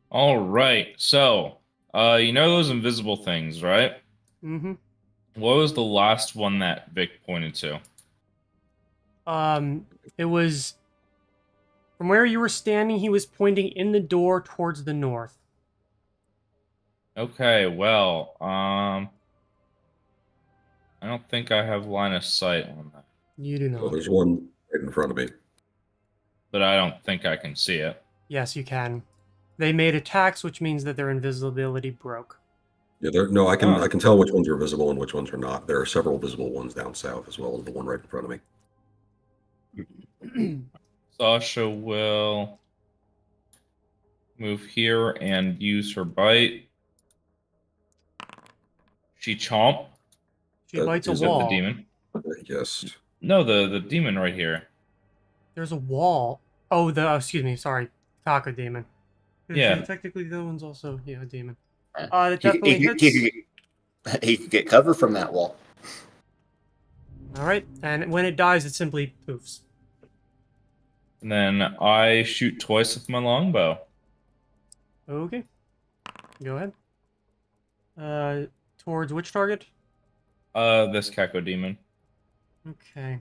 Speaker 2: All right. So, you know those invisible things, right?
Speaker 1: Mm-hmm.
Speaker 2: What was the last one that Vic pointed to?
Speaker 1: It was from where you were standing. He was pointing in the door towards the north.
Speaker 2: Okay, well, I don't think I have line of sight on that,
Speaker 1: You do
Speaker 3: So
Speaker 1: not.
Speaker 3: there's one right in front of me.
Speaker 2: but I don't think I can see it.
Speaker 1: Yes, you can. They made attacks, which means that their invisibility broke.
Speaker 3: Yeah, there. No, I
Speaker 2: Oh.
Speaker 3: can tell which ones are visible and which ones are not. There are several visible ones down south as well as the one right in front of me.
Speaker 2: Sasha will move here and use her bite. She chomp.
Speaker 1: She
Speaker 3: That
Speaker 1: bites a
Speaker 3: is
Speaker 2: Of the
Speaker 1: wall.
Speaker 2: demon.
Speaker 3: Yes.
Speaker 2: No, the demon right here.
Speaker 1: There's a wall. Oh, excuse me, sorry, taco demon.
Speaker 2: Yeah.
Speaker 1: Technically, that one's also a demon.
Speaker 4: Uh,
Speaker 1: That definitely hits.
Speaker 4: He could get cover from that wall.
Speaker 1: All right, and when it dies, it simply poofs.
Speaker 2: And then I shoot twice with my longbow.
Speaker 1: Okay, go ahead. Towards which target?
Speaker 2: This Kako demon.
Speaker 1: Okay.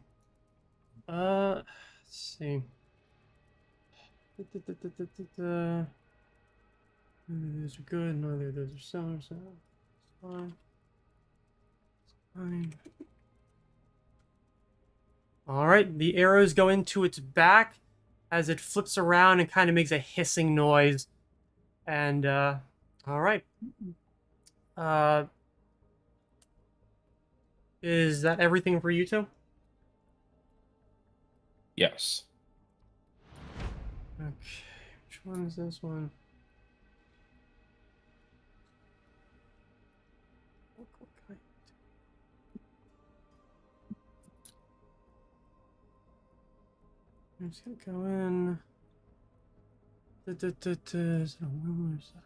Speaker 1: Let's see. Those are good. Neither of those are similar, so it's fine. It's fine. All right, the arrows go into its back as it flips around and kind of makes a hissing noise. And all right. Is that everything for you two?
Speaker 2: Yes.
Speaker 1: Okay, which one is this one? I'm just gonna go in. Is it a will or is that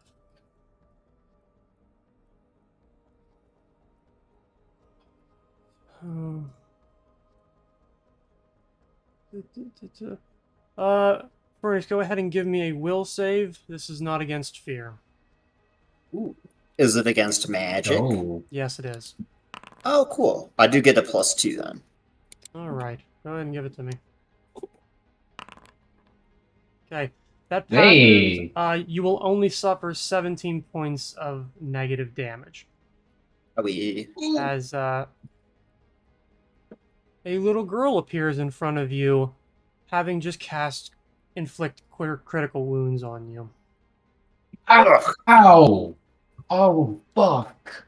Speaker 1: Oh. Furnace, go ahead and give me a will save. This is not against fear.
Speaker 4: Ooh. Is it against magic?
Speaker 5: Oh,
Speaker 1: Yes, it is.
Speaker 4: Oh, cool. I do get a +2 then.
Speaker 1: All right, go ahead and give it to me. Okay, that passes.
Speaker 5: Hey.
Speaker 1: You will only suffer 17 points of negative damage
Speaker 4: We
Speaker 1: as a little girl appears in front of you, having just cast inflict critical wounds on you.
Speaker 5: ow, ow, oh fuck.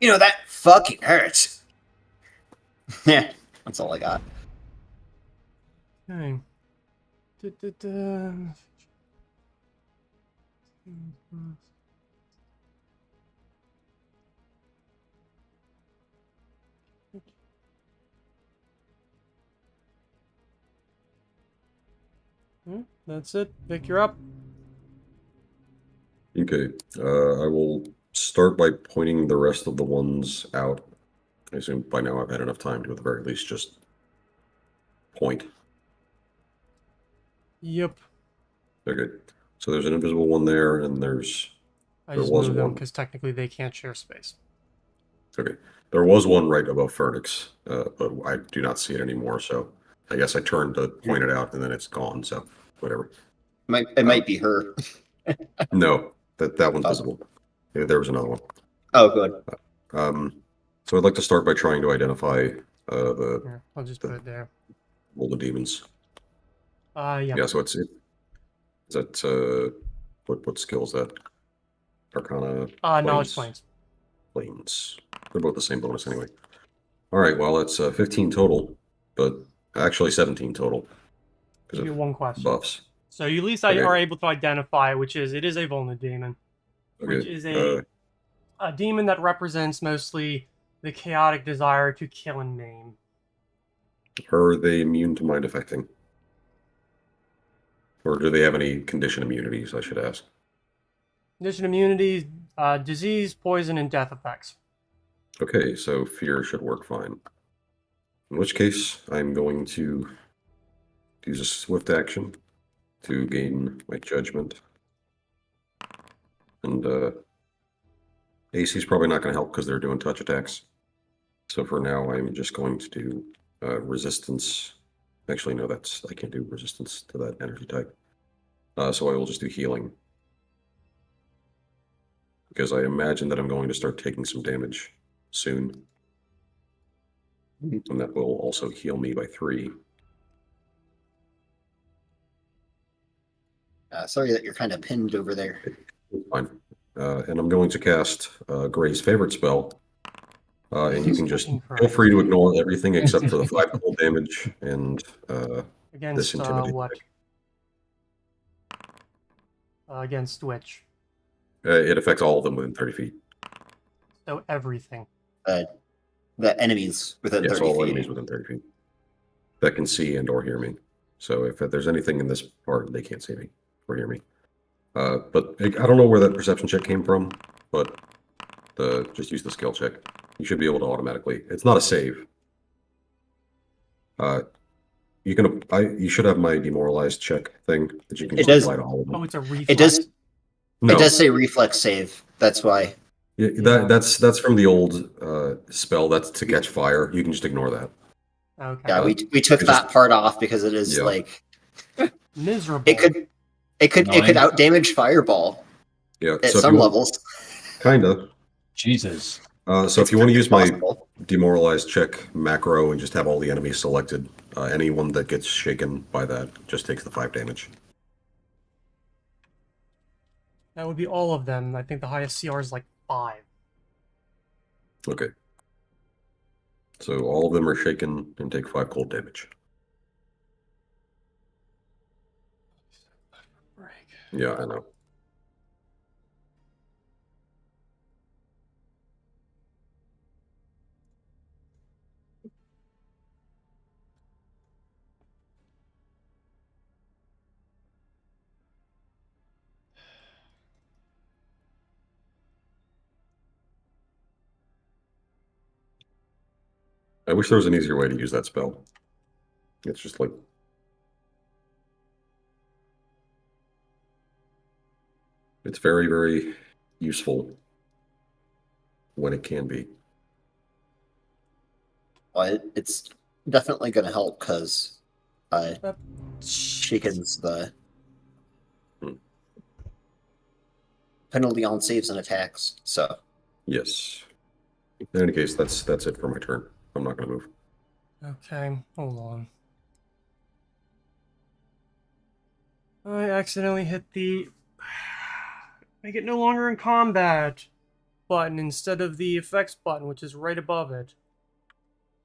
Speaker 4: that fucking hurts. Yeah, that's all I got.
Speaker 1: Okay. That's it. Vic, you're up.
Speaker 3: Okay. I will start by pointing the rest of the ones out. I assume by now I've had enough time to, at the very least, just point.
Speaker 1: Yep.
Speaker 3: Okay. So there's an invisible one there, and
Speaker 1: I
Speaker 3: There
Speaker 1: just
Speaker 3: was
Speaker 1: moved them
Speaker 3: one.
Speaker 1: because technically they can't share space.
Speaker 3: Okay. There was one right above Fernix, but I do not see it anymore. So I guess I turned to point it out, and then it's gone. So whatever.
Speaker 4: It might be her.
Speaker 3: No, that one's
Speaker 4: Oh.
Speaker 3: visible. Yeah, there was another one.
Speaker 4: Oh, good.
Speaker 3: So I'd like to start by trying to identify the
Speaker 1: Here, I'll just put it there.
Speaker 3: all the demons.
Speaker 1: Yeah.
Speaker 3: Yeah. So is that what skill is that? Arcana,
Speaker 1: Knowledge
Speaker 3: Planes.
Speaker 1: planes.
Speaker 3: Planes. They're both the same bonus anyway. All right, well, it's 15 total, but actually 17 total because
Speaker 1: Give you
Speaker 3: of
Speaker 1: one question.
Speaker 3: buffs.
Speaker 1: So you at least
Speaker 3: Okay.
Speaker 1: are able to identify, it is a vulnerable demon, which
Speaker 3: Okay.
Speaker 1: is a demon that represents mostly the chaotic desire to kill and maim.
Speaker 3: Are they immune to mind affecting? Or do they have any condition immunities, I should ask?
Speaker 1: Condition immunity, disease, poison, and death effects.
Speaker 3: Okay, so fear should work fine. In which case, I'm going to use a swift action to gain my judgment. And AC is probably not going to help because they're doing touch attacks. So for now, I'm just going to do resistance. Actually, no, I can't do resistance to that energy type. So I will just do healing. Because I imagine that I'm going to start taking some damage soon. And that will also heal me by 3.
Speaker 4: Sorry that you're kind of pinned over there.
Speaker 3: Fine. And I'm going to cast Gray's favorite spell. And you can just feel free to ignore everything except for the 5 cold damage and
Speaker 1: Against
Speaker 3: this intimidate.
Speaker 1: what? Against which?
Speaker 3: It affects all of them within 30 feet.
Speaker 1: So everything.
Speaker 4: The enemies within
Speaker 3: Yes,
Speaker 4: 30
Speaker 3: all
Speaker 4: feet.
Speaker 3: enemies within 30 feet that can see and or hear me. So if there's anything in this part, they can't see me or hear me. But I don't know where that perception check came from, but just use the skill check. You should be able to automatically. It's not a save. You should have my demoralized check thing that you can
Speaker 4: It
Speaker 3: just
Speaker 4: does-
Speaker 3: apply to all of them.
Speaker 1: Oh, it's a reflex.
Speaker 4: It does.
Speaker 3: No,
Speaker 4: It does say reflex save. That's why.
Speaker 3: yeah, that's from the old spell. That's to catch fire. You can just ignore that.
Speaker 1: Okay.
Speaker 4: Yeah, we took
Speaker 3: it
Speaker 4: that
Speaker 3: just-
Speaker 4: part off because it is
Speaker 3: Yeah.
Speaker 4: like
Speaker 1: Miserable.
Speaker 4: it could
Speaker 5: Annoying.
Speaker 4: out damage fireball
Speaker 3: Yeah,
Speaker 4: at
Speaker 3: so if
Speaker 4: some
Speaker 3: you want,
Speaker 4: levels.
Speaker 3: kinda.
Speaker 5: Jesus.
Speaker 3: So if you want to use my
Speaker 4: Possible.
Speaker 3: demoralized check macro and just have all the enemies selected, anyone that gets shaken by that just takes the 5 damage.
Speaker 1: That would be all of them. I think the highest CR is like 5.
Speaker 3: Okay. So all of them are shaken and take 5 cold damage.
Speaker 1: Break.
Speaker 3: Yeah, I know. I wish there was an easier way to use that spell. It's just like... It's very, very useful when it can be.
Speaker 4: But it's definitely going to help because
Speaker 1: Yep.
Speaker 4: shakens the
Speaker 3: Hmm.
Speaker 4: penalty on saves and attacks. So
Speaker 3: Yes. In any case, that's it for my turn. I'm not going to move.
Speaker 1: Okay, hold on. I accidentally hit the make it no longer in combat button instead of the effects button, which is right above it.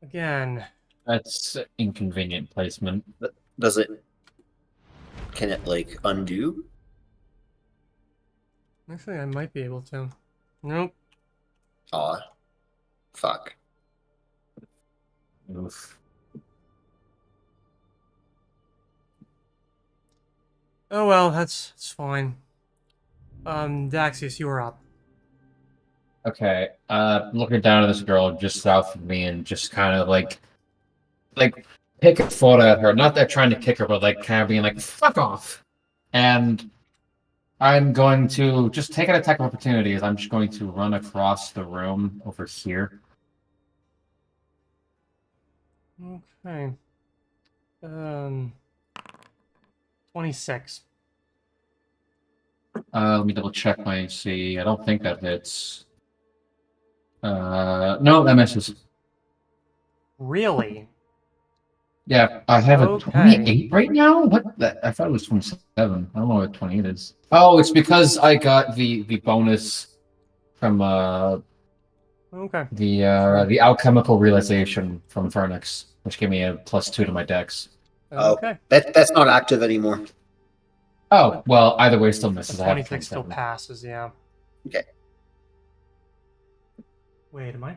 Speaker 1: Again.
Speaker 5: That's inconvenient placement.
Speaker 4: does it? Can it like undo?
Speaker 1: Actually, I might be able to. Nope.
Speaker 4: Aw, fuck.
Speaker 5: Oof.
Speaker 1: Oh well, that's fine. Daxius, you are up.
Speaker 5: Okay. Looking down at this girl just south of me and just kind of like pick a foot at her. Not that trying to kick her, but like kind of being like, fuck off. And I'm going to just take an attack of opportunity as I'm just going to run across the room over here.
Speaker 1: Okay. 26.
Speaker 5: Let me double check my AC. I don't think that hits. No, that misses.
Speaker 1: Really?
Speaker 5: Yeah, I have a
Speaker 1: Okay.
Speaker 5: 28 right now. What? I thought it was 27. I don't know what 28 is. Oh, it's because I got the bonus from
Speaker 1: Okay.
Speaker 5: the alchemical realization from Vernix, which gave me a +2 to my dex.
Speaker 1: Okay.
Speaker 4: That's not active anymore.
Speaker 5: Oh, well, either way, it still
Speaker 1: The
Speaker 5: misses. I have
Speaker 1: 26 still
Speaker 5: 27.
Speaker 1: passes, yeah.
Speaker 4: Okay.
Speaker 1: Wait, am I?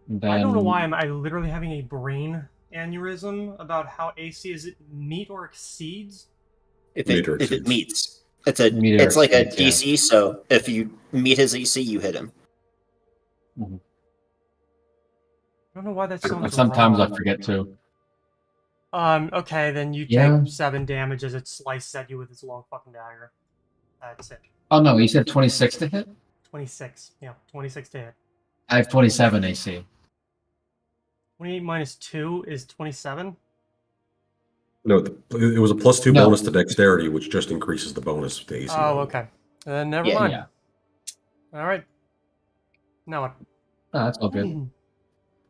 Speaker 5: Then,
Speaker 1: I don't know why I literally having a brain aneurysm about how AC is it meet or exceeds?
Speaker 4: If
Speaker 3: Meter
Speaker 4: it
Speaker 3: exceeds.
Speaker 4: meets,
Speaker 5: Meter
Speaker 4: it's like a
Speaker 5: exceeds,
Speaker 4: DC. So if you meet his AC, you hit him.
Speaker 1: I don't know why that sounds
Speaker 5: sometimes I
Speaker 1: wrong.
Speaker 5: forget to.
Speaker 1: Okay, then you
Speaker 5: Yeah.
Speaker 1: take 7 damage as it slices at you with its long fucking dagger. That's it.
Speaker 5: Oh no, you said 26 to hit.
Speaker 1: 26. Yeah, 26 to hit.
Speaker 5: I have 27 AC.
Speaker 1: 28 minus 2 is 27.
Speaker 3: No, it was a +2
Speaker 5: No.
Speaker 3: bonus to dexterity, which just increases the bonus to AC.
Speaker 1: Oh,
Speaker 3: roll.
Speaker 1: okay. Then never
Speaker 4: Yeah.
Speaker 1: mind.
Speaker 5: Yeah,
Speaker 1: All right. Now what?
Speaker 5: oh, that's all good.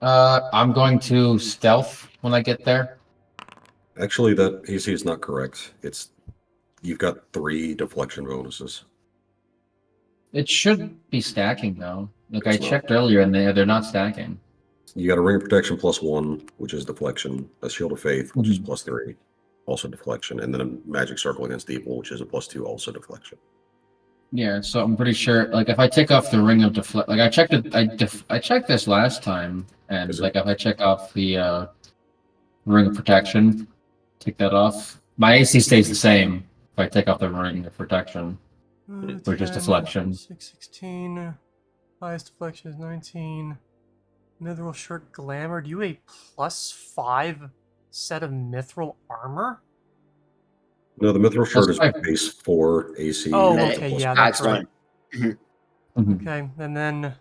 Speaker 5: I'm going to stealth when I get there.
Speaker 3: Actually, that AC is not correct. You've got 3 deflection bonuses.
Speaker 5: It should be stacking though. Like I
Speaker 3: It's not.
Speaker 5: checked earlier, and they're not stacking.
Speaker 3: You got a ring of protection +1, which is deflection, a shield of faith, which is
Speaker 5: Mhm.
Speaker 3: +3, also deflection, and then a magic circle against evil, which is a +2, also deflection.
Speaker 5: Yeah, so I'm pretty sure. Like if I take off the ring of deflect, like I checked it, I checked this last time, and
Speaker 3: Is it?
Speaker 5: like if I check off the ring of protection, take that off, my AC stays the same. If I take off the ring of protection, or just
Speaker 1: 10,
Speaker 5: deflection.
Speaker 1: 6, 16. Highest deflection is 19. Mithril shirt glamour. Do you a +5 set of mithril armor?
Speaker 3: No, the mithril shirt is
Speaker 5: +5.
Speaker 3: base 4 AC.
Speaker 1: Oh,
Speaker 3: and it's a
Speaker 1: okay,
Speaker 3: plus
Speaker 1: yeah,
Speaker 3: one.
Speaker 1: that's
Speaker 4: That's
Speaker 1: right.
Speaker 4: one.
Speaker 5: Mhm.
Speaker 1: Okay, and then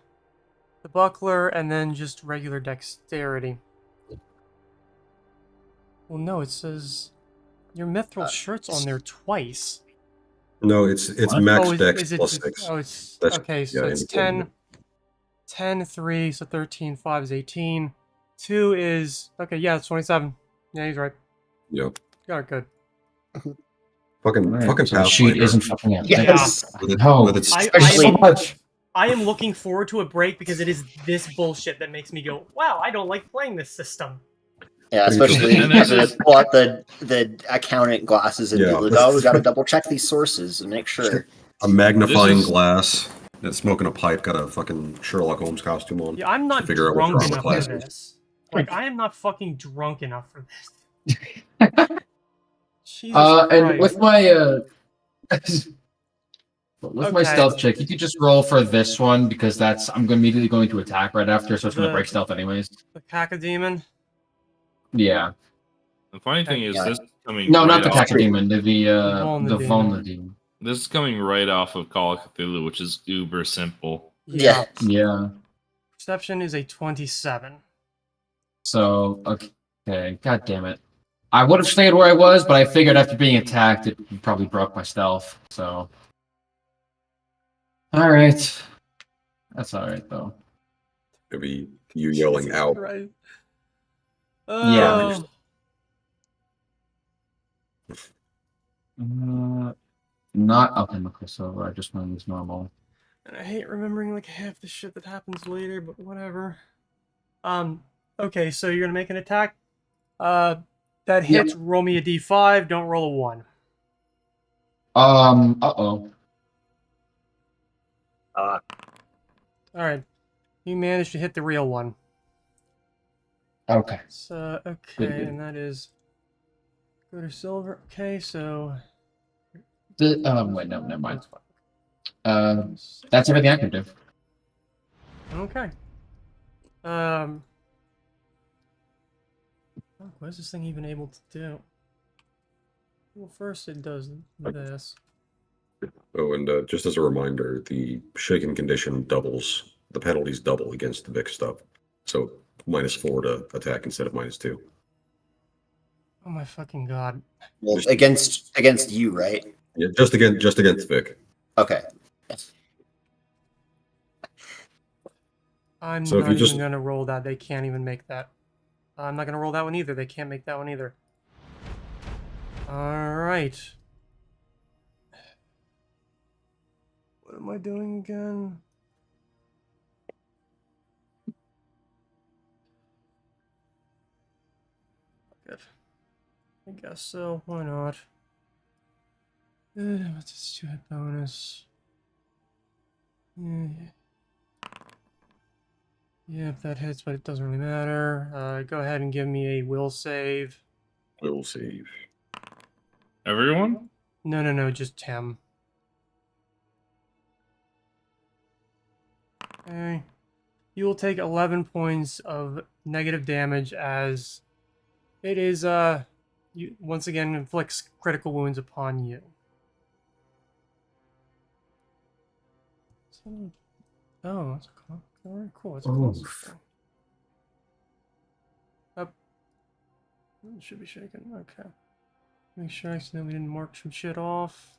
Speaker 1: the buckler, and then just regular dexterity. Well, no, it says your mithril shirt's on there twice.
Speaker 3: No, it's
Speaker 5: What?
Speaker 3: max
Speaker 1: Oh,
Speaker 3: dex
Speaker 1: is it?
Speaker 3: +6.
Speaker 1: Oh, it's
Speaker 3: That's-
Speaker 1: okay. So
Speaker 3: yeah,
Speaker 1: it's
Speaker 3: indicating
Speaker 1: 10, 10, 3, so 13, 5 is 18. 2 is okay. Yeah, it's 27. Yeah, he's right.
Speaker 3: Yeah.
Speaker 1: Got it good.
Speaker 3: Fucking
Speaker 5: Alright,
Speaker 3: fucking
Speaker 5: so the sheet
Speaker 3: Pathfinder.
Speaker 5: isn't fucking out.
Speaker 4: Yes.
Speaker 3: With it-
Speaker 5: No.
Speaker 3: with its-
Speaker 1: I
Speaker 4: Especially-
Speaker 1: am,
Speaker 5: much.
Speaker 1: I am looking forward to a break because it is this bullshit that makes me go, wow, I don't like playing this system.
Speaker 4: Yeah,
Speaker 3: Pretty
Speaker 4: especially
Speaker 2: cool. And this
Speaker 4: having
Speaker 2: is-
Speaker 4: to pull out the accountant glasses and be
Speaker 3: Yeah.
Speaker 4: like, oh, we got to double check these sources and make sure.
Speaker 3: a magnifying
Speaker 2: This is-
Speaker 3: glass that's smoking a pipe, got a fucking Sherlock Holmes costume on.
Speaker 1: Yeah, I'm not
Speaker 3: to figure out what
Speaker 1: drunk
Speaker 3: drama
Speaker 1: enough
Speaker 3: class
Speaker 1: for
Speaker 3: is.
Speaker 1: this. Like, I am not fucking drunk enough for this. Jesus
Speaker 5: And
Speaker 1: Christ.
Speaker 5: with my with my
Speaker 1: Okay.
Speaker 5: stealth check, you could just roll for this one because I'm immediately going to attack right after, so it's going to
Speaker 1: The-
Speaker 5: break stealth anyways.
Speaker 1: The cacodemon.
Speaker 5: Yeah.
Speaker 2: The funny thing is,
Speaker 4: Yeah.
Speaker 2: this is coming.
Speaker 5: No,
Speaker 2: right
Speaker 5: not the
Speaker 2: off-
Speaker 5: cacodemon. The
Speaker 1: Volna
Speaker 5: Volna demon.
Speaker 2: This is coming right off of Call of Cthulhu, which is uber simple.
Speaker 4: Yeah.
Speaker 5: Yeah.
Speaker 1: Perception is a 27.
Speaker 5: So okay, god damn it. I would have stayed where I was, but I figured after being attacked, it probably broke my stealth. So, all right, that's all right though.
Speaker 3: Maybe you yelling
Speaker 1: Jesus
Speaker 3: out.
Speaker 1: Christ.
Speaker 5: Yeah.
Speaker 1: Oh.
Speaker 5: Not alchemical silver. I just want to use normal.
Speaker 1: And I hate remembering like half the shit that happens later, but whatever. Okay, so you're gonna make an attack. That hits. Roll me a d5. Don't roll a 1.
Speaker 5: Uh-oh.
Speaker 1: All right, you managed to hit the real one.
Speaker 5: Okay.
Speaker 1: So okay,
Speaker 5: Good.
Speaker 1: and that is go to silver. Okay, so
Speaker 5: Wait, no, never mind. That's everything I can do.
Speaker 1: Okay. What is this thing even able to do? Well, first it does this.
Speaker 3: Oh, and just as a reminder, the shaken condition doubles. The penalties double against the Vic stuff. So -4 to attack instead of -2.
Speaker 1: Oh my fucking god.
Speaker 4: Well, against you, right?
Speaker 3: Yeah, just against Vic.
Speaker 4: Okay.
Speaker 1: I'm
Speaker 3: So if
Speaker 1: not
Speaker 3: you
Speaker 1: even
Speaker 3: just-
Speaker 1: going to roll that. They can't even make that. I'm not going to roll that one either. They can't make that one either. Alright. What am I doing again? Good. I guess so. Why not? What's this 2-hit bonus? Yeah, if that hits, but it doesn't really matter. Go ahead and give me a will save.
Speaker 3: Will save.
Speaker 2: Everyone?
Speaker 1: No, just Tim. Okay. You will take 11 points of negative damage as it is, you once again inflicts critical wounds upon you. So, oh, that's very cool. It's a close
Speaker 5: Oof.
Speaker 1: thing. Up. It should be shaken. Okay. Make sure I accidentally didn't mark some shit off.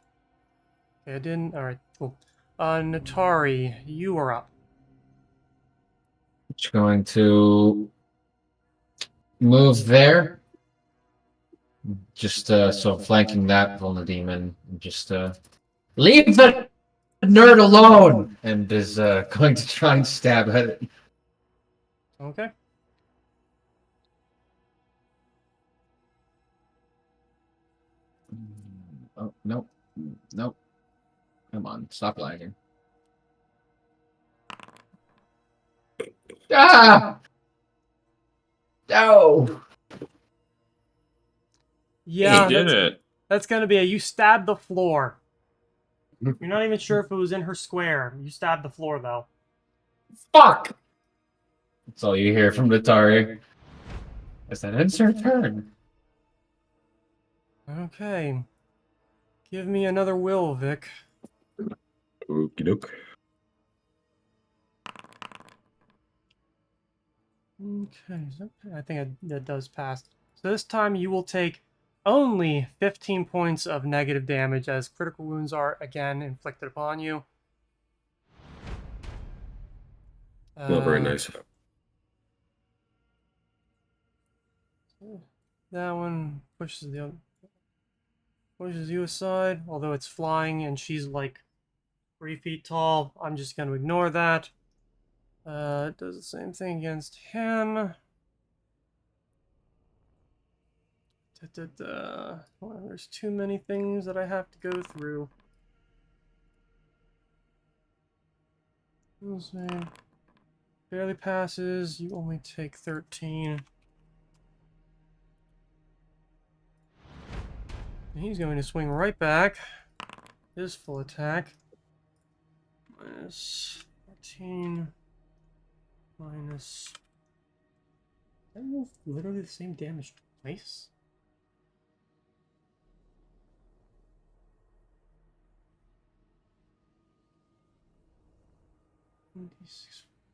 Speaker 1: Okay, I didn't. Alright, cool. Natari, you are up.
Speaker 5: Just going to move there. Just so flanking that Vulna demon. Just leave the nerd alone, and is going to try and stab at it.
Speaker 1: Okay.
Speaker 5: Oh nope, nope. Come on, stop lagging. Ah! No!
Speaker 1: Yeah,
Speaker 2: You did it.
Speaker 1: that's gonna be you stabbed the floor. You're not even sure if it was in her square. You stabbed the floor, though.
Speaker 5: Fuck! That's all you hear from Natari. Is that ends her turn?
Speaker 1: Okay. Give me another will, Vic.
Speaker 3: Okie doke.
Speaker 1: Okay, I think that does pass. So this time you will take only 15 points of negative damage as critical wounds are again inflicted upon you.
Speaker 3: Not very nice.
Speaker 1: That one pushes pushes you aside, although it's flying and she's like 3 feet tall. I'm just going to ignore that. It does the same thing against him. Well, there's too many things that I have to go through. We'll see. Barely passes. You only take 13. And he's going to swing right back. His full attack. Minus 14. Minus. That move literally the same damage twice?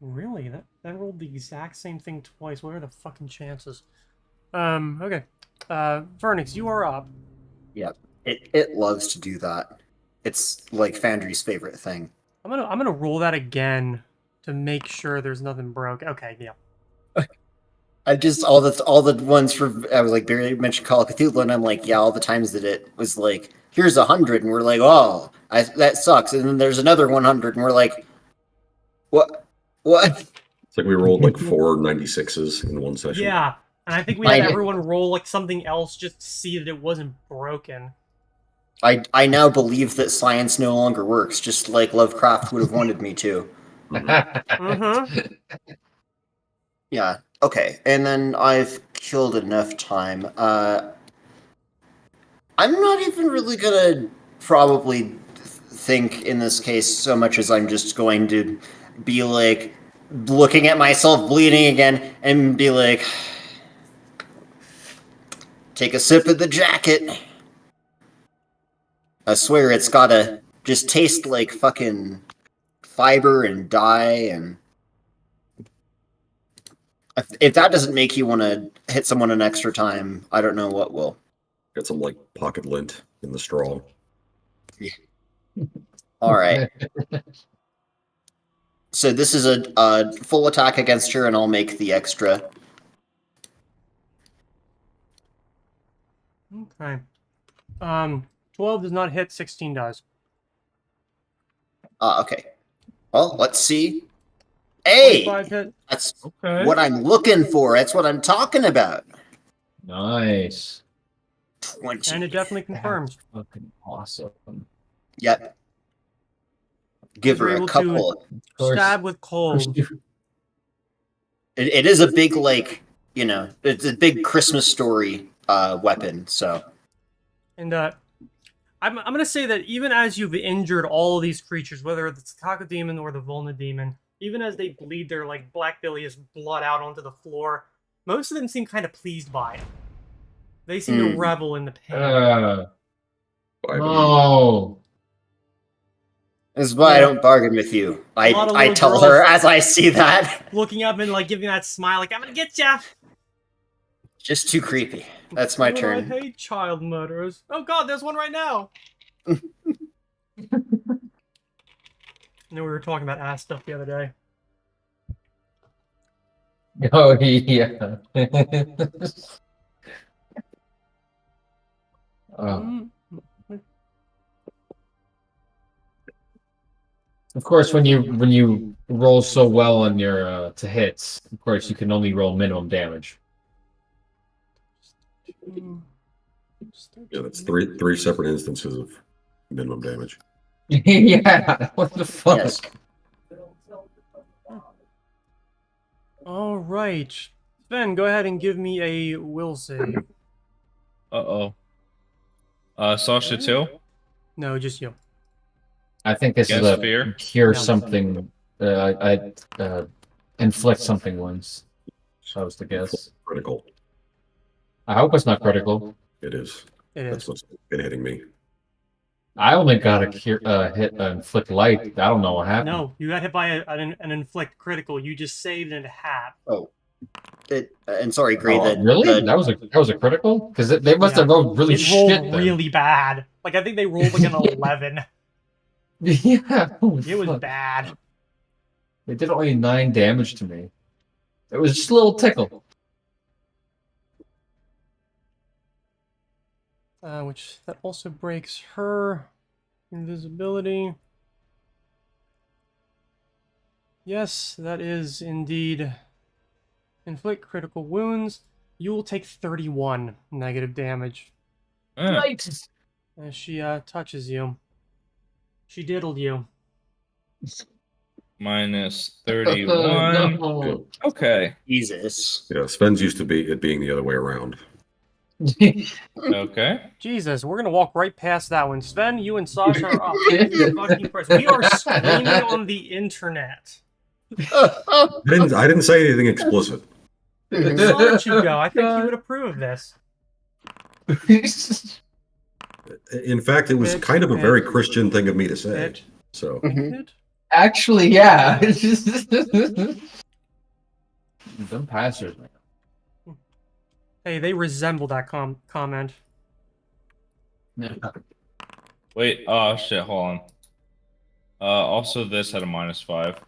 Speaker 1: Really? That rolled the exact same thing twice. What are the fucking chances? Okay. Vernix, you are up.
Speaker 4: Yep. It loves to do that. It's like Fandry's favorite thing.
Speaker 1: I'm gonna roll that again to make sure there's nothing broke. Okay, yeah.
Speaker 4: I just all the ones for I was like Barry mentioned Call of Cthulhu, and I'm like, yeah, all the times that it was like, here's 100, and we're like, oh, that sucks, and then there's another 100, and we're like, what?
Speaker 3: It's like we rolled like 4 96s in one session.
Speaker 1: Yeah, and I think we had
Speaker 4: I-
Speaker 1: everyone roll like something else just to see that it wasn't broken.
Speaker 4: I now believe that science no longer works, just like Lovecraft would have wanted me to.
Speaker 1: Mm-hmm.
Speaker 4: Yeah. Okay. And then I've killed enough time. I'm not even really gonna probably think in this case so much as I'm just going to be like looking at myself bleeding again and be like, take a sip of the jacket. I swear it's gotta just taste like fucking fiber and dye, and if that doesn't make you want to hit someone an extra time, I don't know what will.
Speaker 3: Got some like pocket lint in the straw.
Speaker 4: All right. So this is a full attack against her, and I'll make the extra.
Speaker 1: Okay. 12 does not hit, 16 does.
Speaker 4: Okay. Well, let's see. Hey!
Speaker 1: 25 hit.
Speaker 4: That's
Speaker 2: Okay.
Speaker 4: what I'm looking for. That's what I'm talking about.
Speaker 5: Nice.
Speaker 4: 20.
Speaker 1: And it definitely confirms.
Speaker 5: That's fucking awesome.
Speaker 4: Yep. Give
Speaker 1: You're
Speaker 4: her a
Speaker 1: able to
Speaker 4: couple.
Speaker 5: Of course.
Speaker 1: Stab with cold.
Speaker 4: It is a big, like, you know, it's a big Christmas story weapon. So
Speaker 1: And I'm going to say that even as you've injured all of these creatures, whether it's the Taco Demon or the Volna Demon, even as they bleed their like black bilious blood out onto the floor, most of them seem kind of pleased by it. They seem to revel in the pain.
Speaker 5: No.
Speaker 4: this is why I
Speaker 1: Yeah.
Speaker 4: don't bargain with you.
Speaker 1: A lot of
Speaker 4: I
Speaker 1: little
Speaker 4: tell her
Speaker 1: girls-
Speaker 4: as I see that.
Speaker 1: Looking up and like giving that smile, like I'm gonna get ya.
Speaker 4: Just too creepy. That's my
Speaker 1: Oh,
Speaker 4: turn.
Speaker 1: I hate child murderers. Oh God, there's one right now. I know we were talking about ass stuff the other day.
Speaker 5: Oh yeah. Oh. Of course, when you roll so well on your to hits, of course you can only roll minimum damage.
Speaker 3: Yeah, that's three separate instances of minimum damage.
Speaker 5: Yeah. What the fuck?
Speaker 4: Yes.
Speaker 1: All right, Sven, go ahead and give me a will save.
Speaker 2: Uh-oh. Sasha too?
Speaker 1: No, just you.
Speaker 5: I think this
Speaker 2: Guess
Speaker 5: is a
Speaker 2: fear?
Speaker 5: cure
Speaker 1: No.
Speaker 5: something. Inflict something once. That was the guess.
Speaker 3: Critical.
Speaker 5: I hope it's not critical.
Speaker 3: It is.
Speaker 1: It
Speaker 3: That's
Speaker 1: is.
Speaker 3: what's been hitting me.
Speaker 5: I only got a cure, hit inflict light. I don't know what happened.
Speaker 1: No, you got hit by an inflict critical. You just saved it in half.
Speaker 4: Oh. And sorry, Gray.
Speaker 5: Oh,
Speaker 4: that
Speaker 5: really?
Speaker 4: that-
Speaker 5: That was a critical? Because they must have rolled really
Speaker 1: It rolled
Speaker 5: shit. Then.
Speaker 1: really bad. Like I think they rolled like an 11.
Speaker 5: Yeah. Holy
Speaker 1: It was
Speaker 5: fuck.
Speaker 1: bad.
Speaker 5: They did only 9 damage to me. It was just a little tickle.
Speaker 1: Which that also breaks her invisibility. Yes, that is indeed inflict critical wounds. You will take 31 negative damage
Speaker 5: Nice.
Speaker 1: as she touches you. She diddled you.
Speaker 2: Minus 31.
Speaker 5: No.
Speaker 2: Okay.
Speaker 4: Jesus.
Speaker 3: Yeah, Sven's used to be it being the other way around.
Speaker 2: Okay.
Speaker 1: Jesus, we're gonna walk right past that one. Sven, you and Sasha are up. Jesus fucking Christ. We are screaming on the internet.
Speaker 3: I didn't say anything explicit.
Speaker 1: I'll let you go. I think he would approve of this.
Speaker 3: In fact, it was
Speaker 1: It-
Speaker 3: kind of a very
Speaker 1: it-
Speaker 3: Christian thing of me to say.
Speaker 1: It,
Speaker 3: So
Speaker 1: it.
Speaker 5: Actually, yeah. Them passers, man.
Speaker 1: Hey, they resemble that comment.
Speaker 2: Wait, oh shit, hold on. Also this had a -5.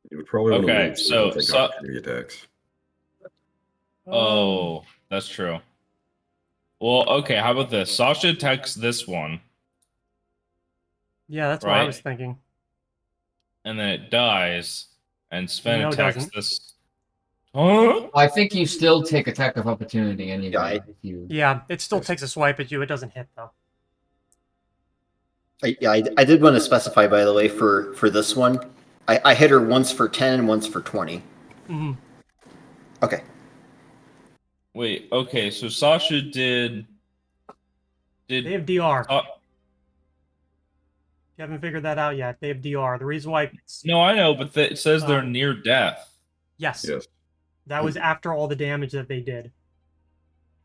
Speaker 3: you would probably want to
Speaker 2: Okay,
Speaker 3: move
Speaker 2: so-
Speaker 3: you can take
Speaker 2: so-
Speaker 3: opportunity attacks.
Speaker 2: Oh, that's true. Well, okay, how about this? Sasha attacks this one,
Speaker 1: Yeah, that's what I
Speaker 2: right.
Speaker 1: was thinking.
Speaker 2: and then it dies, and Sven
Speaker 1: No, it
Speaker 2: attacks
Speaker 1: doesn't.
Speaker 2: this. Huh?
Speaker 5: I think you still take attack of opportunity anyway.
Speaker 4: Yeah,
Speaker 5: if you...
Speaker 1: Yeah, it still
Speaker 3: Yes.
Speaker 1: takes a swipe at you. It doesn't hit though.
Speaker 4: I did want to specify, by the way, for this one, I hit her once for 10 and once for 20.
Speaker 1: hmm
Speaker 4: Okay.
Speaker 2: Wait, okay, so Sasha did.
Speaker 1: They have DR.
Speaker 2: Uh,
Speaker 1: You haven't figured that out yet. They have DR. The reason why,
Speaker 2: no, I know, but it says they're
Speaker 1: Um,
Speaker 2: near death.
Speaker 1: yes,
Speaker 3: Yes.
Speaker 1: that was after all the damage that they did.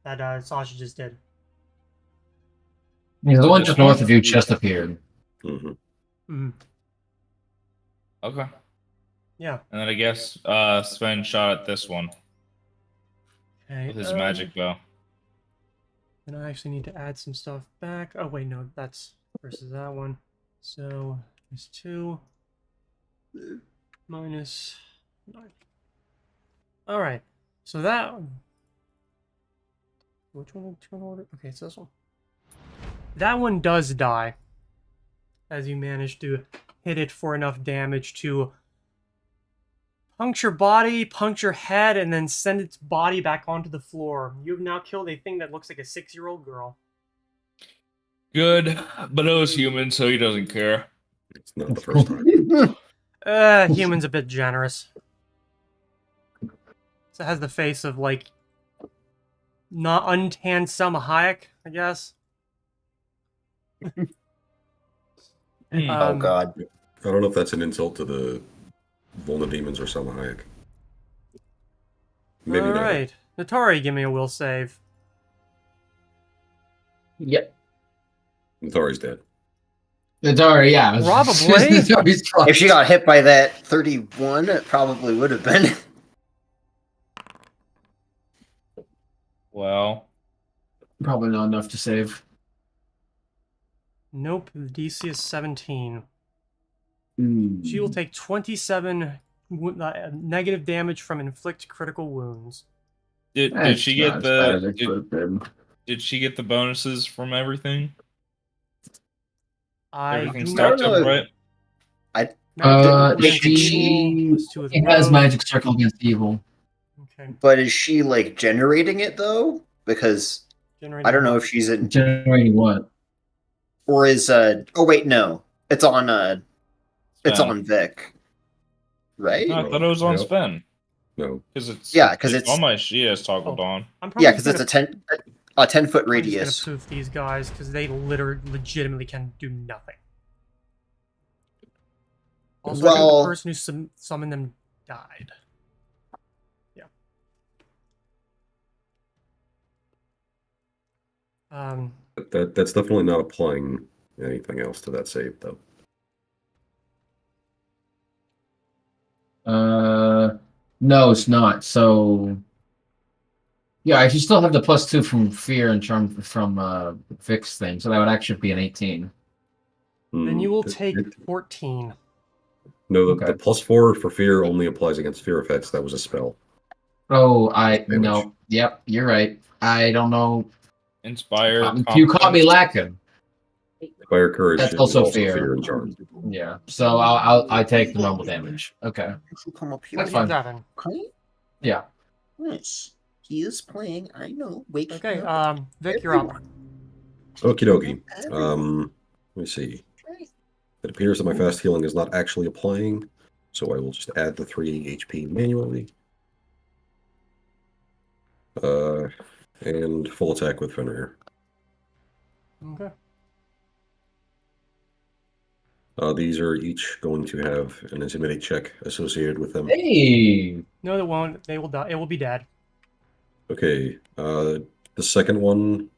Speaker 1: That Sasha just did.
Speaker 5: Yeah, the one just north of you just appeared.
Speaker 3: hmm
Speaker 1: hmm
Speaker 2: Okay.
Speaker 1: Yeah.
Speaker 2: And then I guess Sven shot at this one
Speaker 1: Okay,
Speaker 2: with his magic bow.
Speaker 1: And I actually need to add some stuff back. Oh wait, no, that's versus that one. So there's 2. Minus 9. All right. So that. Which one? Which one order? Okay, it's this one. That one does die. As you manage to hit it for enough damage to puncture body, puncture head, and then send its body back onto the floor. You've now killed a thing that looks like a 6-year-old girl.
Speaker 2: Good, but it was human, so he doesn't care.
Speaker 3: It's not the first time.
Speaker 1: Human's a bit generous. So it has the face of, like, not untanned Selma Hayek, I guess.
Speaker 4: Oh god.
Speaker 3: I don't know if that's an insult to the Volna demons or Selma Hayek. Maybe not.
Speaker 1: Alright. Natari, give me a will save.
Speaker 5: Yep.
Speaker 3: Thori's dead.
Speaker 5: Natari, yeah.
Speaker 1: Probably.
Speaker 5: Natari's fucked.
Speaker 4: If she got hit by that 31, it probably would have been.
Speaker 2: Well,
Speaker 5: Probably not enough to save.
Speaker 1: Nope, the DC is 17.
Speaker 5: Hmm.
Speaker 1: She will take 27 negative damage from inflict critical wounds.
Speaker 2: did
Speaker 5: That's
Speaker 2: she
Speaker 5: not
Speaker 2: get
Speaker 5: as bad as
Speaker 2: the
Speaker 5: it could have been.
Speaker 2: did she get the bonuses from everything?
Speaker 1: I
Speaker 2: Everything
Speaker 1: do
Speaker 2: stacked
Speaker 1: not
Speaker 2: up
Speaker 1: know.
Speaker 2: right?
Speaker 5: She has magic circle against evil.
Speaker 1: Okay.
Speaker 4: But is she like generating it though? Because I don't know if she's in,
Speaker 5: Generating what?
Speaker 4: or is oh wait, no, it's on it's
Speaker 2: Sven.
Speaker 4: on Vic, right?
Speaker 2: No, I thought it was on
Speaker 3: Yep.
Speaker 2: Sven.
Speaker 3: No.
Speaker 2: Because it's
Speaker 4: Yeah, 'cause it's-
Speaker 2: on my she has toggled
Speaker 1: Oh.
Speaker 2: on.
Speaker 1: I'm probably
Speaker 4: Yeah, because it's
Speaker 1: gonna-
Speaker 4: a 10-foot
Speaker 1: I'm
Speaker 4: radius.
Speaker 1: just gonna poof these guys because they legitimately can do nothing. Also, I think
Speaker 4: Well-
Speaker 1: the person who summoned them died. Yeah.
Speaker 3: That's definitely not applying anything else to that save, though.
Speaker 5: No, it's not. So, yeah, I should still have the +2 from fear and charm from Vic's thing, so that would actually be an 18.
Speaker 1: Then you will
Speaker 3: It-
Speaker 1: take
Speaker 3: it-
Speaker 1: 14.
Speaker 3: No,
Speaker 5: Okay.
Speaker 3: the +4 for fear only applies against fear effects. That was a spell.
Speaker 5: Oh,
Speaker 3: Damage.
Speaker 5: no. Yep, you're right. I don't know.
Speaker 2: Inspire.
Speaker 5: You caught me
Speaker 2: confidence.
Speaker 5: lacking.
Speaker 3: Fire courage
Speaker 5: That's
Speaker 3: is
Speaker 5: also fear.
Speaker 3: and charm.
Speaker 5: Yeah, so I take the normal damage. Okay,
Speaker 4: Come up here.
Speaker 5: That's fine.
Speaker 1: 7.
Speaker 4: Okay.
Speaker 5: yeah.
Speaker 4: Nice. He is playing. I know. Wake.
Speaker 1: Okay,
Speaker 4: up.
Speaker 1: Vic, you're up.
Speaker 3: Okie dokie.
Speaker 4: Everyone.
Speaker 3: Let me see. It appears that my fast healing is not actually applying, so I will just add the 3 HP manually. And full attack with Fenrir.
Speaker 1: Okay.
Speaker 3: These are each going to have an intimidate check associated with them.
Speaker 5: Hey,
Speaker 1: No, they won't. They will die. It will be dead.
Speaker 3: Okay, the second one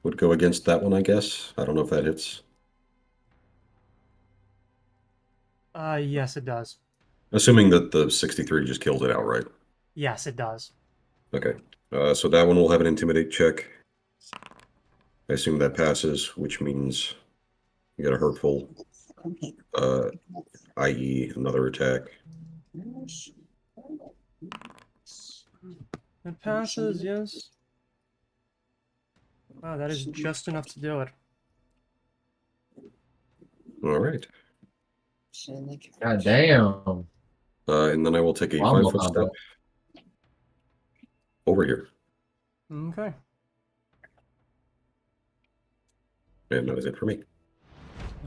Speaker 3: would go against that one, I guess. I don't know if that hits.
Speaker 1: Yes, it does.
Speaker 3: Assuming that the 63 just killed it outright.
Speaker 1: Yes, it does.
Speaker 3: Okay, so that one will have an intimidate check. I assume that passes, which means you got a hurtful, i.e. another attack.
Speaker 1: It passes, yes. Wow, that is just enough to do it.
Speaker 3: All right.
Speaker 5: god damn.
Speaker 3: And then I will take a
Speaker 5: Wombo
Speaker 3: 5-foot
Speaker 5: combo.
Speaker 3: step over here.
Speaker 1: Okay.
Speaker 3: And that is it for me.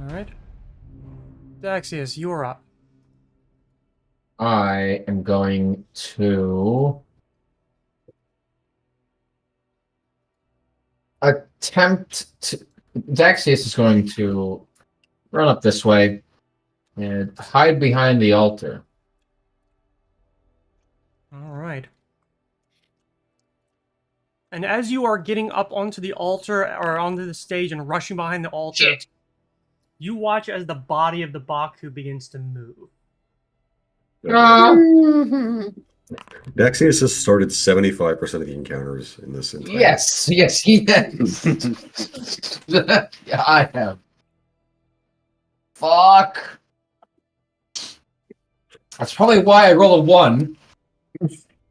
Speaker 1: Alright. Daxius, you're up.
Speaker 5: I am going to attempt to. Daxius is going to run up this way and hide behind the altar.
Speaker 1: Alright. And as you are getting up onto the altar or onto the stage and rushing behind the altar,
Speaker 5: Shit.
Speaker 1: you watch as the body of the Baku begins to move.
Speaker 5: Ah,
Speaker 3: Daxius has started 75% of the encounters in this entire.
Speaker 5: yes, he has. Yeah, I have. Fuck. That's probably why I roll a 1.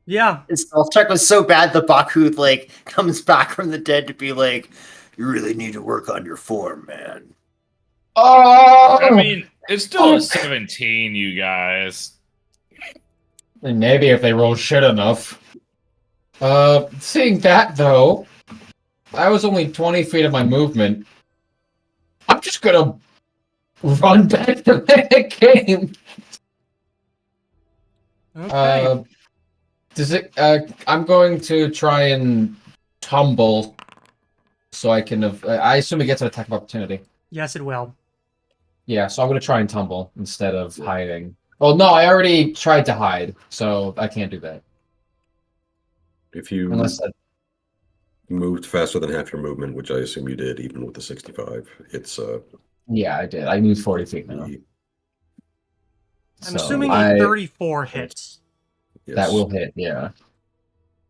Speaker 1: Yeah.
Speaker 4: His stealth check was so bad the Baku like comes back from the dead to be like, you really need to work on your form, man.
Speaker 5: Oh!
Speaker 2: I mean, it's still a
Speaker 5: Fuck.
Speaker 2: 17, you guys.
Speaker 5: Maybe if they roll shit enough. Seeing that though, I was only 20 feet of my movement. I'm just gonna run back to the game.
Speaker 1: Okay.
Speaker 5: Does it? I'm going to try and tumble, so I can. I assume it gets an attack of opportunity.
Speaker 1: Yes, it will.
Speaker 5: Yeah, so I'm gonna try and tumble instead of hiding. Well, no, I already tried to hide, so I can't do that
Speaker 3: If you
Speaker 5: unless.
Speaker 3: moved faster than half your movement, which I assume you did, even with the 65, it's
Speaker 5: Yeah, I did. I moved 40 feet now.
Speaker 3: the-
Speaker 1: I'm
Speaker 5: So
Speaker 1: assuming a 34 hits.
Speaker 3: yes.
Speaker 5: that will hit. Yeah.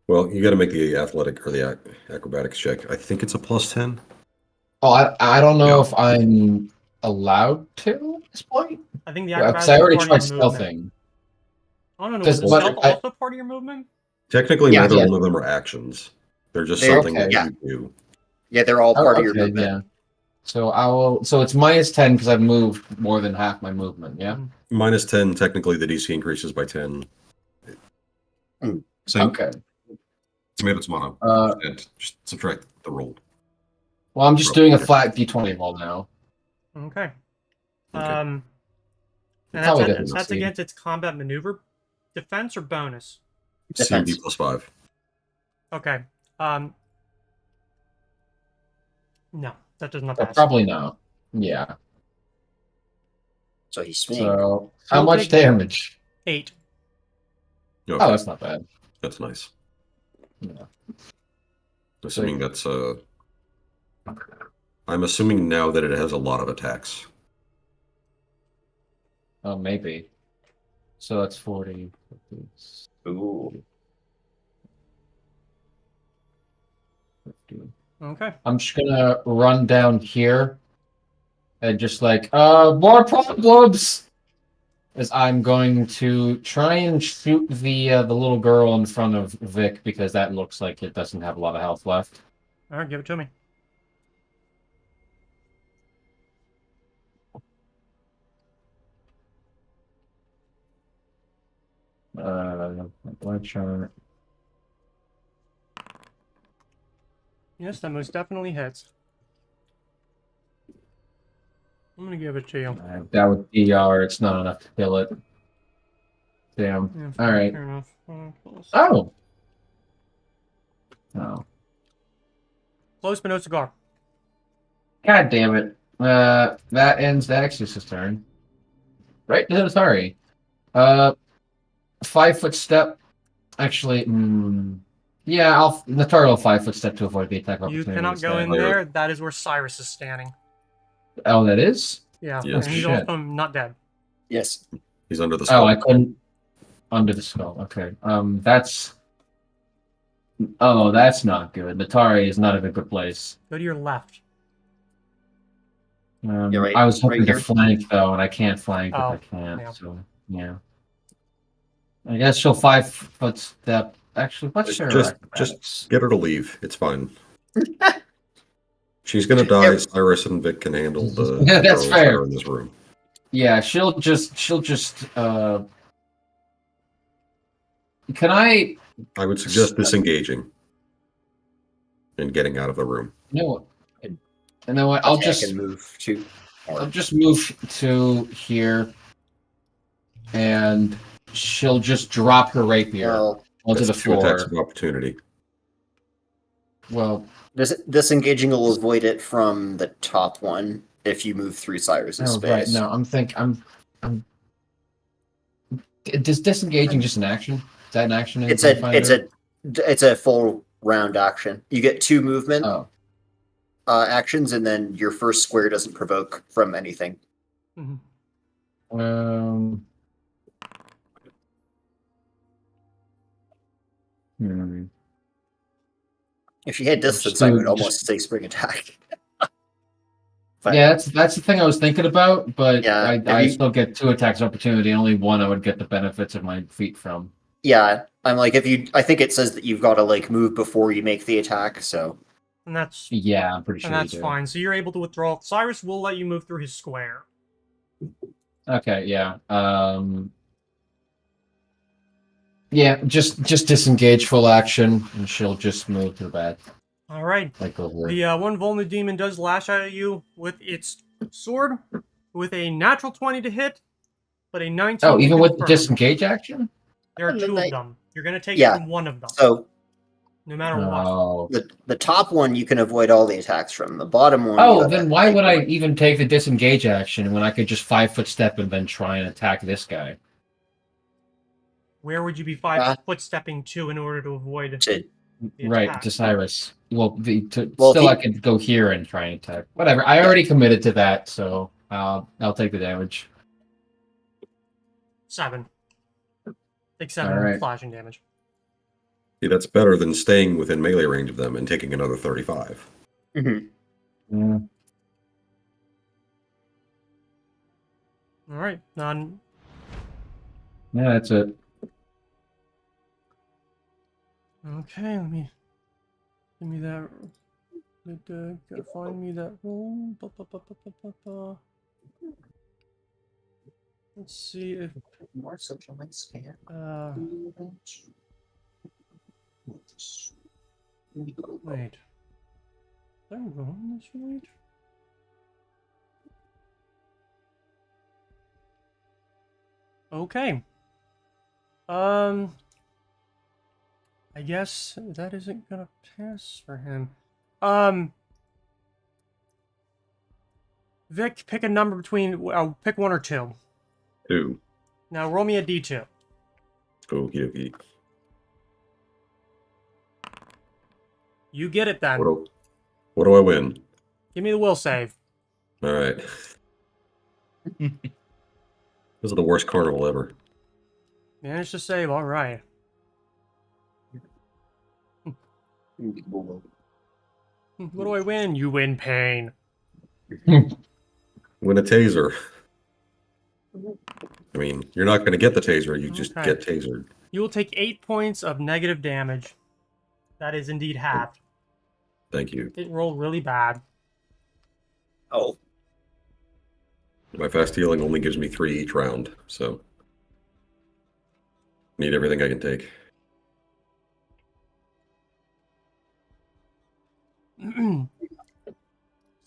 Speaker 3: Well, you got to make the athletic or the acrobatics check. I think it's a +10.
Speaker 5: Oh, I don't know
Speaker 3: Yeah.
Speaker 5: if I'm allowed to at this point.
Speaker 1: I think the
Speaker 5: Because
Speaker 1: acrobatics
Speaker 5: I
Speaker 1: is
Speaker 5: already
Speaker 1: part
Speaker 5: tried
Speaker 1: of your movement.
Speaker 5: stealthing.
Speaker 1: Oh, no,
Speaker 5: Does-
Speaker 1: was
Speaker 5: but
Speaker 1: stealth
Speaker 5: I-
Speaker 1: also part of your movement?
Speaker 3: Technically,
Speaker 4: Yeah,
Speaker 3: neither
Speaker 5: yeah.
Speaker 3: one of them are actions. They're just
Speaker 4: They're-
Speaker 3: something that
Speaker 4: yeah.
Speaker 3: you do.
Speaker 4: Yeah, they're all
Speaker 5: Oh,
Speaker 4: part of your
Speaker 5: okay,
Speaker 4: movement.
Speaker 5: yeah. So I will. So it's -10 because I've moved more than half my movement. Yeah.
Speaker 3: -10, technically, the DC increases by 10. Same.
Speaker 5: Okay.
Speaker 3: Tomato, tomato. And just subtract the roll.
Speaker 5: Well, I'm just
Speaker 3: Roll.
Speaker 5: doing a flat D20 roll now.
Speaker 1: Okay.
Speaker 3: Okay.
Speaker 1: And
Speaker 5: That's how it
Speaker 1: that's,
Speaker 5: is.
Speaker 1: that's against its combat maneuver defense or bonus?
Speaker 4: Defense.
Speaker 3: CMD +5.
Speaker 1: Okay. No, that does not
Speaker 5: So
Speaker 1: pass.
Speaker 5: probably no. Yeah.
Speaker 4: So he's swinging.
Speaker 5: So how
Speaker 1: You'll
Speaker 5: much
Speaker 1: take-
Speaker 5: damage?
Speaker 1: 8.
Speaker 3: Okay,
Speaker 5: Oh, that's not bad.
Speaker 3: that's nice.
Speaker 5: Yeah.
Speaker 3: Assuming that's I'm assuming now that it has a lot of attacks.
Speaker 5: Oh, maybe. So that's 40. 50,
Speaker 4: Ooh.
Speaker 5: 50.
Speaker 1: Okay.
Speaker 5: I'm just gonna run down here and just like, more problems! As I'm going to try and shoot the little girl in front of Vic because that looks like it doesn't have a lot of health left.
Speaker 1: All right, give it to me.
Speaker 5: Blood chart.
Speaker 1: Yes, that most definitely hits. I'm gonna give it to you.
Speaker 5: That would be it's not enough to kill it. Damn.
Speaker 1: Yeah,
Speaker 5: All right.
Speaker 1: fair enough.
Speaker 5: Oh. Oh.
Speaker 1: Close but no cigar.
Speaker 5: God damn it. That ends the Exorcist's turn. Right? No, sorry. 5-foot step. Actually, yeah, Natari will 5-foot step to avoid the attack
Speaker 1: You
Speaker 5: opportunity.
Speaker 1: cannot go in
Speaker 3: instead.
Speaker 1: there. That is where Cyrus is standing.
Speaker 5: Oh, that is?
Speaker 1: Yeah,
Speaker 3: Yes.
Speaker 1: and he's
Speaker 5: Shit.
Speaker 1: also not dead.
Speaker 4: Yes.
Speaker 3: He's under the
Speaker 5: Oh,
Speaker 3: skull.
Speaker 5: I couldn't. Under the skull. Okay. That's. Oh, that's not good. Natari is not in a good place.
Speaker 1: Go to your left.
Speaker 4: Yeah, right-
Speaker 5: I was hoping
Speaker 4: right
Speaker 5: to
Speaker 4: here.
Speaker 5: flank though, and I can't flank
Speaker 1: Oh,
Speaker 5: if I can't.
Speaker 1: yeah.
Speaker 5: So yeah. I guess she'll 5-foot step. Actually, what's her
Speaker 3: Just
Speaker 5: acrobatics?
Speaker 3: get her to leave. It's fine. She's gonna die. Cyrus and Vic can handle the
Speaker 5: Yeah, that's
Speaker 3: girls that
Speaker 5: fair.
Speaker 3: are in this room.
Speaker 5: Yeah, she'll just. Can I?
Speaker 3: I would suggest disengaging and getting out of the room.
Speaker 5: You know what? You know what? I'll
Speaker 4: Attack
Speaker 5: just.
Speaker 4: and move to.
Speaker 5: I'll just move to here, and she'll just drop her rapier
Speaker 4: Well,
Speaker 5: onto the
Speaker 3: That's 2 attacks
Speaker 5: floor.
Speaker 3: of opportunity.
Speaker 5: Well,
Speaker 4: disengaging will avoid it from the top one if you move through Cyrus's
Speaker 5: no,
Speaker 4: space.
Speaker 5: right? No, I'm. Is disengaging just an action? Is that an action? In
Speaker 4: It's
Speaker 5: Pathfinder?
Speaker 4: a full round action. You get 2 movement
Speaker 5: Oh,
Speaker 4: actions, and then your first square doesn't provoke from anything.
Speaker 1: Mhm.
Speaker 5: Hmm.
Speaker 4: If you had distance,
Speaker 5: So
Speaker 4: I would
Speaker 5: just-
Speaker 4: almost say spring attack. But,
Speaker 5: Yeah, that's the thing I was thinking about, but
Speaker 4: Yeah, if
Speaker 5: I
Speaker 4: you-
Speaker 5: still get 2 attacks opportunity. Only one I would get the benefits of my feet from.
Speaker 4: yeah, I'm like, I think it says that you've got to like move before you make the attack. So
Speaker 1: And that's
Speaker 5: Yeah, I'm pretty sure.
Speaker 1: and that's
Speaker 5: you do.
Speaker 1: fine. So you're able to withdraw. Cyrus will let you move through his square.
Speaker 5: Okay, yeah. Yeah, just disengage full action, and she'll just move to the back,
Speaker 1: All right.
Speaker 5: like over.
Speaker 1: The one Volnu demon does lash at you with its sword, with a natural 20 to hit, but a 19.
Speaker 5: Oh,
Speaker 1: to
Speaker 5: even with the
Speaker 1: confirm.
Speaker 5: disengage action?
Speaker 1: There are
Speaker 4: And then
Speaker 1: 2
Speaker 4: they-
Speaker 1: of them. You're gonna take
Speaker 4: Yeah.
Speaker 1: it from one of them,
Speaker 4: so
Speaker 1: no matter what.
Speaker 5: Oh.
Speaker 4: the top one you can avoid all the attacks from. The bottom one. you
Speaker 5: Oh,
Speaker 4: gotta
Speaker 5: then why
Speaker 4: take
Speaker 5: would I
Speaker 4: away.
Speaker 5: even take the disengage action when I could just 5-foot step and then try and attack this guy?
Speaker 1: Where would you be 5 foot stepping to in order to avoid
Speaker 4: To-
Speaker 1: the
Speaker 5: Right,
Speaker 1: attack?
Speaker 5: to Cyrus. Well,
Speaker 4: Well,
Speaker 5: still,
Speaker 4: if
Speaker 5: I could go here and try and attack. Whatever. I already committed to that, so I'll take the damage.
Speaker 1: 7. Take 7
Speaker 5: Alright.
Speaker 1: slashing damage.
Speaker 3: See, that's better than staying within melee range of them and taking another 35.
Speaker 4: Mhm.
Speaker 5: Mm,
Speaker 1: All right. None.
Speaker 5: yeah, that's it.
Speaker 1: Okay. Give me that. Gotta find me that roll. Let's see if.
Speaker 4: More social scan.
Speaker 1: Wait. Did I roll this right? Okay. I guess that isn't gonna pass for him. Vic, pick a number between. Pick 1 or 2.
Speaker 3: 2.
Speaker 1: Now roll me a d2.
Speaker 3: Okie dokie.
Speaker 1: You get it then.
Speaker 3: What do I win?
Speaker 1: Give me the will save.
Speaker 3: All right. This is the worst carnival ever.
Speaker 1: Managed to save. All right. What do I win? You win pain.
Speaker 3: Win a taser. I mean, you're not going to get the taser. You just
Speaker 1: Okay.
Speaker 3: get tasered.
Speaker 1: You will take 8 points of negative damage. That is indeed halved.
Speaker 3: Thank you.
Speaker 1: It rolled really bad.
Speaker 4: Oh,
Speaker 3: My fast healing only gives me 3 each round, so need everything I can take.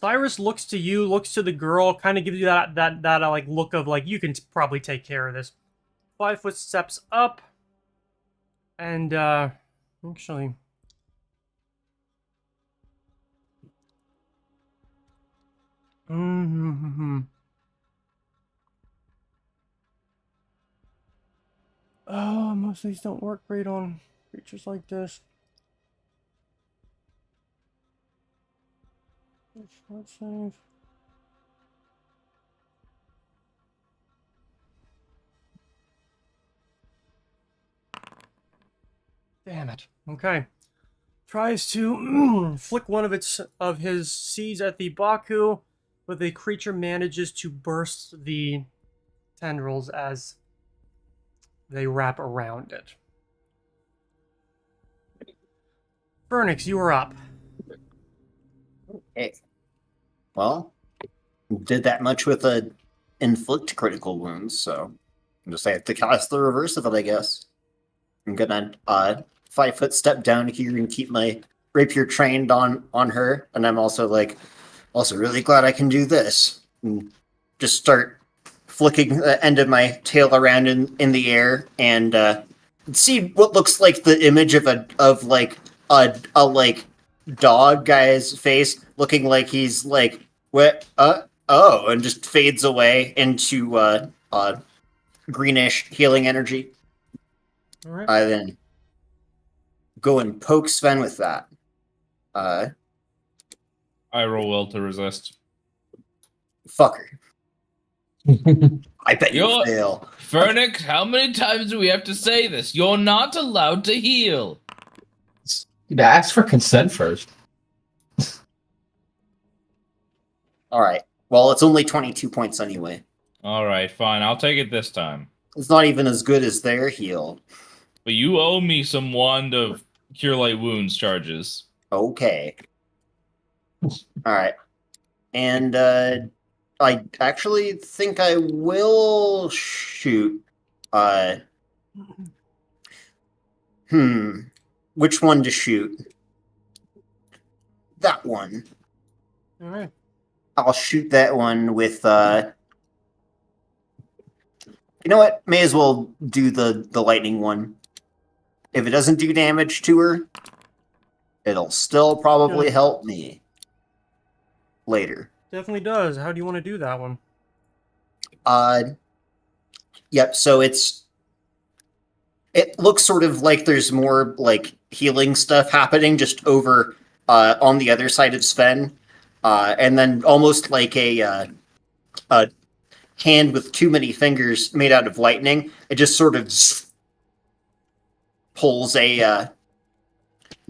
Speaker 1: Cyrus looks to you, looks to the girl, kind of gives you that like look of like you can probably take care of this. 5 foot steps up, and actually, oh, most of these don't work great on creatures like this. Short save. Damn it. Okay. Tries to flick one of his seeds at the Baku, but the creature manages to burst the tendrils as they wrap around it. Vernix, you are up.
Speaker 4: okay. Well, did that much with a inflict critical wounds, so I just have to cast the reverse of it, I guess. I'm gonna 5 foot step down here and keep my rapier trained on her, and I'm also really glad I can do this. And just start flicking the end of my tail around in the air and see what looks like the image of a dog guy's face, looking like he's like what and just fades away into greenish healing energy.
Speaker 1: All right.
Speaker 4: I then go and poke Sven with that.
Speaker 2: I roll well to resist.
Speaker 4: Fucker. I bet you
Speaker 2: You're-
Speaker 4: fail.
Speaker 2: Fernix, how many times do we have to say this? You're not allowed to heal.
Speaker 5: Ask for consent first.
Speaker 4: All right. Well, it's only 22 points anyway.
Speaker 2: All right, fine. I'll take it this time.
Speaker 4: It's not even as good as their heal.
Speaker 2: But you owe me some Wand of Cure Light Wounds charges.
Speaker 4: Okay. All right. And I actually think I will shoot. Which one to shoot? That one.
Speaker 1: All right.
Speaker 4: I'll shoot that one with you know what? May as well do the lightning one. If it doesn't do damage to her, it'll still probably
Speaker 1: Good.
Speaker 4: help me later.
Speaker 1: Definitely does. How do you want to do that one?
Speaker 4: Yep, so it looks sort of like there's more like healing stuff happening just over on the other side of Sven. And then almost like a hand with too many fingers made out of lightning, it just sort of pulls a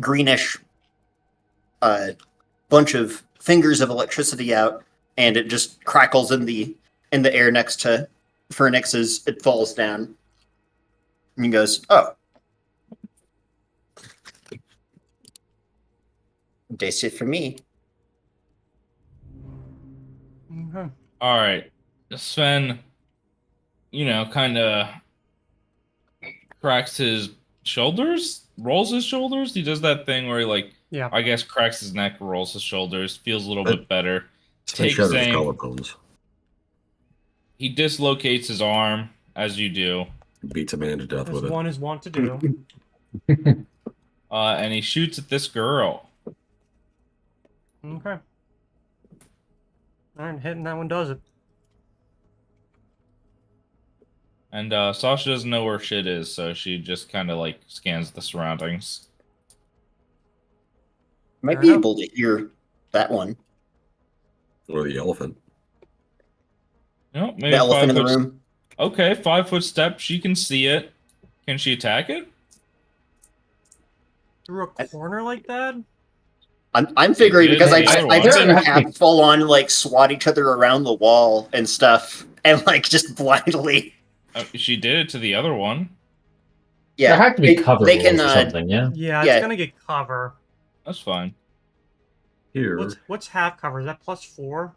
Speaker 4: greenish bunch of fingers of electricity out, and it just crackles in the air next to Phoenix as it falls down. And he goes, "Oh, that's it for me."
Speaker 1: Okay.
Speaker 2: All right. Sven, kind of cracks his shoulders, rolls his shoulders. He does that thing where he,
Speaker 1: Yeah.
Speaker 2: I guess, cracks his neck, rolls his shoulders, feels a little bit better.
Speaker 3: Sven
Speaker 2: Takes
Speaker 3: shatters his
Speaker 2: aim.
Speaker 3: collarbones.
Speaker 2: He dislocates his arm, as you do,
Speaker 3: Beats a man to death
Speaker 1: As
Speaker 3: with it.
Speaker 1: one is wont to do.
Speaker 2: and he shoots at this girl.
Speaker 1: Okay. All right, hitting that one does it.
Speaker 2: And Sasha doesn't know where shit is, so she just kind of scans the surroundings.
Speaker 4: Might
Speaker 1: Fair
Speaker 4: be
Speaker 1: enough.
Speaker 4: able to hear that one.
Speaker 3: Or the elephant.
Speaker 2: Maybe
Speaker 4: The elephant in the
Speaker 2: 5 foot.
Speaker 4: room.
Speaker 2: Okay, 5-foot step. She can see it. Can she attack it?
Speaker 1: Through a corner like that?
Speaker 4: I'm figuring
Speaker 2: did
Speaker 4: because
Speaker 2: the other
Speaker 4: I've
Speaker 2: one.
Speaker 4: seen
Speaker 5: Yeah.
Speaker 4: Cap full on swat each other around the wall and stuff, and just blindly.
Speaker 2: She did it to the other one.
Speaker 4: Yeah,
Speaker 5: There have to be cover
Speaker 4: they
Speaker 5: rules
Speaker 4: can.
Speaker 5: or something, yeah?
Speaker 1: Yeah,
Speaker 4: Yeah.
Speaker 1: it's gonna get cover.
Speaker 2: That's fine.
Speaker 3: Here,
Speaker 1: What's half cover? Is that +4?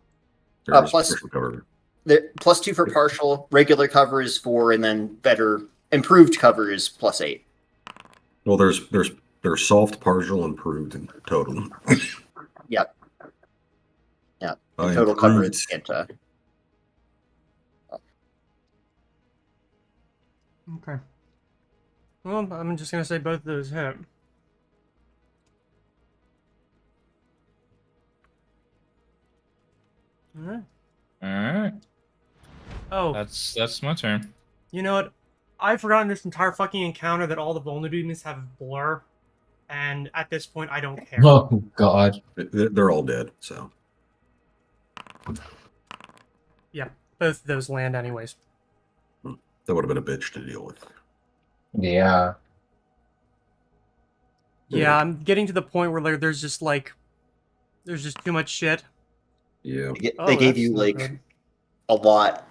Speaker 3: there's
Speaker 4: plus-
Speaker 3: partial cover.
Speaker 4: The +2 for partial, regular cover is 4, and then better improved cover is +8.
Speaker 3: Well, there's soft, partial, improved, and total.
Speaker 4: Yep. Yeah.
Speaker 3: By
Speaker 4: Total cover
Speaker 3: improved,
Speaker 4: is get.
Speaker 1: Okay. Well, I'm just gonna say both of those hit. Alright.
Speaker 2: All right.
Speaker 1: Oh,
Speaker 2: That's my turn.
Speaker 1: you know what? I've forgotten this entire fucking encounter that all the vulnerabilities have blur. And at this point, I don't care.
Speaker 5: Oh, God.
Speaker 3: they're all dead. So
Speaker 1: Yeah, both of those land anyways.
Speaker 3: that would have been a bitch to deal with.
Speaker 5: Yeah.
Speaker 1: Yeah, I'm getting to the point where there's just too much shit.
Speaker 3: Yeah.
Speaker 1: Oh,
Speaker 4: They gave
Speaker 1: that's
Speaker 4: you
Speaker 1: not good.
Speaker 4: a lot.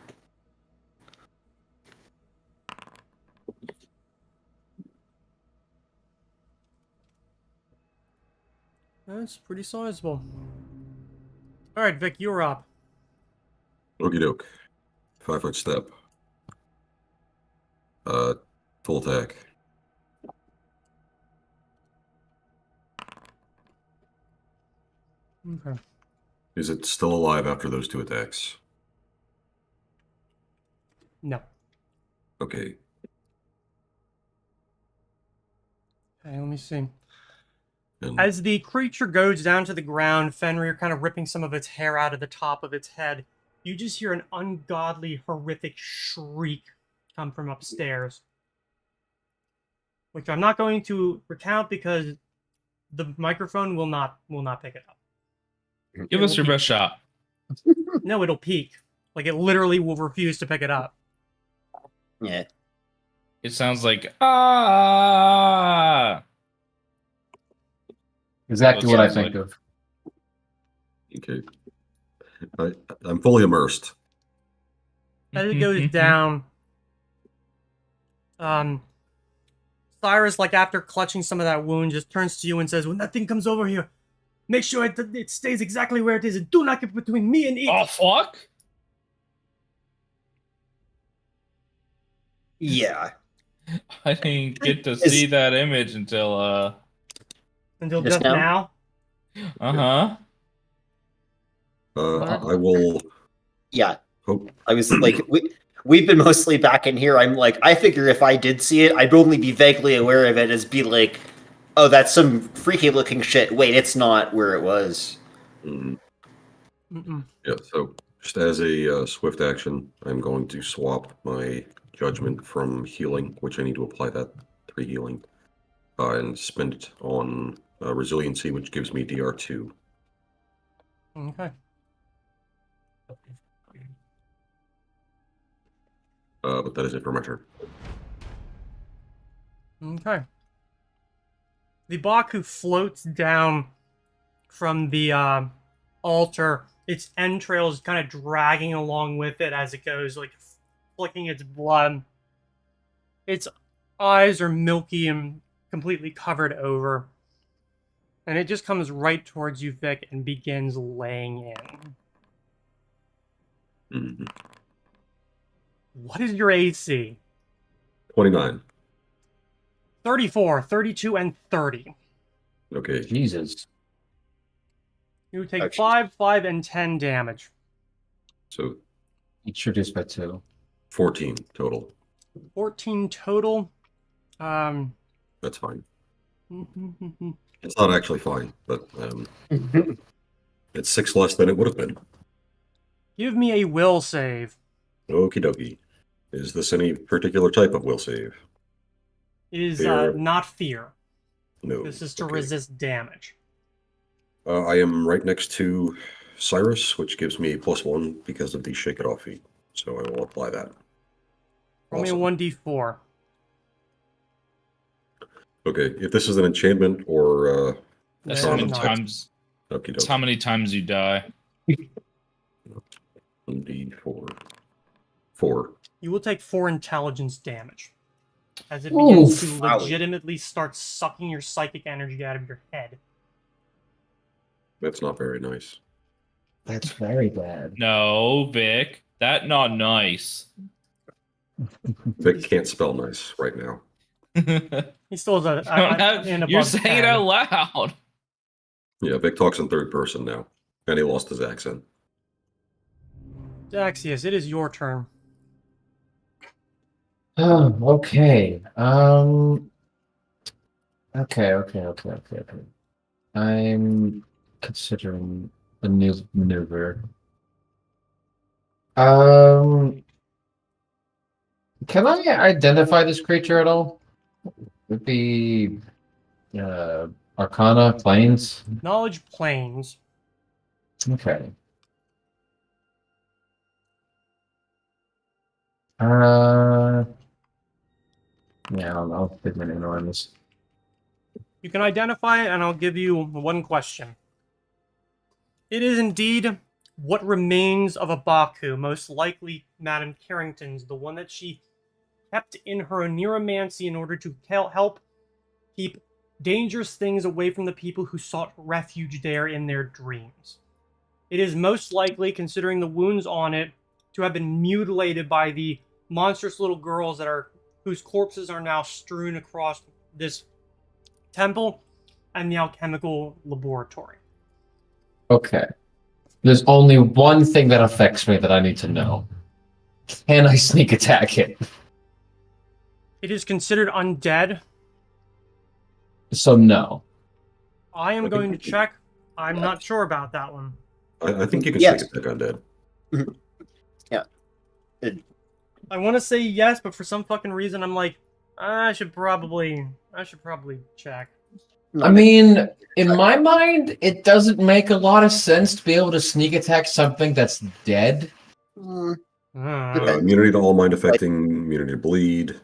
Speaker 1: That's pretty sizable. All right, Vic, you're up.
Speaker 3: Okie doke. 5-foot step. Full attack.
Speaker 1: Okay.
Speaker 3: Is it still alive after those 2 attacks?
Speaker 1: No.
Speaker 3: Okay.
Speaker 1: Okay, let me see.
Speaker 3: And
Speaker 1: As the creature goes down to the ground, Fenrir kind of ripping some of its hair out of the top of its head, you just hear an ungodly, horrific shriek come from upstairs. Which I'm not going to recount because the microphone will not pick it up.
Speaker 2: Give us your best shot.
Speaker 1: No, it'll peak. It literally will refuse to pick it up.
Speaker 4: Yeah.
Speaker 2: It sounds like ah.
Speaker 5: Exactly
Speaker 2: Well,
Speaker 5: what I
Speaker 2: sounds
Speaker 5: think
Speaker 2: like-
Speaker 5: of.
Speaker 3: okay. I'm fully immersed.
Speaker 1: As it goes down, Cyrus, like after clutching some of that wound, just turns to you and says, "When that thing comes over here, make sure it stays exactly where it is, and do not get between me and it."
Speaker 2: Oh fuck!
Speaker 4: Yeah.
Speaker 2: I didn't get to see that image until
Speaker 1: Until
Speaker 4: Just
Speaker 1: just
Speaker 4: now?
Speaker 1: now.
Speaker 2: uh-huh.
Speaker 3: I will
Speaker 4: Yeah.
Speaker 3: hope.
Speaker 4: I was like, we've been mostly back in here. I'm like, I figure if I did see it, I'd only be vaguely aware of it as be like, oh, that's some freaky looking shit. Wait, it's not where it was.
Speaker 3: Mm,
Speaker 1: Mm-mm.
Speaker 3: yeah, so just as a swift action, I'm going to swap my judgment from healing, which I need to apply that 3 healing, and spend it on resiliency, which gives me DR2.
Speaker 1: Okay.
Speaker 3: But that is it for my turn.
Speaker 1: Okay. The Baku floats down from the altar, its entrails kind of dragging along with it as it goes, like flicking its blood. Its eyes are milky and completely covered over. And it just comes right towards you, Vic, and begins laying in.
Speaker 3: Mhm.
Speaker 1: What is your AC?
Speaker 3: 29.
Speaker 1: 34, 32, and 30.
Speaker 3: Okay.
Speaker 5: Jesus.
Speaker 1: You take
Speaker 4: Oh, jeez.
Speaker 1: 5, 5, and 10 damage.
Speaker 3: So
Speaker 5: Each reduced by 2.
Speaker 3: 14 total.
Speaker 1: 14 total.
Speaker 3: That's fine. It's not actually fine, but it's 6 less than it would have been.
Speaker 1: Give me a will save.
Speaker 3: Okie dokie. Is this any particular type of will save?
Speaker 1: It is
Speaker 3: Fear.
Speaker 1: not fear.
Speaker 3: No.
Speaker 1: This is to
Speaker 3: Okay.
Speaker 1: resist damage.
Speaker 3: I am right next to Cyrus, which gives me a +1 because of the Shake It Off feat. So I will apply that.
Speaker 1: Roll me a
Speaker 3: Awesome.
Speaker 1: 1d4.
Speaker 3: Okay, if this is an enchantment or
Speaker 2: That's
Speaker 1: No,
Speaker 2: how
Speaker 1: it's
Speaker 2: many
Speaker 1: not.
Speaker 2: times.
Speaker 3: okie
Speaker 2: That's how many times you die.
Speaker 3: 1d4. 4.
Speaker 1: You will take 4 intelligence damage as it begins
Speaker 5: Oof.
Speaker 1: to
Speaker 4: Owie.
Speaker 1: legitimately start sucking your psychic energy out of your head.
Speaker 3: That's not very nice.
Speaker 5: That's very bad.
Speaker 2: No, Vic, that not nice.
Speaker 3: Vic can't spell nice right now.
Speaker 1: He still has an
Speaker 2: You're
Speaker 1: above
Speaker 2: saying
Speaker 1: 10.
Speaker 2: it out loud.
Speaker 3: Yeah, Vic talks in third person now, and he lost his accent.
Speaker 1: Daxius, it is your turn.
Speaker 5: Oh, okay. Okay. I'm considering a new maneuver. Can I identify this creature at all? Would be Arcana, Planes.
Speaker 1: Knowledge planes.
Speaker 5: Okay. Yeah, I don't know. Big many enormous.
Speaker 1: You can identify it, and I'll give you one question. It is indeed what remains of a Baku, most likely Madame Carrington's, the one that she kept in her neuromancy in order to help keep dangerous things away from the people who sought refuge there in their dreams. It is most likely, considering the wounds on it, to have been mutilated by the monstrous little girls whose corpses are now strewn across this temple and the alchemical laboratory.
Speaker 5: Okay. There's only one thing that affects me that I need to know. Can I sneak attack it?
Speaker 1: It is considered undead.
Speaker 5: So no.
Speaker 1: I am going to check. I'm not sure about that one.
Speaker 3: I think you can
Speaker 4: Yes.
Speaker 3: sneak attack undead.
Speaker 1: I want to say yes, but for some fucking reason, I'm like, I should probably check.
Speaker 5: I mean, in my mind, it doesn't make a lot of sense to be able to sneak attack something that's dead.
Speaker 4: Mm,
Speaker 1: Uh,
Speaker 3: Immunity to all mind affecting, immunity to bleed,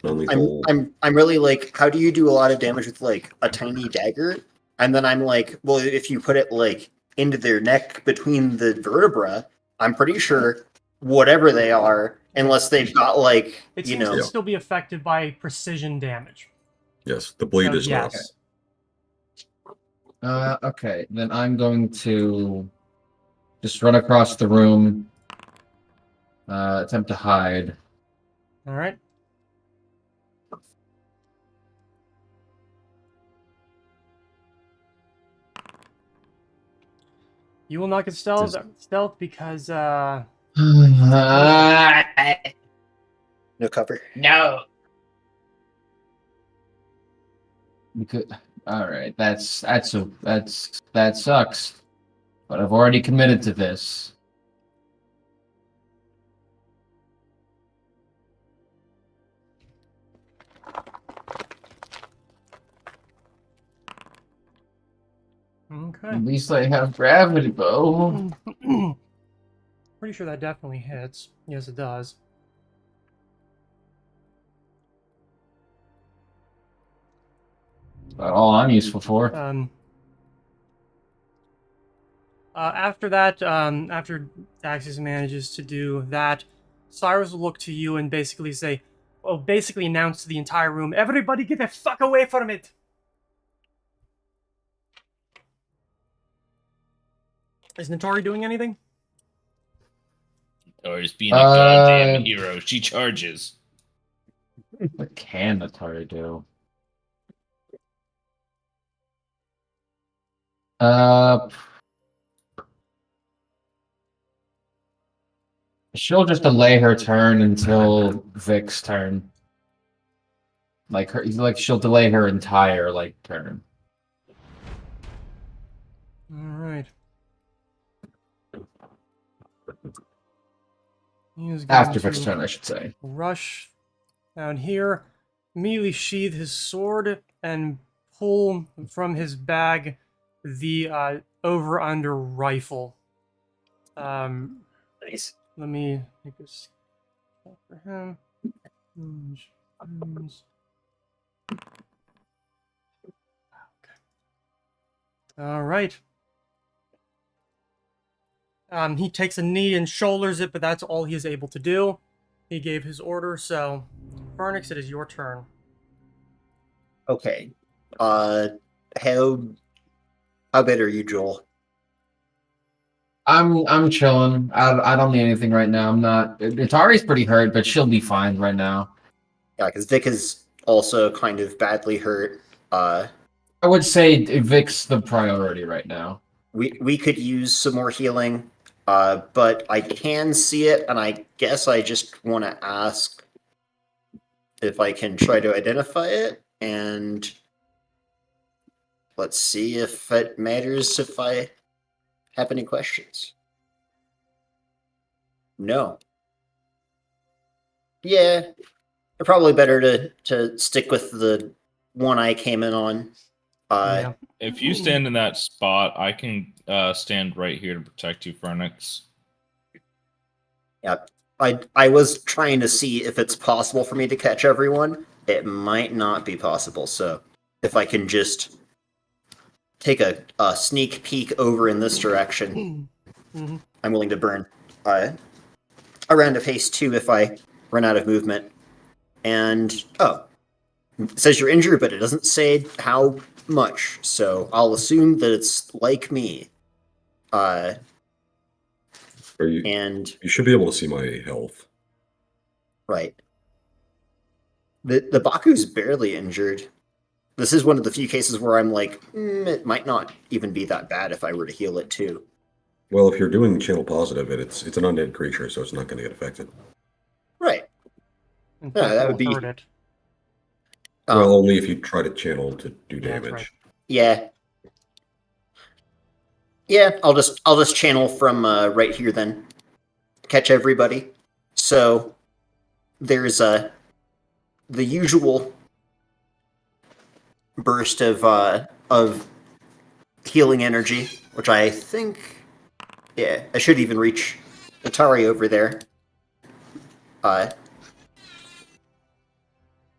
Speaker 3: non-lethal.
Speaker 4: I'm really like, how do you do a lot of damage with like a tiny dagger? And then I'm like, well, if you put it like into their neck between the vertebra, I'm pretty sure whatever they are, unless they've got like
Speaker 1: It
Speaker 4: you
Speaker 1: seems
Speaker 4: know,
Speaker 1: to still be affected by precision damage.
Speaker 3: Yes, the blade
Speaker 1: So
Speaker 3: is not.
Speaker 1: yes.
Speaker 5: Okay, then I'm going to just run across the room, attempt to hide.
Speaker 1: All right. You will not get stealth because
Speaker 4: no cover.
Speaker 5: No. Because, all right, that sucks. But I've already committed to this.
Speaker 1: okay.
Speaker 5: At least I have gravity bow.
Speaker 1: Pretty sure that definitely hits. Yes, it does.
Speaker 5: About all I'm useful for.
Speaker 1: After that, after Daxis manages to do that, Cyrus will look to you and basically say, well, basically announce to the entire room, everybody get the fuck away from it! Is Natari doing anything?
Speaker 2: Or is being a goddamn hero. She charges.
Speaker 5: What can Atari do? She'll just delay her turn until Vic's turn. Like she'll delay her entire turn.
Speaker 1: Alright.
Speaker 5: After Vic's turn, I should say.
Speaker 1: Rush down here, immediately sheath his sword, and pull from his bag the over-under rifle.
Speaker 4: Nice.
Speaker 1: Let me make this for him. All right. He takes a knee and shoulders it, but that's all he is able to do. He gave his order, so Pharnix, it is your turn.
Speaker 4: Okay. How bad are you, Joel?
Speaker 5: I'm chilling. I don't need anything right now. I'm not. Atari's pretty hurt, but she'll be fine right now.
Speaker 4: Yeah, because Vic is also kind of badly hurt.
Speaker 5: I would say Vic's the priority right now.
Speaker 4: We could use some more healing, but I can see it, and I guess I just want to ask if I can try to identify it, and let's see if it matters if I have any questions. No. Yeah, probably better to stick with the one I came in on.
Speaker 1: Yeah.
Speaker 2: If you stand in that spot, I can stand right here to protect you, Pharnix.
Speaker 4: Yeah, I was trying to see if it's possible for me to catch everyone. It might not be possible, so if I can just take a sneak peek over in this direction, I'm willing to burn a round of haste too if I run out of movement. And it says you're injured, but it doesn't say how much, so I'll assume that it's like me. And
Speaker 3: you should be able to see my health.
Speaker 4: Right. The Baku's barely injured. This is one of the few cases where I'm like, it might not even be that bad if I were to heal it too.
Speaker 3: Well, if you're doing channel positive, it's an undead creature, so it's not going to get affected.
Speaker 4: Right.
Speaker 1: In
Speaker 4: Yeah,
Speaker 1: fact,
Speaker 4: that
Speaker 1: it
Speaker 4: would
Speaker 1: will
Speaker 4: be-
Speaker 1: hurt it.
Speaker 3: Well, only if you try to channel to do
Speaker 1: Yeah, that's
Speaker 3: damage.
Speaker 1: right.
Speaker 4: Yeah. Yeah, I'll just channel from right here then. Catch everybody. So there's the usual burst of healing energy, which I think, yeah, I should even reach Atari over there.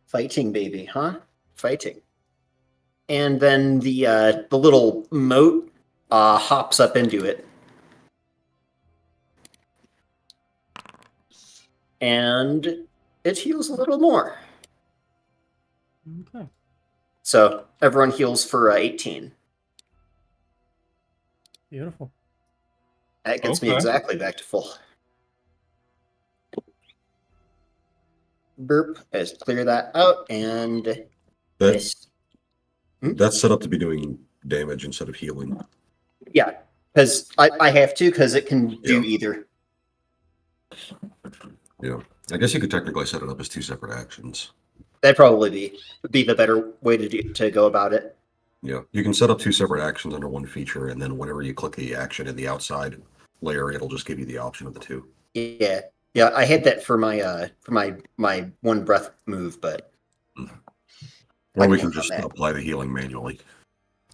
Speaker 4: Fighting, baby, huh? Fighting. And then the little mote hops up into it. And it heals a little more.
Speaker 1: Okay.
Speaker 4: So everyone heals for 18.
Speaker 1: Beautiful.
Speaker 4: That gets me
Speaker 2: Okay.
Speaker 4: exactly back to full. Burp. Let's clear that out. And
Speaker 3: That
Speaker 4: this.
Speaker 3: that's set up to be doing damage instead of healing.
Speaker 4: Yeah, because I have to, because it can do
Speaker 3: Yeah.
Speaker 4: either.
Speaker 3: Yeah. I guess you could technically set it up as 2 separate actions.
Speaker 4: That'd probably be the better way to go about it.
Speaker 3: Yeah. You can set up 2 separate actions under one feature, and then whenever you click the action in the outside layer, it'll just give you the option of the 2.
Speaker 4: Yeah, yeah. I had that for my one breath move, but
Speaker 3: Or
Speaker 4: I
Speaker 3: we
Speaker 4: can
Speaker 3: can
Speaker 4: work on
Speaker 3: just
Speaker 4: that.
Speaker 3: apply the healing manually.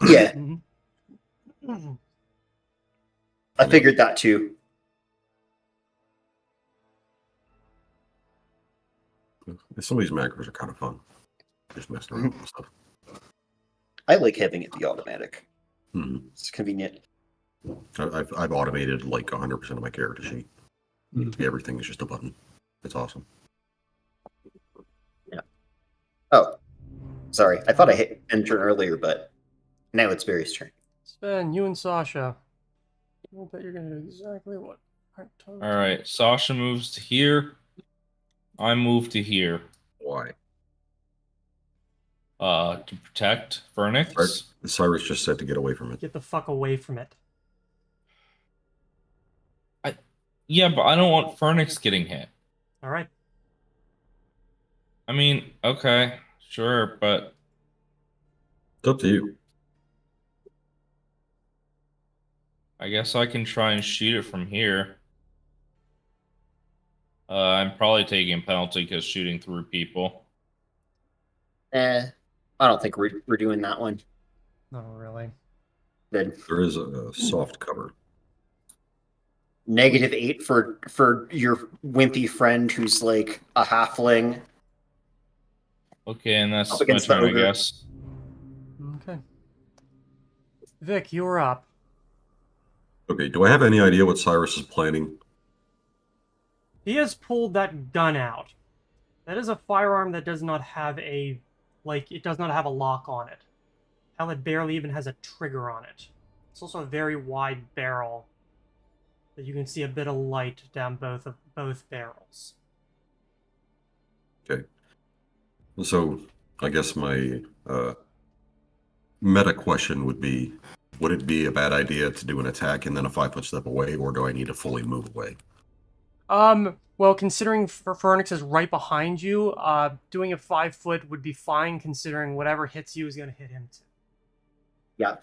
Speaker 4: Yeah,
Speaker 1: Mhm.
Speaker 4: I figured that too.
Speaker 3: Some of these macros are kind of fun. Just messing around with stuff.
Speaker 4: I like having it be automatic.
Speaker 3: Mhm.
Speaker 4: It's convenient.
Speaker 3: I've automated like 100% of my character sheet. Everything is just a button. It's awesome.
Speaker 4: Oh, sorry. I thought I hit end turn earlier, but now it's Barry's turn.
Speaker 1: Sven, you and Sasha. I bet you're gonna do exactly what I told
Speaker 2: All
Speaker 1: you.
Speaker 2: right. Sasha moves to here. I move to here.
Speaker 3: Why?
Speaker 2: To protect Phoenix.
Speaker 3: Cyrus just said to get away from it.
Speaker 1: Get the fuck away from it.
Speaker 2: Yeah, but I don't want Phoenix getting hit.
Speaker 1: All right.
Speaker 2: I mean, okay, sure, but
Speaker 3: It's up to you.
Speaker 2: I guess I can try and shoot it from here. I'm probably taking a penalty because shooting through people.
Speaker 4: I don't think we're doing that one.
Speaker 1: No, really.
Speaker 4: Then
Speaker 3: There is a soft cover.
Speaker 4: -8 for your wimpy friend who's like a halfling.
Speaker 2: Okay, and that's
Speaker 4: Up
Speaker 2: my
Speaker 4: against the
Speaker 2: turn, I
Speaker 4: ogre.
Speaker 2: guess.
Speaker 1: Okay. Vic, you're up.
Speaker 3: Okay, do I have any idea what Cyrus is planning?
Speaker 1: He has pulled that gun out. That is a firearm that does not have a it does not have a lock on it. Hell, it barely even has a trigger on it. It's also a very wide barrel that you can see a bit of light down both barrels.
Speaker 3: Okay. So I guess my meta question would be, would it be a bad idea to do an attack and then a 5-foot step away, or do I need to fully move away?
Speaker 1: Well, considering Phoenix is right behind you, doing a 5-foot would be fine, considering whatever hits you is going to hit him too.
Speaker 4: Yeah.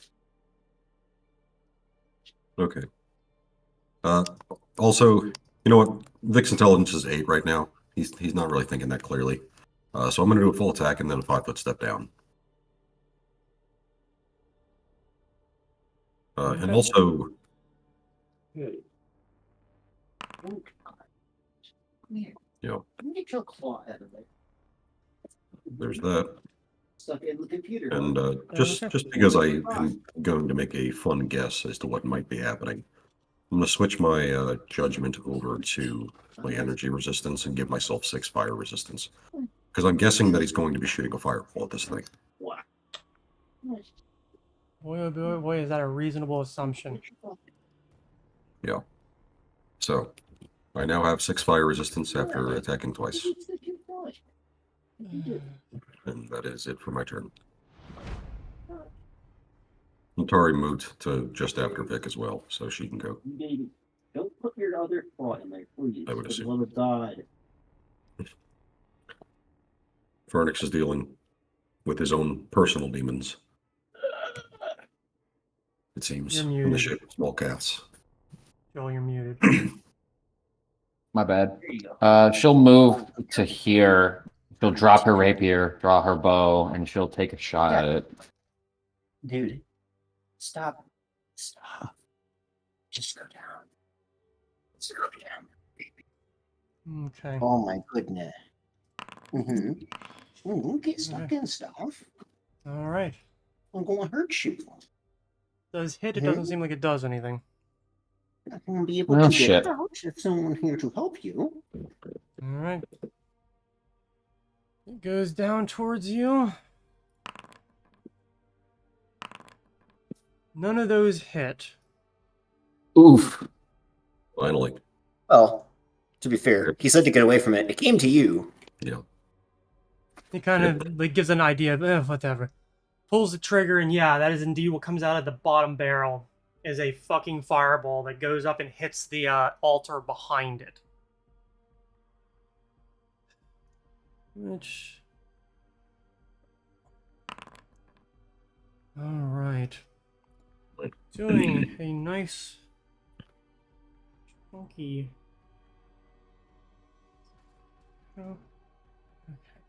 Speaker 3: Okay. Also, you know what? Vic's intelligence is 8 right now. He's not really thinking that clearly. So I'm going to do a full attack and then a 5-foot step down. And
Speaker 1: Okay.
Speaker 3: also, you know,
Speaker 4: Get your claw out of there.
Speaker 3: there's that.
Speaker 4: Stuck in the computer.
Speaker 3: And just because I am going to make a fun guess as to what might be happening, I'm going to switch my judgment over to my energy resistance and give myself 6 fire resistance. Because I'm guessing that he's going to be shooting a fireball at this thing.
Speaker 1: Boy, oh boy, boy, is that a reasonable assumption.
Speaker 3: Yeah. So, I now have 6 fire resistance after attacking twice. And that is it for my turn. Tari moved to just after Vic as well, so she can go.
Speaker 6: Don't put your other paw in there, please.
Speaker 3: I would
Speaker 6: For the
Speaker 3: assume.
Speaker 6: love of God.
Speaker 3: Phoenix is dealing with his own personal demons. It seems,
Speaker 1: You're
Speaker 3: in the
Speaker 1: muted.
Speaker 3: shape of small cats.
Speaker 1: Joel, you're muted.
Speaker 5: My bad.
Speaker 6: There you go.
Speaker 5: She'll move to here. She'll drop her rapier, draw her bow, and she'll take a shot at it.
Speaker 6: Dude, stop. Stop. Just go down. Just go down.
Speaker 1: Okay.
Speaker 4: Oh my goodness. Get stuck in stuff.
Speaker 1: All right.
Speaker 4: I'm going to hurt you.
Speaker 1: does hit. It doesn't seem like it does anything.
Speaker 6: I won't be able
Speaker 5: Oh,
Speaker 6: to
Speaker 5: shit.
Speaker 6: get out if someone here to help you.
Speaker 1: All right. It goes down towards you. None of those hit.
Speaker 5: Oof.
Speaker 3: Finally.
Speaker 4: Well, to be fair, he said to get away from it. It came to you.
Speaker 3: Yeah.
Speaker 1: He kind of like gives an idea of whatever. Pulls the trigger, and yeah, that is indeed what comes out of the bottom barrel. Is a fucking fireball that goes up and hits the altar behind it. Which... Alright. Doing a nice... chunky... Oh. Okay.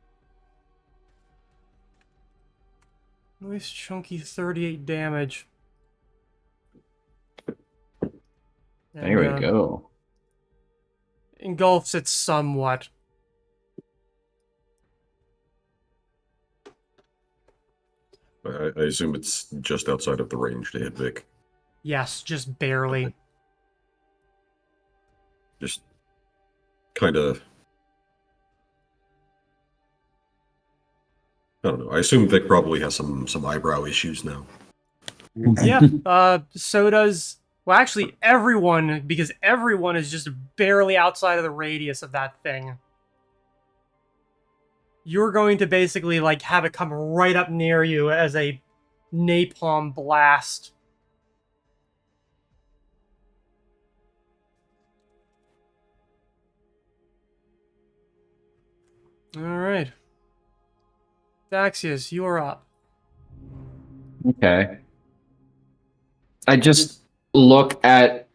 Speaker 1: Nice chunky 38 damage.
Speaker 5: There we
Speaker 1: And,
Speaker 5: go.
Speaker 1: engulfs it somewhat.
Speaker 3: I assume it's just outside of the range to hit Vic.
Speaker 1: Yes, just barely.
Speaker 3: Just kind of. I don't know. I assume Vic probably has some eyebrow issues now.
Speaker 1: Yeah, so does... Well, actually, everyone, because everyone is just barely outside of the radius of that thing. You're going to basically, like, have it come right up near you as a napalm blast. Alright. Daxius, you are up.
Speaker 5: Okay. I just look at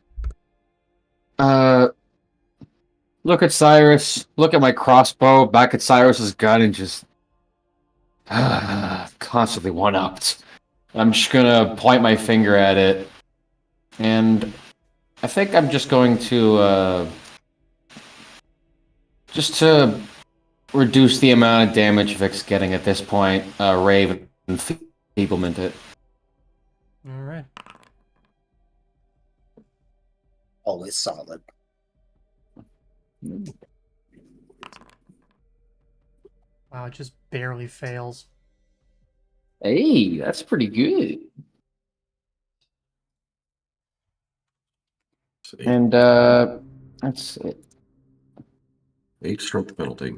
Speaker 5: Cyrus, look at my crossbow, back at Cyrus's gun, and just constantly one-upped. I'm just gonna point my finger at it, and I think I'm just going to just to reduce the amount of damage Vic's getting at this point, rave and feeblement it.
Speaker 1: Alright.
Speaker 4: Always solid.
Speaker 1: Wow, it just barely fails.
Speaker 5: Hey, that's pretty good.
Speaker 3: It's eight,
Speaker 5: And that's it.
Speaker 3: 8 strength penalty.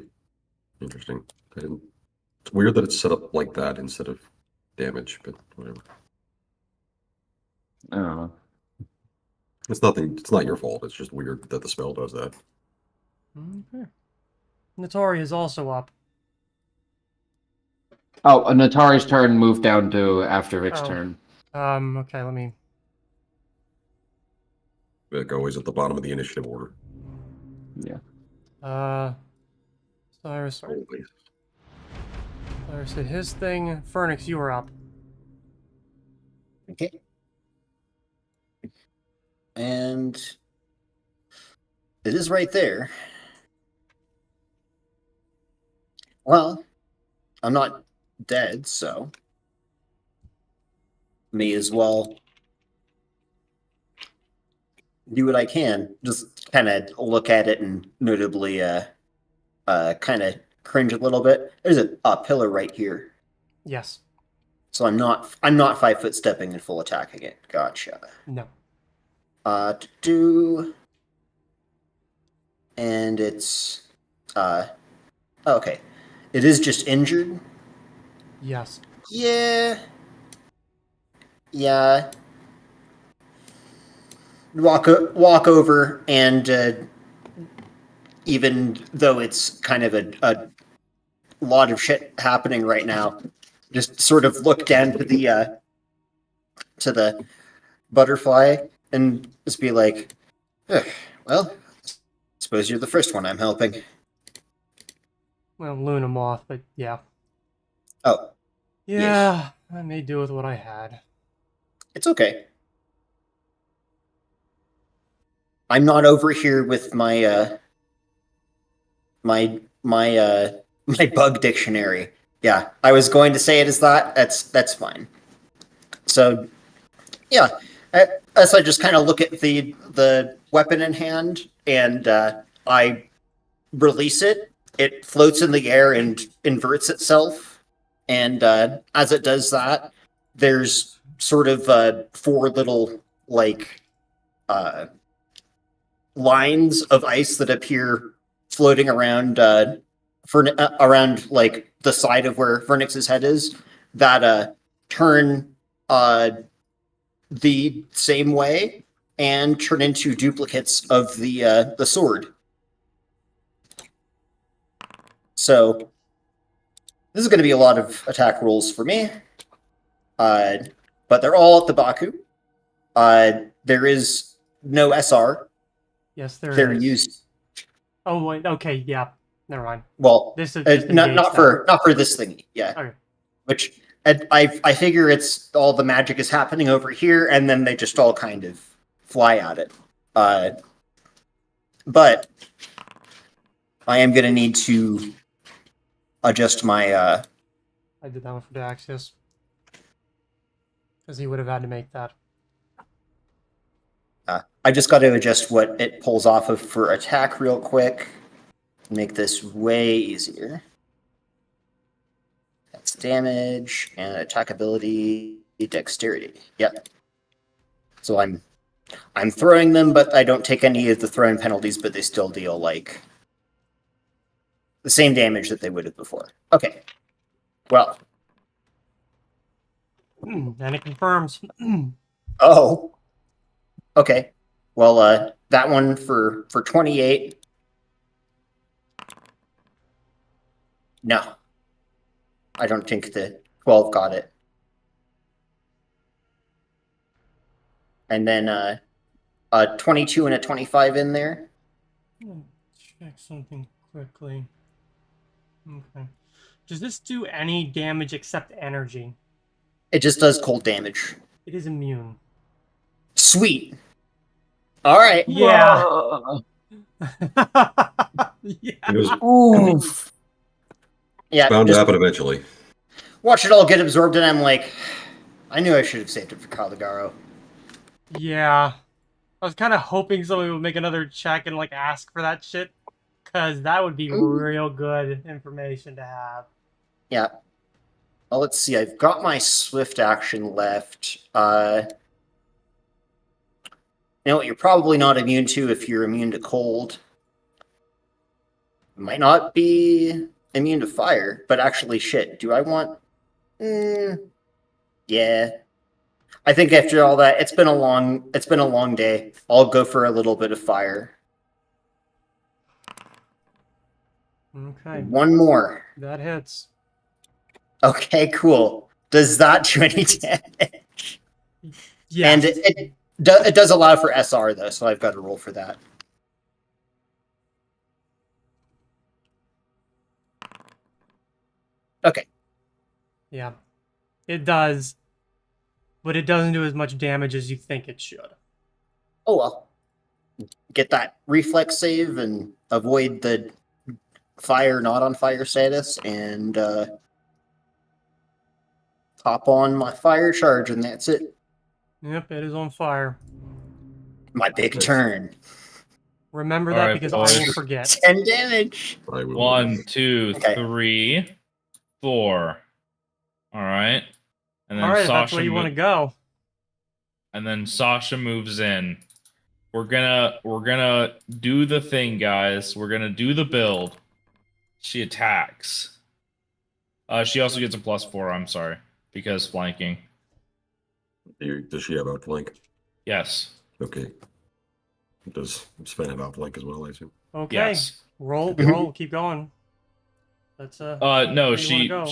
Speaker 3: Interesting. It's weird that it's set up like that instead of damage, but whatever.
Speaker 5: I don't know.
Speaker 3: It's nothing. It's not your fault. It's just weird that the spell does that.
Speaker 1: Okay. Natari is also up.
Speaker 5: Oh, Natari's turn moved down to after Vic's
Speaker 1: Oh.
Speaker 5: turn.
Speaker 1: Okay, let me...
Speaker 3: Vic always at the bottom of the initiative order.
Speaker 1: Cyrus
Speaker 3: Always.
Speaker 1: did his thing. Fernix, you are up.
Speaker 4: Okay. And it is right there. Well, I'm not dead, so may as well do what I can. Just kind of look at it and notably kind of cringe a little bit. There's a pillar right here.
Speaker 1: Yes.
Speaker 4: So I'm not 5 foot stepping and full attacking it. Gotcha.
Speaker 1: No.
Speaker 4: To do, and it's okay. It is just injured.
Speaker 1: Yes.
Speaker 4: Yeah. Walk over and even though it's kind of a lot of shit happening right now, just sort of look down to the butterfly and just be like, "Ugh, well, suppose you're the first one I'm helping."
Speaker 1: Well, Luna Moth, but yeah.
Speaker 4: Oh,
Speaker 1: Yeah, I may do with what I had.
Speaker 4: it's okay. I'm not over here with my my bug dictionary. Yeah, I was going to say it as that. That's fine. So Yeah. As I just kind of look at the weapon in hand and I release it, it floats in the air and inverts itself. And as it does that, there's sort of four little like lines of ice that appear floating around around like the side of where Vernix's head is that turn the same way and turn into duplicates of the sword. So this is going to be a lot of attack rolls for me, but they're all at the Baku. There is no SR.
Speaker 1: Yes, there
Speaker 4: They're
Speaker 1: is.
Speaker 4: used.
Speaker 1: Oh wait, okay, yeah. Never mind.
Speaker 4: Well,
Speaker 1: This is just
Speaker 4: not
Speaker 1: engage
Speaker 4: for this thingy. Yeah.
Speaker 1: Okay.
Speaker 4: Which I figure it's all the magic is happening over here, and then they just all kind of fly at it. But I am going to need to adjust my.
Speaker 1: I did that one for Daxius. Because he would have had to make that.
Speaker 4: I just got to adjust what it pulls off of for attack real quick. Make this way easier. That's damage and attack ability, dexterity. Yep. So I'm throwing them, but I don't take any of the throwing penalties, but they still deal like the same damage that they would have before. Okay. Well.
Speaker 1: And it confirms.
Speaker 4: Oh. Okay. Well, that one for 28. No. I don't think the 12 got it. And then a 22 and a 25 in there.
Speaker 1: Check something quickly. Okay. Does this do any damage except energy?
Speaker 4: It just does cold damage.
Speaker 1: It is immune.
Speaker 4: Sweet. All right.
Speaker 1: Yeah. Yeah.
Speaker 3: It was
Speaker 5: Oof.
Speaker 4: Yeah.
Speaker 3: bound to
Speaker 4: Just
Speaker 3: happen eventually.
Speaker 4: watch it all get absorbed, and I'm like, I knew I should have saved it for Caligaro.
Speaker 1: Yeah. I was kind of hoping somebody would make another check and like ask for that shit, because that would be real good information to have.
Speaker 4: Yeah. Well, let's see. I've got my swift action left. You know what you're probably not immune to if you're immune to cold. Might not be immune to fire, but actually, shit. Do I want? Yeah. I think after all that, it's been a long day. I'll go for a little bit of fire.
Speaker 1: Okay.
Speaker 4: One more.
Speaker 1: That hits.
Speaker 4: Okay, cool. Does that do any damage?
Speaker 1: Yeah.
Speaker 4: And it does allow for SR though, so I've got to roll for that. Okay.
Speaker 1: Yeah. It does. But it doesn't do as much damage as you think it should.
Speaker 4: Oh well. Get that reflex save and avoid the fire not on fire status, and hop on my fire charge, and that's it.
Speaker 1: Yep, it is on fire.
Speaker 4: My big turn.
Speaker 1: Remember
Speaker 2: All
Speaker 1: that
Speaker 2: right,
Speaker 1: because I
Speaker 2: boys.
Speaker 1: will forget.
Speaker 4: 10 damage.
Speaker 3: I will
Speaker 2: 1, 2,
Speaker 4: Okay.
Speaker 2: 3, 4. All right. And then
Speaker 1: All right, if
Speaker 2: Sasha
Speaker 1: that's where you want to go.
Speaker 2: And then Sasha moves in. We're gonna do the thing, guys. We're gonna do the build. She attacks. She also gets a +4, I'm sorry, because flanking.
Speaker 3: Does she have outflank?
Speaker 2: Yes.
Speaker 3: Okay. Does Sven have outflank as well, I assume?
Speaker 1: Okay.
Speaker 2: Yes.
Speaker 1: Roll,
Speaker 4: Mhm.
Speaker 1: roll, keep going. That's
Speaker 2: No,
Speaker 1: where you wanna go.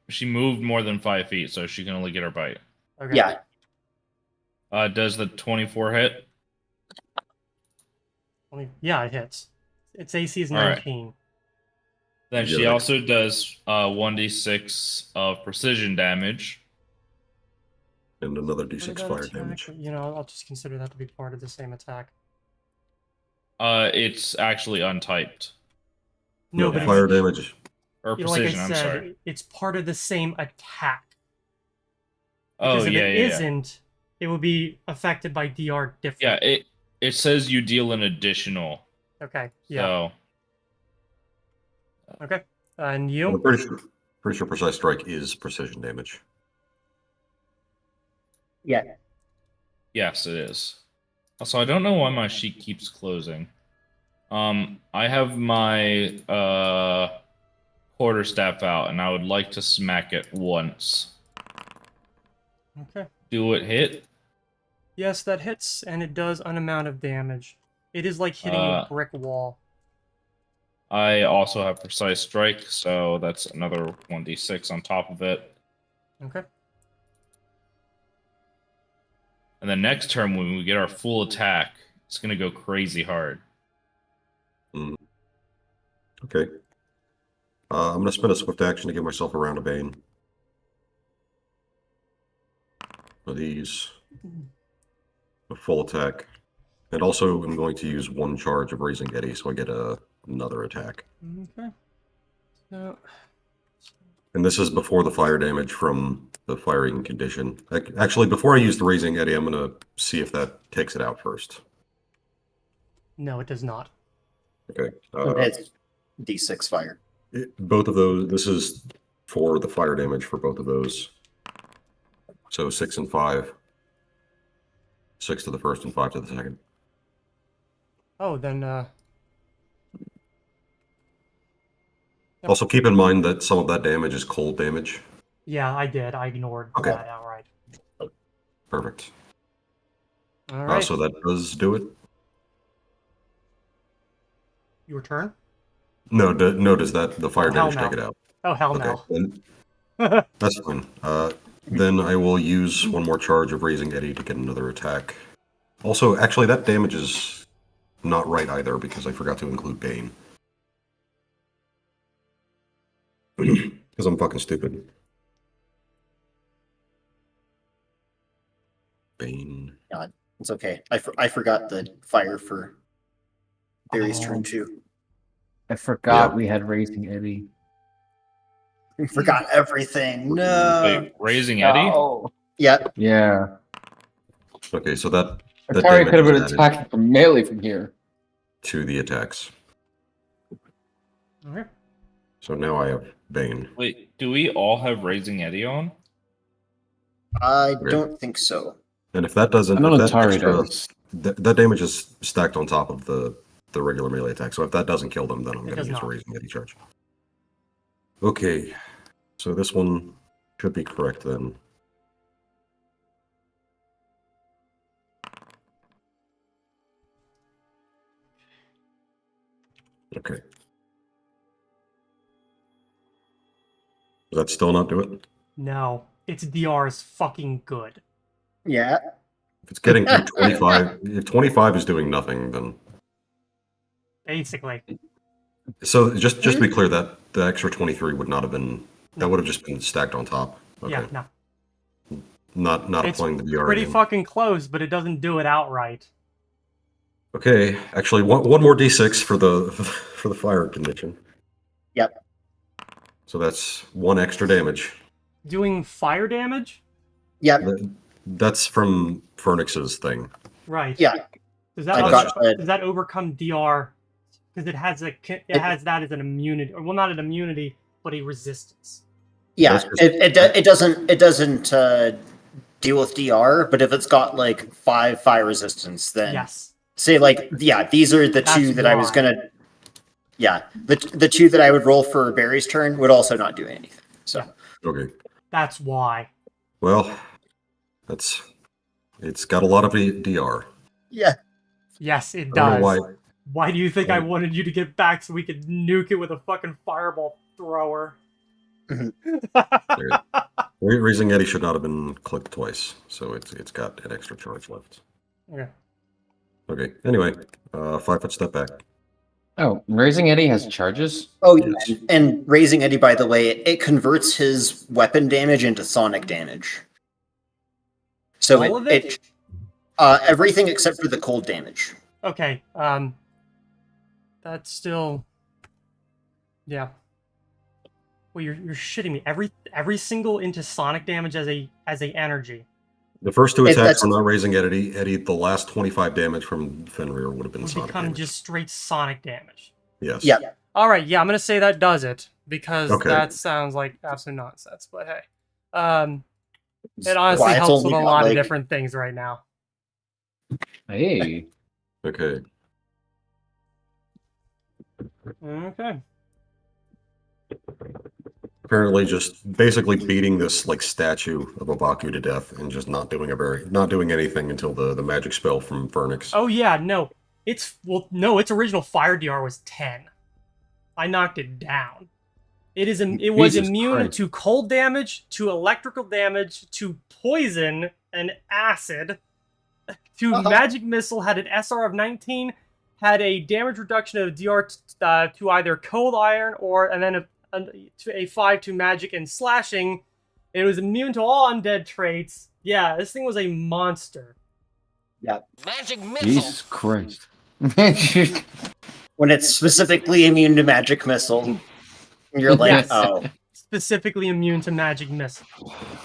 Speaker 2: she moved more than 5 feet, so she can only get her bite.
Speaker 1: Okay.
Speaker 4: Yeah.
Speaker 2: Does the 24 hit?
Speaker 1: Yeah, it hits. Its AC is
Speaker 2: All right.
Speaker 1: 19.
Speaker 2: Then she
Speaker 3: Yikes.
Speaker 2: also does 1d6 of precision damage.
Speaker 3: And another
Speaker 1: What
Speaker 3: d6
Speaker 1: about
Speaker 3: fire
Speaker 1: attack?
Speaker 3: damage.
Speaker 1: You know, I'll just consider that to be part of the same attack.
Speaker 2: It's actually untyped.
Speaker 1: No, but
Speaker 3: fire
Speaker 1: it's,
Speaker 3: damage.
Speaker 2: Or
Speaker 1: you know, like I
Speaker 2: precision, I'm
Speaker 1: said,
Speaker 2: sorry.
Speaker 1: it's part of the same attack.
Speaker 2: Oh,
Speaker 1: Because if
Speaker 2: yeah,
Speaker 1: it
Speaker 2: yeah, yeah.
Speaker 1: isn't, it would be affected by DR different.
Speaker 2: Yeah, it says you deal an additional.
Speaker 1: Okay. Yeah.
Speaker 2: So
Speaker 1: Okay. And
Speaker 3: I'm
Speaker 1: you?
Speaker 3: pretty sure precise strike is precision damage.
Speaker 4: Yeah.
Speaker 2: yes, it is. Also, I don't know why my sheet keeps closing. I have my quarterstaff out, and I would like to smack it once.
Speaker 1: Okay.
Speaker 2: Do it hit?
Speaker 1: Yes, that hits, and it does an amount of damage. It is like hitting a brick wall.
Speaker 2: I also have precise strike, so that's another 1d6 on top of it.
Speaker 1: Okay.
Speaker 2: And then next turn, when we get our full attack, it's gonna go crazy hard.
Speaker 3: Okay. I'm going to spend a swift action to give myself a round of Bane. For these. A full attack. And also, I'm going to use one charge of Raising Eddy, so I get another attack.
Speaker 1: Okay. So,
Speaker 3: And this is before the fire damage from the firing condition. Actually, before I use the Raising Eddy, I'm going to see if that takes it out first.
Speaker 1: no, it does not.
Speaker 3: Okay.
Speaker 4: It's D6 fire.
Speaker 3: Both of those, this is for the fire damage for both of those. So 6 and 5. 6 to the first and 5 to the second.
Speaker 1: Oh, then, Yep.
Speaker 3: Also, keep in mind that some of that damage is cold damage.
Speaker 1: yeah, I did. I ignored
Speaker 3: Okay.
Speaker 1: that outright.
Speaker 3: Perfect.
Speaker 1: All right.
Speaker 3: So that does do it.
Speaker 1: Your turn?
Speaker 3: No, does that the fire
Speaker 1: Oh, hell
Speaker 3: damage
Speaker 1: no.
Speaker 3: take it out?
Speaker 1: Oh, hell
Speaker 3: Okay,
Speaker 1: no.
Speaker 3: then that's fine. Then I will use one more charge of Raising Eddy to get another attack. Also, actually, that damage is not right either because I forgot to include Bane. Because I'm fucking stupid. Bane.
Speaker 4: It's okay. I forgot the fire for Barry's turn too.
Speaker 5: I forgot
Speaker 3: Yeah.
Speaker 5: we had Raising Eddy.
Speaker 4: Forgot everything. No.
Speaker 2: Wait, Raising Eddy?
Speaker 5: Oh.
Speaker 4: Yep.
Speaker 5: Yeah.
Speaker 3: Okay, so that
Speaker 5: Atari
Speaker 3: damage
Speaker 5: could have been
Speaker 3: is added
Speaker 5: attacking from melee from here.
Speaker 3: to the attacks.
Speaker 1: Okay.
Speaker 3: So now I have Bane.
Speaker 2: Wait, do we all have Raising Eddy on?
Speaker 4: I
Speaker 3: Okay.
Speaker 4: don't think so.
Speaker 3: And if that doesn't,
Speaker 5: I know
Speaker 3: if that
Speaker 5: Atari
Speaker 3: extra,
Speaker 5: does.
Speaker 3: that damage is stacked on top of the regular melee attack. So if that doesn't kill them, then I'm
Speaker 1: It
Speaker 3: going to
Speaker 1: does
Speaker 3: use a
Speaker 1: not.
Speaker 3: Raising Eddy charge. Okay, so this one should be correct then. Okay. Does that still not do it?
Speaker 1: No. Its DR is fucking good.
Speaker 4: Yeah.
Speaker 3: If it's getting through 25, if 25 is doing nothing, then
Speaker 1: Basically.
Speaker 3: so just to be clear, that the extra 23 would not have been, that would have just been stacked on top. Okay.
Speaker 1: Yeah, no.
Speaker 3: Not
Speaker 1: It's
Speaker 3: applying the VR
Speaker 1: pretty
Speaker 3: again.
Speaker 1: fucking close, but it doesn't do it outright.
Speaker 3: Okay, actually, one more d6 for the for the fire condition.
Speaker 4: Yep.
Speaker 3: So that's 1 extra damage.
Speaker 1: Doing fire damage?
Speaker 4: Yep.
Speaker 3: That's from Fernix's thing.
Speaker 1: Right.
Speaker 4: Yeah.
Speaker 1: Does
Speaker 4: I
Speaker 1: that
Speaker 4: got
Speaker 1: does that overcome DR? Because it has that as an immunity, or well, not an immunity, but a resistance.
Speaker 4: Yeah.
Speaker 3: That's just-
Speaker 4: It doesn't deal with DR, but if it's got like 5 fire resistance, then
Speaker 1: Yes.
Speaker 4: say like these are the
Speaker 1: That's
Speaker 4: two that I was
Speaker 1: why.
Speaker 4: gonna. Yeah, the two that I would roll for Barry's turn would also not do anything. So
Speaker 3: Okay.
Speaker 1: That's why.
Speaker 3: Well, it's got a lot of DR.
Speaker 4: yeah,
Speaker 1: Yes, it
Speaker 3: I don't know
Speaker 1: does.
Speaker 3: why.
Speaker 1: Why do you think I
Speaker 3: Yeah.
Speaker 1: wanted you to get back so we could nuke it with a fucking fireball thrower?
Speaker 3: Raising Eddy should not have been clicked twice, so it's got an extra charge left.
Speaker 1: Okay.
Speaker 3: Okay. Anyway, 5-foot step back.
Speaker 5: Oh, Raising Eddy has charges?
Speaker 4: Oh, yeah.
Speaker 3: Yes.
Speaker 4: And raising Eddie, by the way, it converts his weapon damage into sonic damage. So
Speaker 1: All of it?
Speaker 4: everything except for the cold damage.
Speaker 1: Okay. That's still. Yeah. Well, you're shitting me. Every single into sonic damage as a energy.
Speaker 3: The first two
Speaker 4: If
Speaker 3: attacks
Speaker 4: that's-
Speaker 3: were not raising Eddie. Eddie, the last 25 damage from Fenrir would have been
Speaker 1: Would
Speaker 3: sonic
Speaker 1: become
Speaker 3: damage.
Speaker 1: just straight sonic damage.
Speaker 3: Yes.
Speaker 4: Yeah.
Speaker 1: All right, yeah, I'm gonna say that does it because
Speaker 3: Okay.
Speaker 1: that sounds like absolute nonsense. But hey, it honestly
Speaker 4: Why, it's
Speaker 1: helps with
Speaker 4: only
Speaker 1: a
Speaker 4: got,
Speaker 1: lot of
Speaker 4: like-
Speaker 1: different things right now.
Speaker 5: Hey.
Speaker 3: Okay.
Speaker 1: Okay.
Speaker 3: Apparently, just basically beating this like statue of a Baku to death and just not doing anything until the magic spell from Phoenix.
Speaker 1: Oh yeah, no, its original fire DR was 10. I knocked it down. It was
Speaker 3: Jesus
Speaker 1: immune
Speaker 3: Christ.
Speaker 1: to cold damage, to electrical damage, to poison and acid, to magic missile. Had an SR of 19, had a damage reduction of DR to either cold iron and then to a 5 to magic and slashing. It was immune to all undead traits. Yeah, this thing was a monster.
Speaker 7: Magic missile.
Speaker 5: Jesus Christ.
Speaker 4: When it's specifically immune to magic missile, you're like,
Speaker 1: Yes.
Speaker 4: oh.
Speaker 1: Specifically immune to magic missile.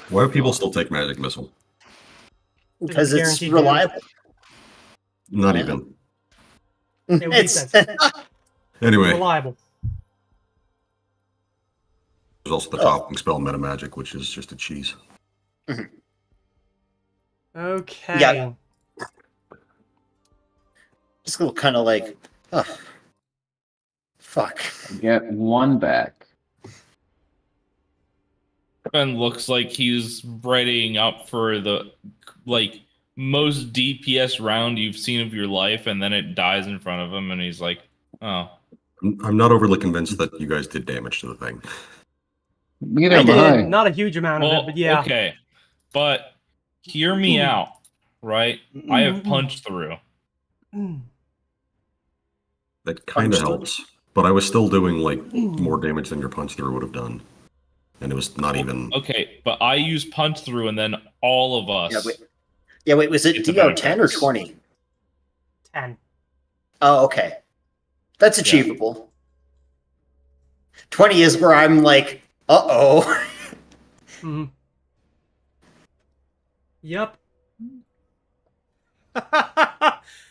Speaker 3: Why do people still take magic missile?
Speaker 4: Because it's
Speaker 1: Guaranteed
Speaker 4: reliable.
Speaker 3: Not
Speaker 4: Yeah.
Speaker 3: even.
Speaker 1: It would
Speaker 4: It's
Speaker 3: Anyway,
Speaker 1: reliable.
Speaker 3: there's also the toppling spell meta magic, which is just a cheese.
Speaker 1: Okay.
Speaker 4: Yeah. just kind of like, oh, fuck.
Speaker 5: Get one back.
Speaker 2: Ben looks like he's readying up for the most DPS round you've seen of your life, and then it dies in front of him, and he's like, "Oh,
Speaker 3: I'm not overly convinced that you guys did damage to the thing.
Speaker 5: Neither
Speaker 1: I
Speaker 5: am
Speaker 1: did.
Speaker 5: I.
Speaker 1: Not a huge amount of
Speaker 2: well,
Speaker 1: it, but yeah.
Speaker 2: okay." But hear me out, right? I have punch through.
Speaker 1: Mm.
Speaker 3: That kind of
Speaker 4: Punch
Speaker 3: helps, but I was still doing like more damage than your punch through would have done, and it was not even.
Speaker 2: Okay, but I use punch through, and then all of us.
Speaker 4: Wait, was it
Speaker 2: It's a
Speaker 4: DR 10 or
Speaker 2: benefits.
Speaker 4: 20?
Speaker 1: 10.
Speaker 4: Oh, okay. That's achievable. 20 is where I'm like, uh-oh.
Speaker 1: Mhm. Yep.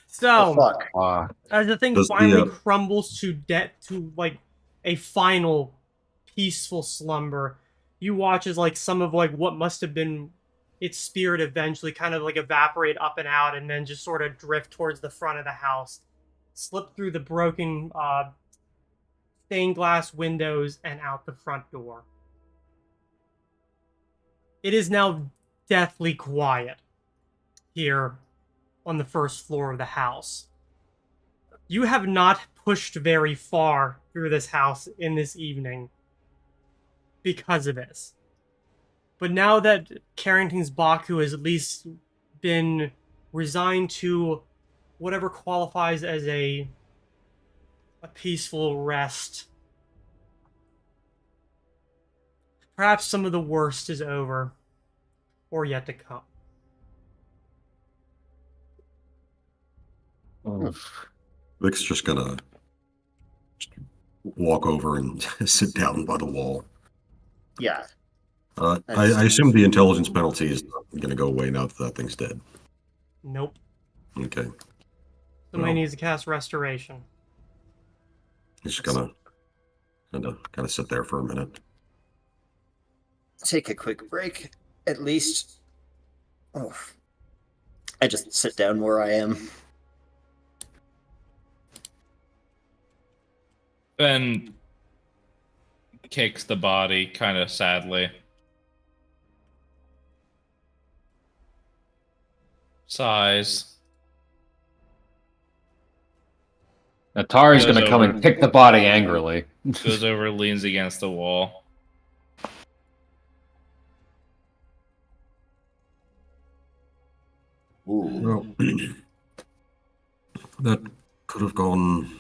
Speaker 1: So,
Speaker 4: Oh, fuck.
Speaker 1: as the thing
Speaker 3: Does the,
Speaker 1: finally crumbles to like a final peaceful slumber, you watch as like some of like what must have been its spirit eventually kind of like evaporate up and out, and then just sort of drift towards the front of the house, slip through the broken stained glass windows and out the front door. It is now deathly quiet here on the first floor of the house. You have not pushed very far through this house in this evening because of this. But now that Carrington's Baku has at least been resigned to whatever qualifies as a peaceful rest, perhaps some of the worst is over, or yet to come.
Speaker 3: Vic's just gonna walk over and sit down by the wall.
Speaker 4: Yeah.
Speaker 3: I assume the intelligence penalty is gonna go away now that that thing's dead.
Speaker 1: Nope.
Speaker 3: Okay.
Speaker 1: Somebody
Speaker 3: Well.
Speaker 1: needs to cast Restoration.
Speaker 3: He's just gonna kind of sit there for a minute.
Speaker 4: Take a quick break, at least. Oh. I just sit down where I am.
Speaker 2: Ben kicks the body kind of sadly. Sighs.
Speaker 5: Atari's
Speaker 2: Goes
Speaker 5: gonna come
Speaker 2: over.
Speaker 5: and pick the body angrily.
Speaker 2: Goes over, leans against the wall.
Speaker 3: Well, that could have gone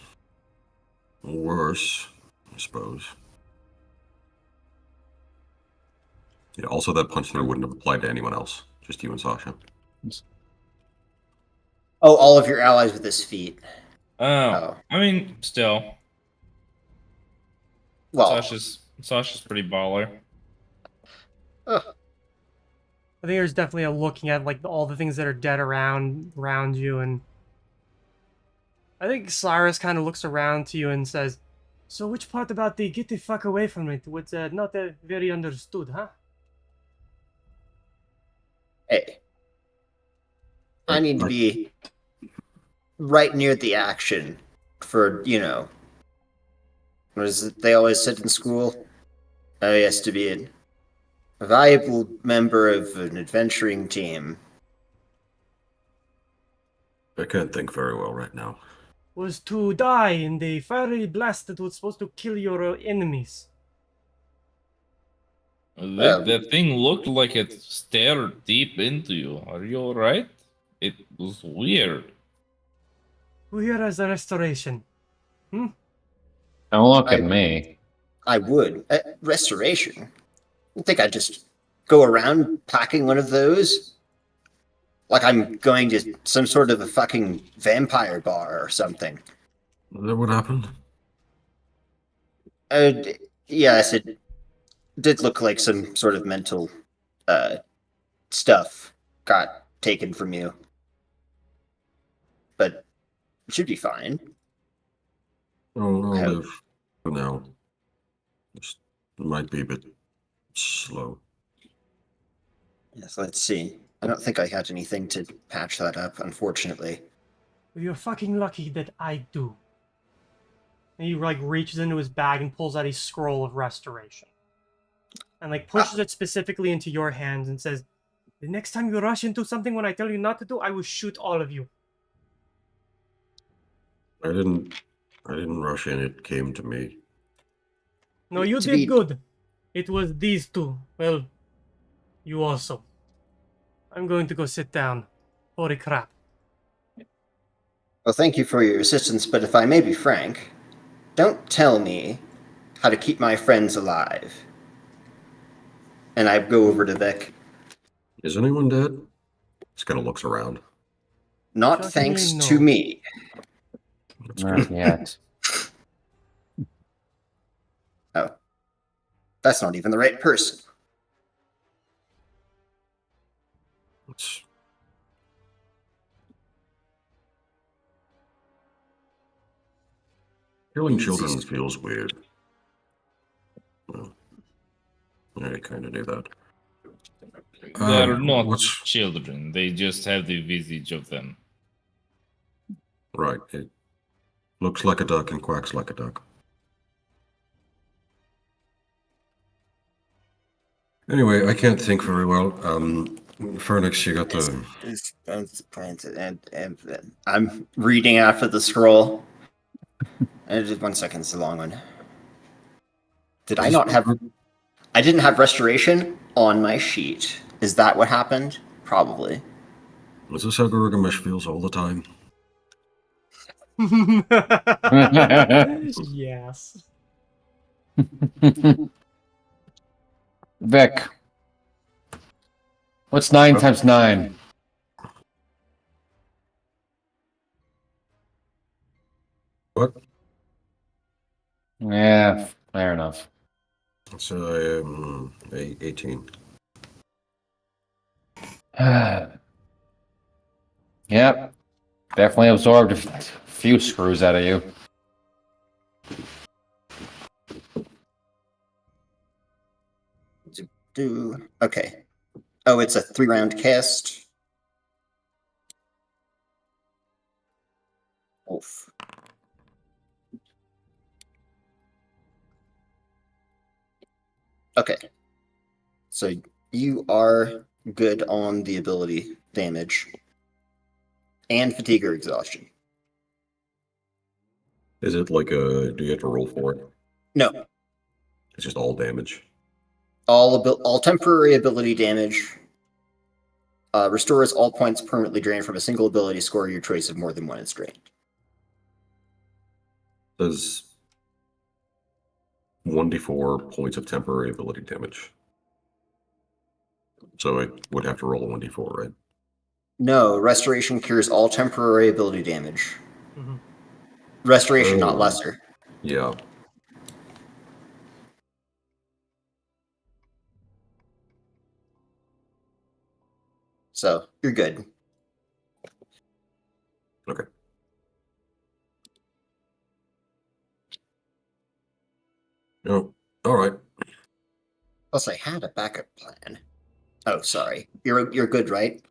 Speaker 3: worse, I suppose. Yeah, also that punch through wouldn't have applied to anyone else, just you and Sasha.
Speaker 4: Oh, all of your allies with his feet.
Speaker 2: Oh, I mean, still,
Speaker 4: Well,
Speaker 2: Sasha's pretty baller.
Speaker 1: I think there's definitely a looking at like all the things that are dead around you, and I think Cyrus kind of looks around to you and says, "So which part about the get the fuck away from it was not very understood, huh?"
Speaker 4: Hey, I need to be right near the action for, what is it they always said in school? Oh, yes, to be a valuable member of an adventuring team.
Speaker 3: I can't think very well right now.
Speaker 1: Was to die in the fiery blast that was supposed to kill your enemies.
Speaker 2: That thing looked like it stared deep into you. Are you alright? It was weird.
Speaker 1: Who here has a restoration?
Speaker 5: Don't look
Speaker 4: I-
Speaker 5: at me.
Speaker 4: I would. Restoration? You think I'd just go around packing one of those? Like I'm going to some sort of a fucking vampire bar or something.
Speaker 3: Is that what happened?
Speaker 4: Yes, it did look like some sort of mental stuff got taken from you. But it should be fine.
Speaker 3: Oh,
Speaker 4: I
Speaker 3: I'll
Speaker 4: hope.
Speaker 3: live for now. Just might be a bit slow.
Speaker 4: Yes, let's see. I don't think I had anything to patch that up, unfortunately.
Speaker 1: You're fucking lucky that I do. And he like reaches into his bag and pulls out a scroll of restoration. And like pushes it specifically into your hands and says, "The next time you rush into something when I tell you not to do, I will shoot all of you."
Speaker 3: I didn't rush in, it came to me.
Speaker 1: No, you
Speaker 4: To
Speaker 1: did
Speaker 4: be-
Speaker 1: good. It was these two. Well, you also. I'm going to go sit down. Holy crap.
Speaker 4: Well, thank you for your assistance, but if I may be frank, don't tell me how to keep my friends alive. And I go over to Vic.
Speaker 3: Is anyone dead? Just kind of looks around.
Speaker 4: Not
Speaker 1: Shockingly,
Speaker 4: thanks
Speaker 1: no.
Speaker 4: to me.
Speaker 3: That's
Speaker 5: Not
Speaker 3: good.
Speaker 5: yet.
Speaker 4: Oh. That's not even the right person.
Speaker 3: It's- Killing children feels weird. Well, I kind of knew that.
Speaker 2: They're not
Speaker 3: What's
Speaker 2: children. They just have the visage of them.
Speaker 3: right? It looks like a duck and quacks like a duck. Anyway, I can't think very well. Fernix, you got the.
Speaker 4: And I'm reading after the scroll. And just 1 second, it's a long one. Did I not have? I didn't have restoration on my sheet. Is that what happened? Probably.
Speaker 3: Is this how Gilgamesh feels all the time?
Speaker 1: Yes.
Speaker 5: Vic. What's 9 times 9?
Speaker 3: What?
Speaker 5: Yeah, fair enough.
Speaker 3: So 18.
Speaker 5: Yep. Definitely absorbed a few screws out of you.
Speaker 4: Okay. Oh, it's a 3-round cast. Oof. Okay. So you are good on the ability damage and fatigue or exhaustion.
Speaker 3: Is it like a? Do you have to roll for it?
Speaker 4: No,
Speaker 3: It's just all damage.
Speaker 4: all temporary ability damage restores all points permanently drained from a single ability score of your choice of more than one is drained.
Speaker 3: Does 1d4 points of temporary ability damage. So I would have to roll a 1d4, right?
Speaker 4: No, restoration cures all temporary ability damage.
Speaker 1: Mhm.
Speaker 4: Restoration, not
Speaker 3: Oh.
Speaker 4: lesser.
Speaker 3: Yeah.
Speaker 4: So you're good.
Speaker 3: Okay. Oh, all right.
Speaker 4: Plus, I had a backup plan. Oh, sorry. You're good, right?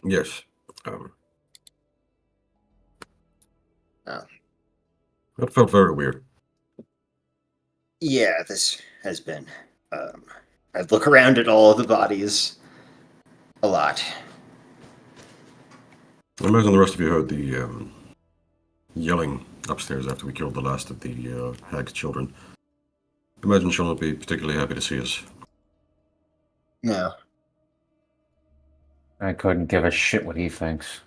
Speaker 3: Yes.
Speaker 4: Oh.
Speaker 3: That felt very weird.
Speaker 4: Yeah, this has been. I've looked around at all of the bodies a lot.
Speaker 3: I imagine the rest of you heard the yelling upstairs after we killed the last of the hag's children. Imagine she'll not be particularly happy to see us.
Speaker 4: No.
Speaker 5: I couldn't give a shit what he thinks.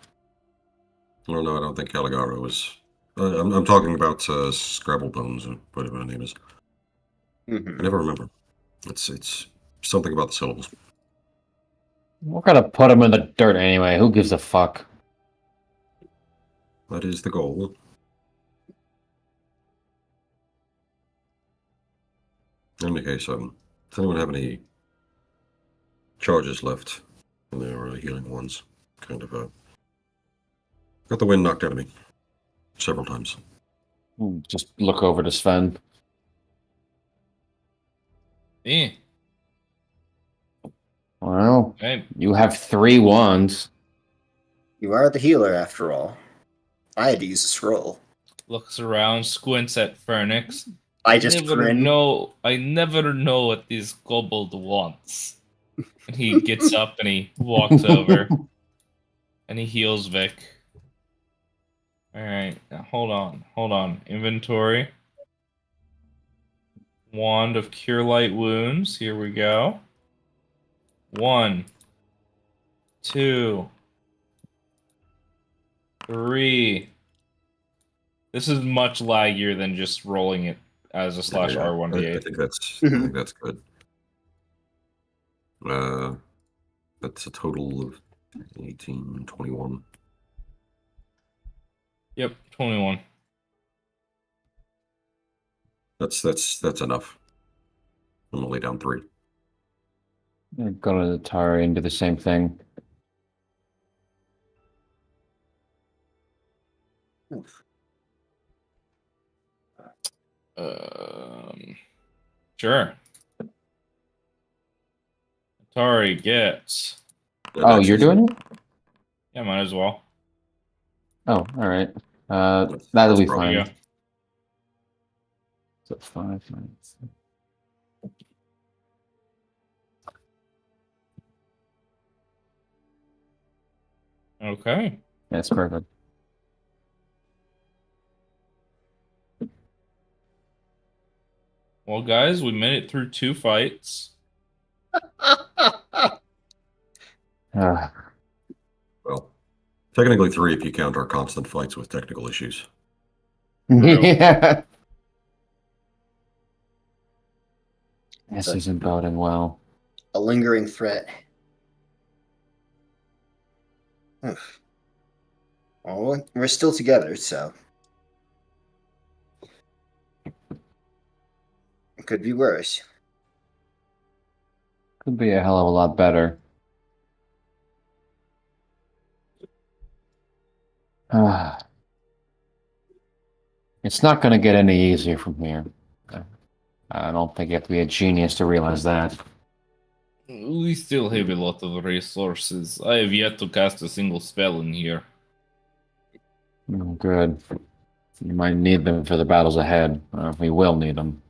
Speaker 3: Oh, no, I don't think Caligaro was. I'm talking about Scrabblebones, or whatever her name is.
Speaker 4: Mhm.
Speaker 3: I never remember. It's something about the syllables.
Speaker 5: We're gonna put him in the dirt anyway. Who gives a fuck?
Speaker 3: That is the goal. In any case, does anyone have any charges left in their healing ones? Kind of got the wind knocked out of me several times.
Speaker 5: Just look over to Sven.
Speaker 2: Eh.
Speaker 5: Well,
Speaker 2: Hey,
Speaker 5: you have 3 wands.
Speaker 4: You are the healer, after all. I had to use a scroll.
Speaker 2: looks around, squints at Phoenix.
Speaker 4: I just grin.
Speaker 2: I never know what this kobold wants. And he gets up and he walks over and he heals Vic. Alright, now hold on. Inventory. Wand of Cure Light Wounds. Here we go. 1, 2, 3. This is much laggier than just rolling it as a slash
Speaker 3: Yeah,
Speaker 2: R1D8.
Speaker 3: I think that's good. That's a total of 18, 21.
Speaker 2: Yep, 21.
Speaker 3: That's enough. I'm gonna lay down 3.
Speaker 5: Go to the Atari and do the same thing.
Speaker 2: Sure. Atari gets.
Speaker 5: Oh, you're doing it?
Speaker 2: Yeah, might as well.
Speaker 5: Oh, all right. That'll
Speaker 3: That's
Speaker 5: be
Speaker 3: probably-
Speaker 2: There you
Speaker 5: fine.
Speaker 2: go.
Speaker 5: So 5 minutes.
Speaker 2: Okay.
Speaker 5: That's perfect.
Speaker 2: Well, guys, we made it through 2 fights.
Speaker 5: Uh,
Speaker 3: Well, technically 3 if you count our constant fights with technical issues.
Speaker 5: yeah. This
Speaker 4: So-
Speaker 5: isn't boding well.
Speaker 4: A lingering threat. Oof. Well, we're still together, so. It could be worse.
Speaker 5: Could be a hell of a lot better. It's not going to get any easier from here. I don't think you have to be a genius to realize that.
Speaker 2: We still have a lot of resources. I have yet to cast a single spell in here.
Speaker 5: Oh, good. You might need them for the battles ahead. We will need them.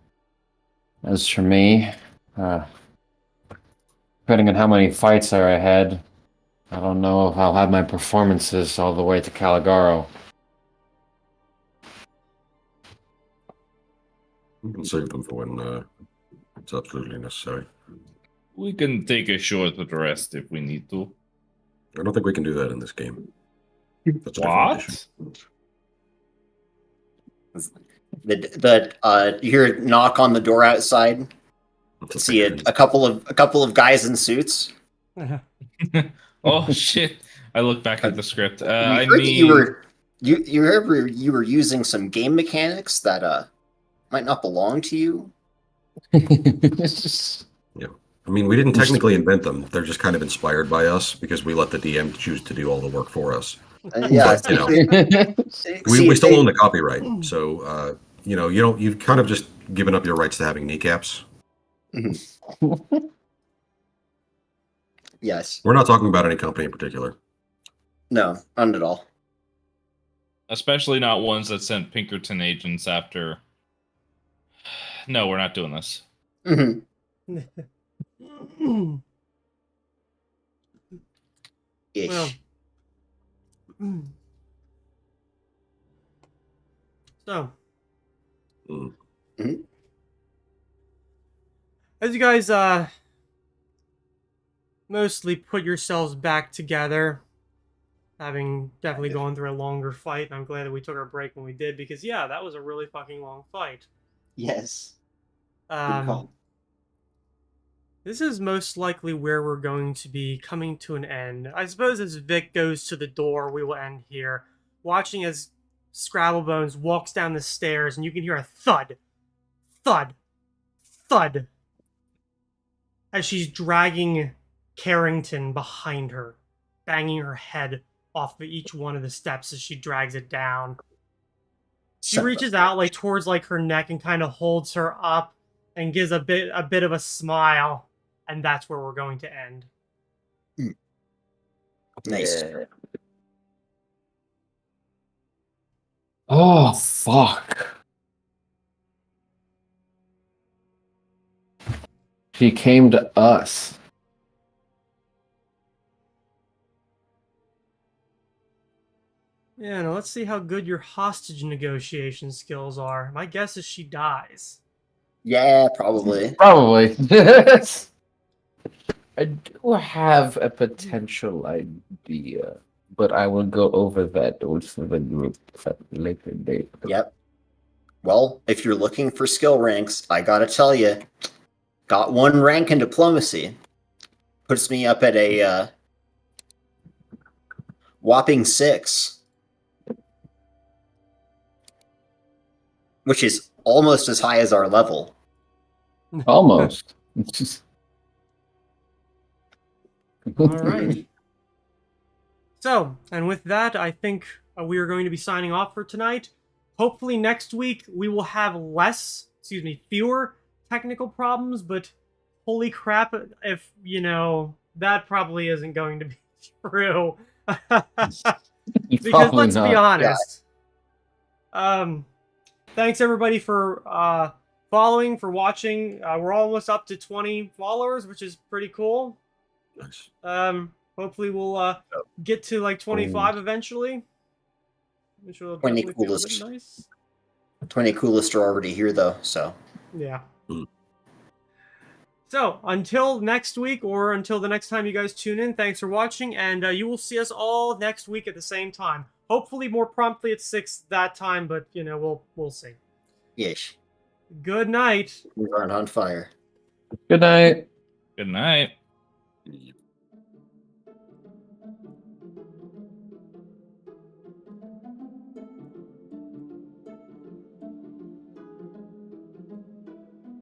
Speaker 5: As for me, depending on how many fights are ahead, I don't know if I'll have my performances all the way to Caligaro.
Speaker 3: You can save them for when it's absolutely necessary.
Speaker 2: We can take a short rest if we need to.
Speaker 3: I don't think we can do that in this game. That's a different issue.
Speaker 2: What?
Speaker 4: You hear a knock on the door outside.
Speaker 3: That's
Speaker 4: See
Speaker 3: big
Speaker 4: a couple of guys in suits.
Speaker 2: Oh shit! I look back at the script.
Speaker 4: We
Speaker 2: I
Speaker 4: heard that
Speaker 2: mean,
Speaker 4: you were using some game mechanics that might not belong to you.
Speaker 3: I mean, we didn't technically invent them. They're just kind of inspired by us because we let the DM choose to do all the work for us.
Speaker 4: Yeah,
Speaker 3: But, you know,
Speaker 4: see,
Speaker 3: we still
Speaker 4: they-
Speaker 3: own the copyright. So, you've kind of just given up your rights to having kneecaps.
Speaker 4: Yes.
Speaker 3: We're not talking about any company in particular.
Speaker 4: No, not at all.
Speaker 2: Especially not ones that sent Pinkerton agents after. No, we're not doing this.
Speaker 4: Mhm. Ish.
Speaker 1: Well, so,
Speaker 3: Mm.
Speaker 1: as you guys mostly put yourselves back together, having definitely gone through a longer fight, and I'm glad that we took our break when we did, because yeah, that was a really fucking long fight.
Speaker 4: Yes. Good
Speaker 1: Um,
Speaker 4: call.
Speaker 1: this is most likely where we're going to be coming to an end. I suppose as Vic goes to the door, we will end here, watching as Scrabblebones walks down the stairs, and you can hear a thud, thud, thud, as she's dragging Carrington behind her, banging her head off of each one of the steps as she drags it down. She
Speaker 4: Son of a
Speaker 1: reaches out
Speaker 4: bitch.
Speaker 1: towards her neck and kind of holds her up and gives a bit of a smile, and that's where we're going to end.
Speaker 4: Nice.
Speaker 5: Yeah. Oh, fuck. She came to us.
Speaker 1: Yeah, now let's see how good your hostage negotiation skills are. My guess is she dies.
Speaker 4: Yeah, probably.
Speaker 5: Probably. I do have a potential idea, but I will go over that with the group at a later date.
Speaker 4: Yep. Well, if you're looking for skill ranks, I gotta tell you, got one rank in diplomacy. Puts me up at a whopping 6, which is almost as high as our level.
Speaker 5: Almost.
Speaker 1: All right. So, and with that, I think we are going to be signing off for tonight. Hopefully next week we will have fewer technical problems, but holy crap, if, that probably isn't going to be true. Because
Speaker 5: Probably
Speaker 1: let's be
Speaker 5: not.
Speaker 1: honest. Thanks everybody for following, for watching. We're almost up to 20 followers, which is pretty cool.
Speaker 3: Nice.
Speaker 1: Hopefully we'll get to 25 eventually, which will
Speaker 4: 20
Speaker 1: definitely feel a bit
Speaker 4: coolest.
Speaker 1: nice.
Speaker 4: 20 coolest are already here, though, so.
Speaker 1: Yeah.
Speaker 3: Mm.
Speaker 1: So, until next week, or until the next time you guys tune in, thanks for watching, and you will see us all next week at the same time. Hopefully more promptly at 6 that time, but, we'll see.
Speaker 4: Ish.
Speaker 1: Good night.
Speaker 4: We aren't on fire.
Speaker 5: Good night.
Speaker 2: Good night.
Speaker 3: Yep.